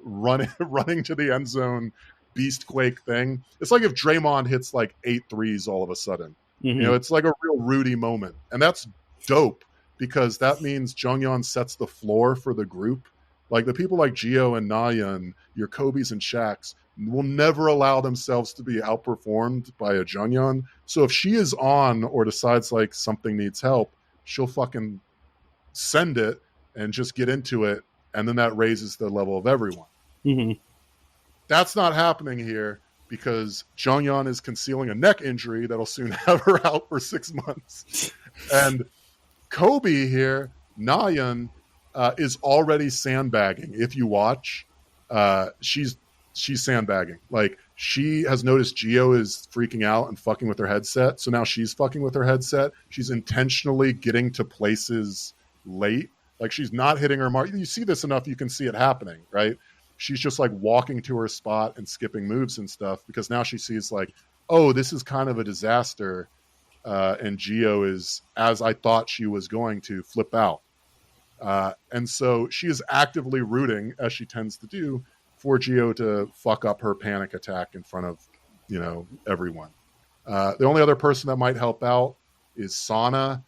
running to the end zone Beastquake thing. It's like if Draymond hits like 8 threes all of a sudden. You know, it's like a real Rudy moment. And that's dope, because that means Jonghyun sets the floor for the group. Like the people like Gio and Nayeon, your Kobe's and Shaqs, will never allow themselves to be outperformed by a Jonghyun. So if she is on or decides like something needs help, she'll fucking send it and just get into it. And then that raises the level of everyone. That's not happening here because Jonghyun is concealing a neck injury that'll soon have her out for 6 months. And Kobe here, Nayan, is already sandbagging. If you watch, she's sandbagging. Like, she has noticed Gio is freaking out and fucking with her headset, so now she's fucking with her headset. She's intentionally getting to places late. Like, she's not hitting her mark. You see this enough, you can see it happening, right? She's just like walking to her spot and skipping moves and stuff because now she sees like, oh, this is kind of a disaster. And Gio is, as I thought she was going to, flip out. And so she is actively rooting, as she tends to do, for Gio to fuck up her panic attack in front of, everyone. The only other person that might help out is Sana.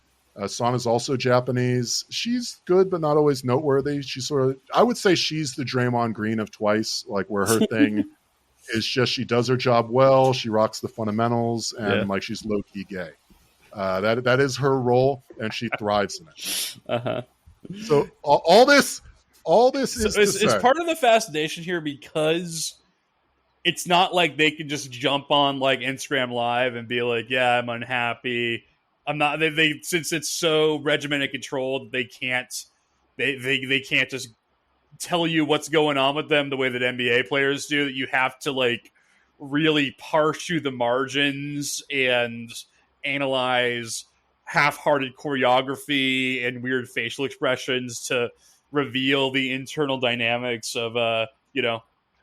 Sana's also Japanese. She's good, but not always noteworthy. She's sort of, I would say she's the Draymond Green of Twice, like where her thing is just she does her job well. She rocks the fundamentals and like she's low key gay. That is her role, and she thrives in it. Uh-huh. So all this is it's part of the fascination here because it's not like they can just jump on like Instagram Live and be like, "Yeah, I'm unhappy. I'm not." They since it's so regimented and controlled, they can't just tell you what's going on with them the way that NBA players do. That you have to like really parse through the margins and analyze half-hearted choreography and weird facial expressions to reveal the internal dynamics of a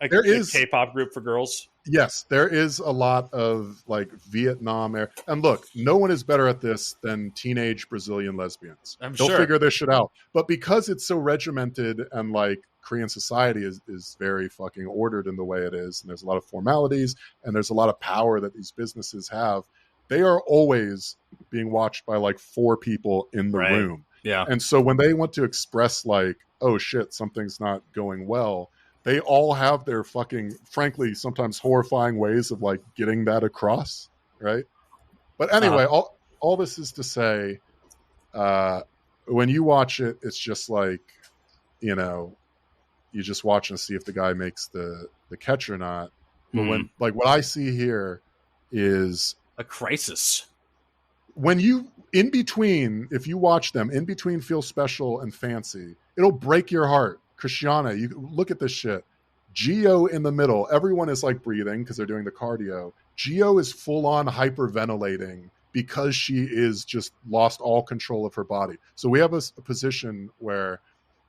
K-pop group for girls. Yes, there is a lot of like Vietnam era. And look, no one is better at this than teenage Brazilian lesbians. They'll figure this shit out. But because it's so regimented and like Korean society is very fucking ordered in the way it is, and there's a lot of formalities and there's a lot of power that these businesses have, they are always being watched by like 4 people in the room. Yeah. And so when they want to express like, oh shit, something's not going well, they all have their fucking, frankly, sometimes horrifying ways of like getting that across, right? But anyway, all this is to say, when you watch it, it's just like, you just watch and see if the guy makes the catch or not. But when like what I see here is a crisis. When you in between, if you watch them in between Feel Special and Fancy, it'll break your heart. Christiana, you look at this shit. Gio in the middle, everyone is like breathing because they're doing the cardio. Gio is full on hyperventilating because she is just lost all control of her body. So we have a position where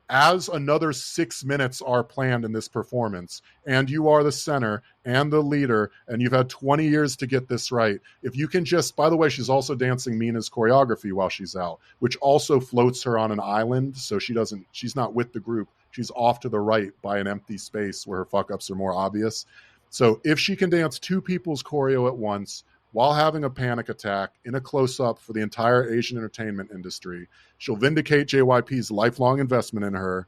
as another 6 minutes are planned in this performance, and you are the center and the leader, and you've had 20 years to get this right, if you can just, by the way, she's also dancing Mina's choreography while she's out, which also floats her on an island, so she's not with the group. She's off to the right by an empty space where her fuck-ups are more obvious. So if she can dance 2 people's choreo at once, while having a panic attack in a close-up for the entire Asian entertainment industry, she'll vindicate JYP's lifelong investment in her,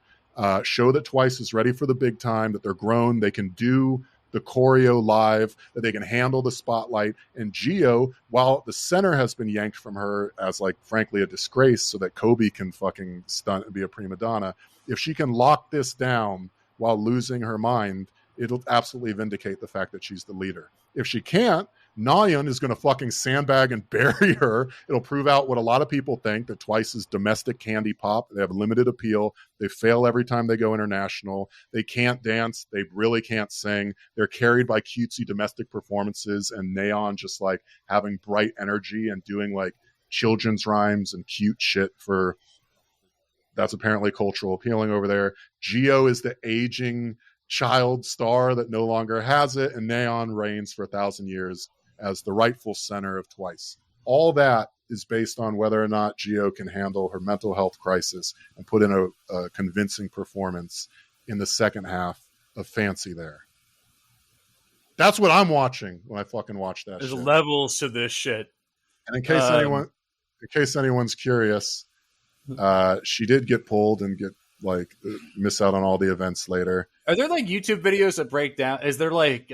show that Twice is ready for the big time, that they're grown, they can do the choreo live, that they can handle the spotlight. And Gio, while the center has been yanked from her as, like, frankly, a disgrace so that Kobe can fucking stunt and be a prima donna, if she can lock this down while losing her mind, it'll absolutely vindicate the fact that she's the leader. If she can't, Nayeon is going to fucking sandbag and bury her. It'll prove out what a lot of people think, that Twice is domestic candy pop. They have limited appeal. They fail every time they go international. They can't dance. They really can't sing. They're carried by cutesy domestic performances and Nayeon just like having bright energy and doing like children's rhymes and cute shit for that's apparently cultural appealing over there. Gio is the aging child star that no longer has it, and Nayeon reigns for 1,000 years as the rightful center of Twice. All that is based on whether or not Gio can handle her mental health crisis and put in a convincing performance in the second half of Fancy there. That's what I'm watching when I fucking watch that. There's shit. Levels to this shit. And in case anyone's curious, she did get pulled and miss out on all the events later. Are there like YouTube videos that break down? Is there like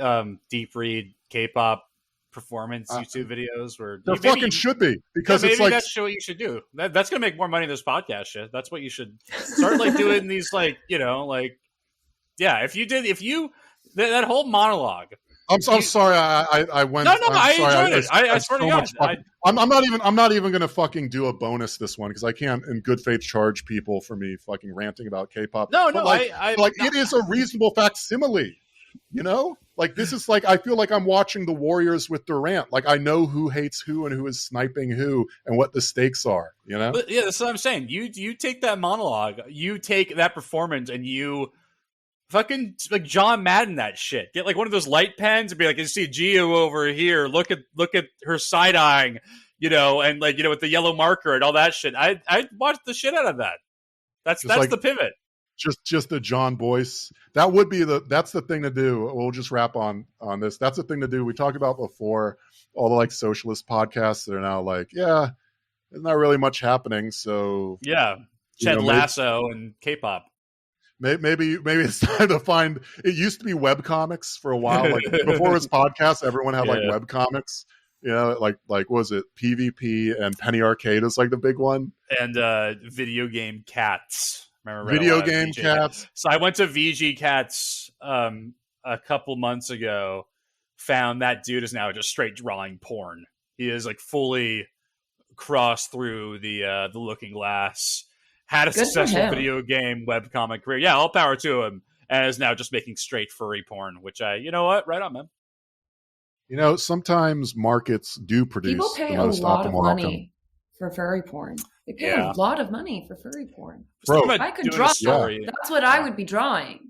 deep read K-pop performance YouTube videos where there fucking should be, because it's like that's what you should do. That's gonna make more money than this podcast shit. That's what you should start like doing these if you that whole monologue I'm sorry. I went. No, I'm I sorry, enjoyed it. I swear to God. I'm not even gonna fucking do a bonus this one because I can't, in good faith, charge people for me fucking ranting about K-pop. No, but it is a reasonable facsimile. You know, like this is like I feel like I'm watching the Warriors with Durant. Like I know who hates who and who is sniping who and what the stakes are. You know, but yeah, that's what I'm saying. You take that monologue, you take that performance, and you fucking like John Madden that shit. Get like one of those light pens and be like, you see Gio over here. Look at her side eyeing, and like with the yellow marker and all that shit. I watched the shit out of that. That's like, the pivot. Just the John Boyce. That would be that's the thing to do. We'll just wrap on this. That's the thing to do. We talked about before all the like socialist podcasts that are now like, yeah, there's not really much happening. So yeah, Ted Lasso and K-pop. Maybe it's time to find. It used to be web comics for a while. Like before it was podcasts, everyone had like web comics. Like what was it? PvP and Penny Arcade is like the big one. And video game cats. Remember video game cats. So I went to VG Cats a couple months ago. Found that dude is now just straight drawing porn. He is like fully crossed through the looking glass. Had a successful video game webcomic career. Yeah, all power to him. And is now just making straight furry porn, which you know what? Right on, man. Sometimes markets do produce people pay the a most lot of optimal money outcome. for furry porn. They pay a lot of money for furry porn. Bro, I could draw. That's what I would be drawing.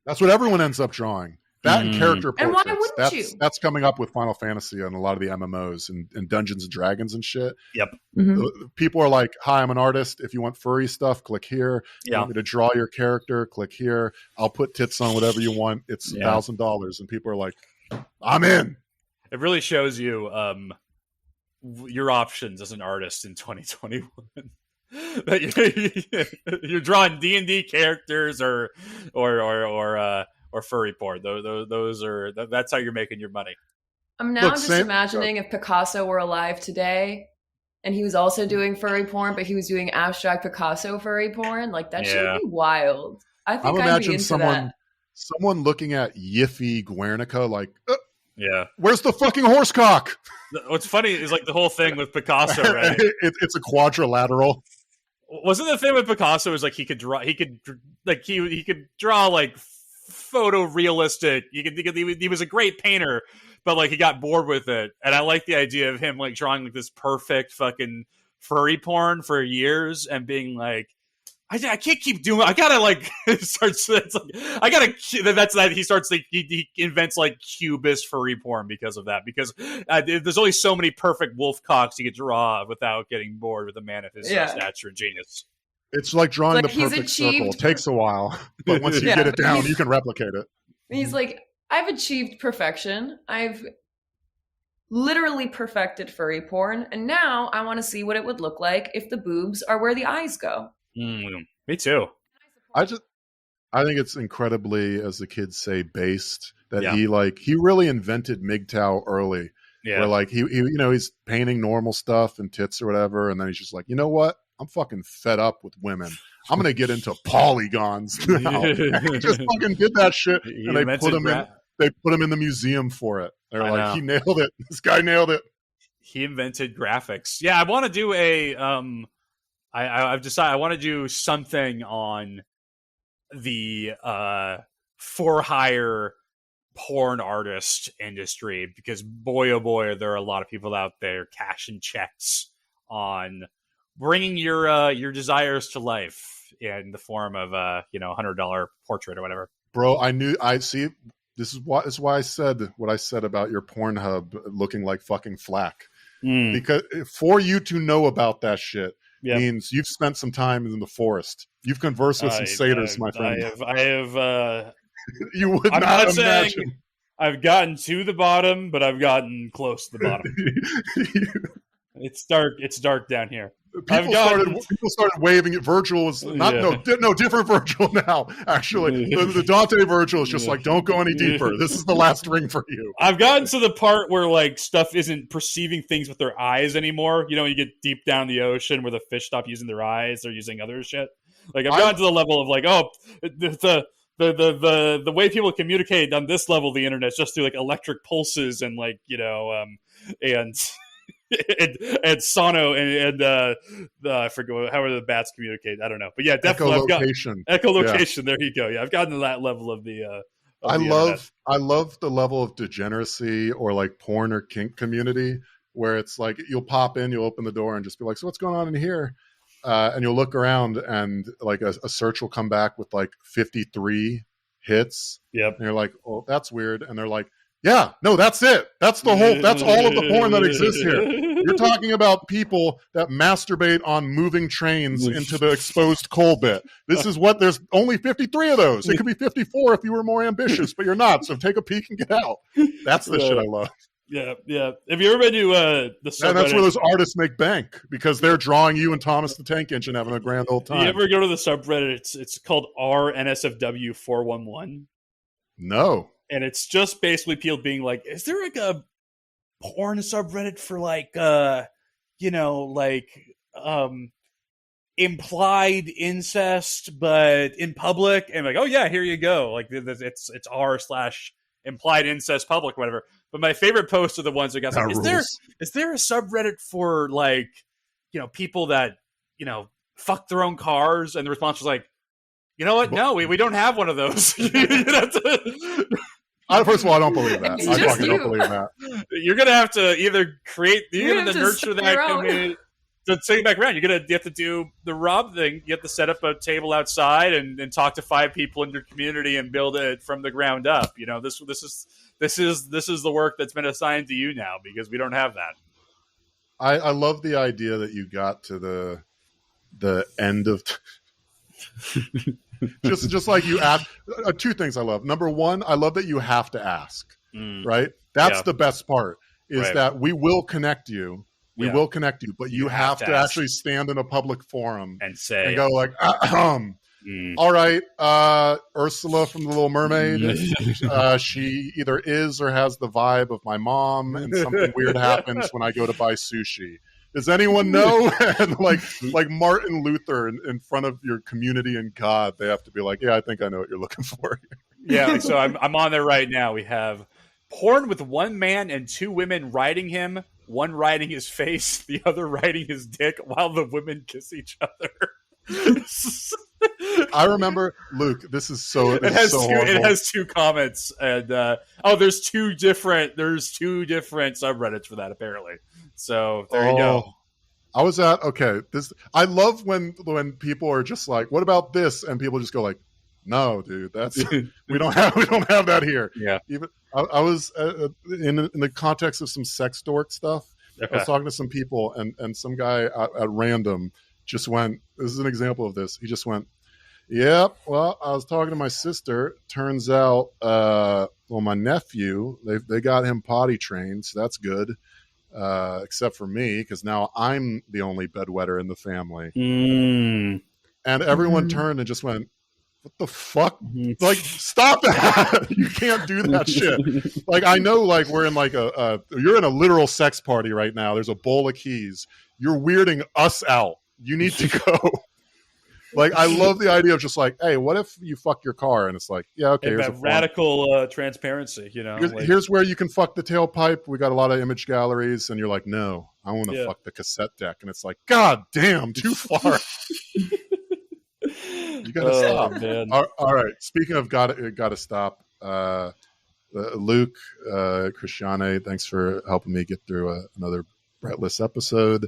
That's what everyone ends up drawing. That and character portraits. And why wouldn't you? That's coming up with Final Fantasy and a lot of the MMOs and Dungeons and Dragons and shit. Yep. Mm-hmm. People are like, hi, I'm an artist. If you want furry stuff, click here. You want me to draw your character, click here. I'll put tits on whatever you want. It's $1,000. And people are like, I'm in. It really shows you your options as an artist in 2021. You're drawing D&D characters or furry porn. Those are that's how you're making your money. I'm now imagining if Picasso were alive today and he was also doing furry porn, but he was doing abstract Picasso furry porn. Like that should be wild. I think I'd be into that. Someone looking at Yiffy Guernica like, where's the fucking horse cock? What's funny is like the whole thing with Picasso, right? It's a quadrilateral. Wasn't the thing with Picasso is like he could draw like photorealistic. He was a great painter, but like he got bored with it. And I like the idea of him like drawing like this perfect fucking furry porn for years and being like, I can't keep doing it. I gotta like starts. It's like, I gotta. That's that. He starts like he invents like cubist furry porn because of that. Because there's only so many perfect wolf cocks you could draw without getting bored with a man of his stature and genius. It's like drawing the perfect circle. It takes a while, but once you get it down, you can replicate it. He's like, I've achieved perfection. I've literally perfected furry porn, and now I want to see what it would look like if the boobs are where the eyes go. Me too. I think it's incredibly, as the kids say, based that he really invented MGTOW early. Yeah. Where like he's painting normal stuff and tits or whatever, and then he's just like, you know what? I'm fucking fed up with women. I'm gonna get into polygons now. He just fucking did that shit, and they put him in the museum for it. They're like, he nailed it. This guy nailed it. He invented graphics. Yeah, I want to do I've decided I want to do something on the for hire porn artist industry because boy oh boy are there a lot of people out there cashing checks on bringing your desires to life in the form of $100 portrait or whatever. Bro, I see. This is why I said what I said about your Pornhub looking like fucking flack. Because for you to know about that shit means you've spent some time in the forest. You've conversed with some satyrs, my friend. I have. You would not imagine. Saying I've gotten to the bottom, but I've gotten close to the bottom. It's dark. It's dark down here. People started waving it. Virgil was different Virgil now. Actually, the Dante Virgil is just like, don't go any deeper. This is the last ring for you. I've gotten to the part where like stuff isn't perceiving things with their eyes anymore. You get deep down the ocean where the fish stop using their eyes; they're using other shit. Like I've gotten to the level of like, the the way people communicate on this level of the internet is just through like electric pulses and like and and sono and I forget how are the bats communicate. I don't know, but yeah, definitely echolocation. There you go. Yeah, I've gotten to that level of the. I love the level of degeneracy or like porn or kink community where it's like you'll pop in, you'll open the door and just be like, so what's going on in here? And you'll look around and like a search will come back with like 53 hits. Yep. And you're like, oh, that's weird. And they're like, yeah, no, that's it. That's all of the porn that exists here. You're talking about people that masturbate on moving trains into the exposed coal bit. This is what there's only 53 of those. It could be 54 if you were more ambitious, but you're not. So take a peek and get out. That's the shit I love. Yeah, yeah. Have you ever been to the subreddit? And that's where those artists make bank because they're drawing you and Thomas the Tank Engine having a grand old time. You ever go to the subreddit? It's called RNSFW411. No. And it's just basically people being like, is there like a porn subreddit for like, implied incest, but in public? And like, oh yeah, here you go. Like it's r/implied incest public, whatever. But my favorite posts are the ones that got like, is there a subreddit for like, people that, fuck their own cars? And the response was like, you know what? No, we don't have one of those. First of all, I don't believe that. I fucking don't believe that. You're gonna have to either nurture that community to take it back around. You have to do the Rob thing. You have to set up a table outside and talk to 5 people in your community and build it from the ground up. This is the work that's been assigned to you now because we don't have that. I love the idea that you got to the end of. just like you ask 2 things I love. Number 1, I love that you have to ask, right? That's the best part is that we will connect you. We will connect you, but you have to actually stand in a public forum and say and go like, all right, Ursula from The Little Mermaid, she either is or has the vibe of my mom and something weird happens when I go to buy sushi. Does anyone know? And like Martin Luther in front of your community and God, they have to be like, yeah, I think I know what you're looking for. Yeah, so I'm on there right now. We have porn with 1 man and 2 women riding him, one riding his face, the other riding his dick while the women kiss each other. I remember, Luke, this is so it has 2 comments and there's two different subreddits for that apparently. So there you go. I was at I love when people are just like, what about this? And people just go like, no, dude, that's we don't have that here. Yeah. Even I was in the context of some sex dork stuff. I was talking to some people and some guy at random just went, this is an example of this. He just went, yep, well, I was talking to my sister. Turns out, my nephew, they got him potty trained, so that's good. Except for me, because now I'm the only bedwetter in the family. And everyone turned and just went, what the fuck? Like, stop that. You can't do that shit. Like, I know, like, we're in like you're in a literal sex party right now. There's a bowl of keys. You're weirding us out. You need to go. Like, I love the idea of just like, hey, what if you fuck your car? And it's like, yeah, okay. Here's that radical transparency, Here's where you can fuck the tailpipe. We got a lot of image galleries. And you're like, no, I want to fuck the cassette deck. And it's like, God damn, too far. You got to stop. Man. All right. Speaking of got to stop, Luke, Christiane, thanks for helping me get through another Bretless episode.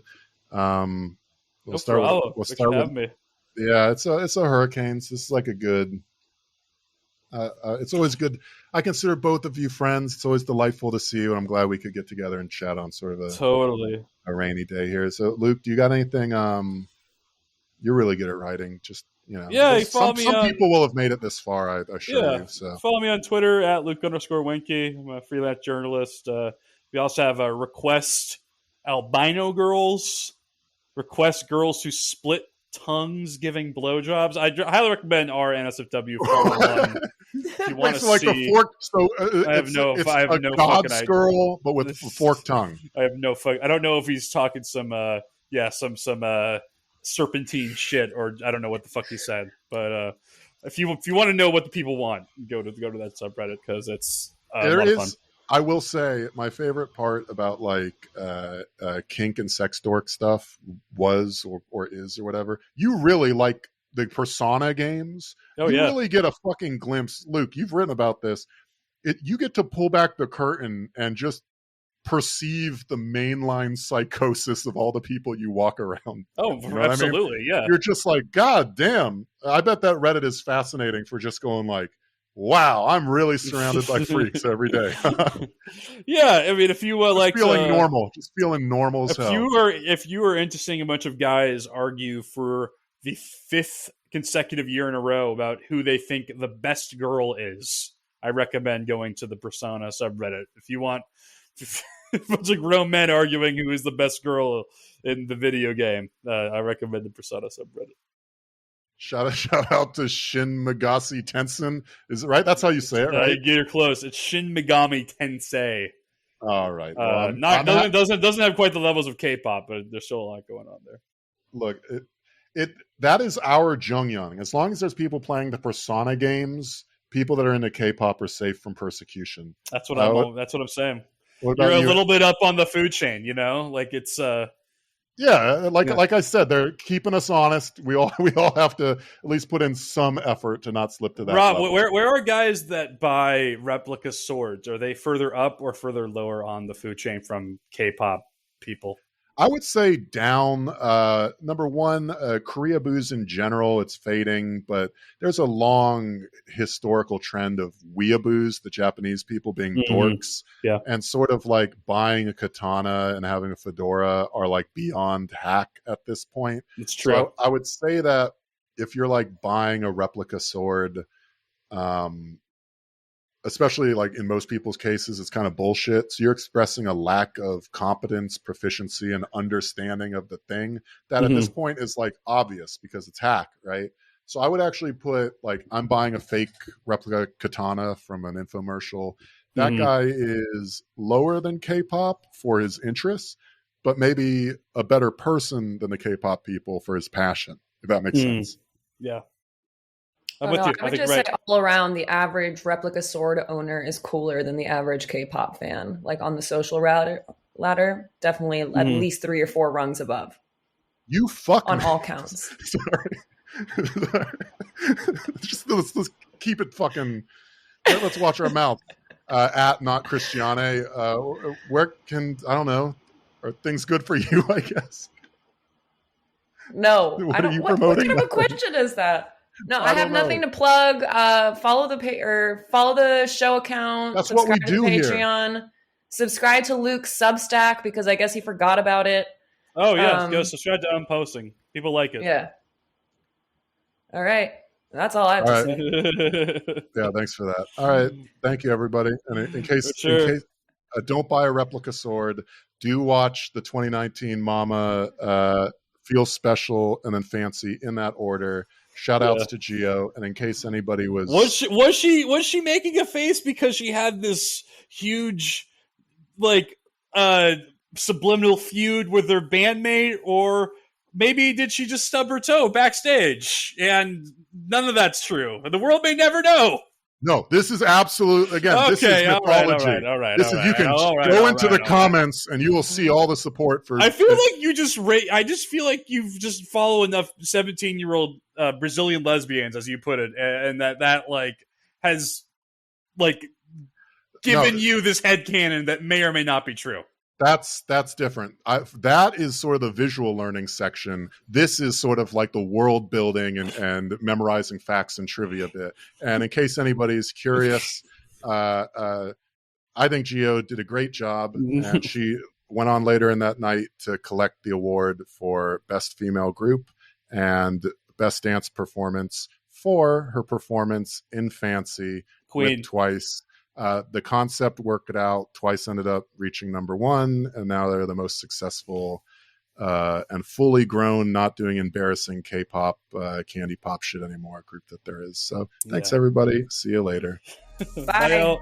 We'll start with me. Yeah, it's a Hurricanes. This is like a good. It's always good. I consider both of you friends. It's always delightful to see you, and I'm glad we could get together and chat on sort of a rainy day here. So, Luke, do you got anything? You're really good at writing. Just some people will have made it this far. I assure you. So follow me on Twitter at Luke_Winky. I'm a freelance journalist. We also have a request albino girls. Request girls who split tongues giving blowjobs. I highly recommend our NSFW 411 if you want to see. A fork. So I have no God's fucking girl, but with a forked tongue. I have no fuck. I don't know if he's talking some serpentine shit or I don't know what the fuck he said. But if you want to know what the people want, go to that subreddit because it's a There lot of is. fun. I will say my favorite part about like kink and sex dork stuff was or is or whatever. You really like the Persona games. Oh you yeah, really get a fucking glimpse. Luke, you've written about this. You get to pull back the curtain and just perceive the mainline psychosis of all the people you walk around. oh You know what I mean? absolutely, yeah. You're just like, God damn. I bet that Reddit is fascinating for just going like, wow, I'm really surrounded by freaks every day. Yeah, I mean, if you like feeling normal, just feeling normal as hell. if you are into seeing a bunch of guys argue for the 5th consecutive year in a row about who they think the best girl is, I recommend going to the Persona subreddit. If you want a bunch of grown men arguing who is the best girl in the video game, I recommend the Persona subreddit. Shout out to Shin Megami Tensei. Is it right? That's how you say it, right? You're close. It's Shin Megami Tensei. All right. Well, doesn't have quite the levels of K-pop, but there's still a lot going on there. Look, that is our Jungyoung. As long as there's people playing the Persona games, people that are into K-pop are safe from persecution. That's what I'm saying. What You're about a little bit up on the food chain, you know? Like it's like I said, they're keeping us honest. We all have to at least put in some effort to not slip to that Rob, level. where are guys that buy replica swords? Are they further up or further lower on the food chain from K-pop people? I would say down. Number one, Korea booze in general, it's fading, but there's a long historical trend of weeaboos, the Japanese people being dorks, and sort of like buying a katana and having a fedora are like beyond hack at this point. It's true. So I would say that if you're like buying a replica sword, especially like in most people's cases, it's kind of bullshit. So you're expressing a lack of competence, proficiency, and understanding of the thing that at this point is like obvious because it's hack, right? So I would actually put like, I'm buying a fake replica katana from an infomercial. That guy is lower than K-pop for his interests, but maybe a better person than the K-pop people for his passion, if that makes sense. Yeah. I would just say all around, the average replica sword owner is cooler than the average K-pop fan. Like on the social ladder, definitely at least 3 or 4 rungs above. You fuck on all counts. Sorry. Just let's keep it fucking. Let's watch our mouth. At not Christiane. Where can I don't know? Are things good for you? I guess. No, what I don't. Are you what promoting kind of a question is that? No, I have nothing to plug. Follow the show account. That's what we do to Patreon. Here. Subscribe to Luke's Substack because I guess he forgot about it. Oh yeah, go subscribe to Unposting. People like it. Yeah. All right, that's all I have to say. Yeah, thanks for that. All right, thank you everybody. And in case, don't buy a replica sword. Do watch the 2019 Mama, Feel Special, and then Fancy in that order. Shout outs to Geo, and in case anybody was she making a face because she had this huge like subliminal feud with her bandmate, or maybe did she just stub her toe backstage? And none of that's true. The world may never know. No, this is absolute. Again, this is mythology. All right. You can go into the comments and you will see all the support for. I feel like you just I just feel like you've just follow enough 17-year-old Brazilian lesbians, as you put it, and that like has like given you this headcanon that may or may not be true. That's different. That is sort of the visual learning section. This is sort of like the world building and memorizing facts and trivia bit. And in case anybody's curious, I think Gio did a great job, and she went on later in that night to collect the award for Best Female Group and Best Dance Performance for her performance in Fancy Queen with Twice. The concept worked it out. Twice ended up reaching #1, and now they're the most successful and fully grown, not doing embarrassing K-pop, candy pop shit anymore group that there is. So thanks, everybody. See you later. Bye.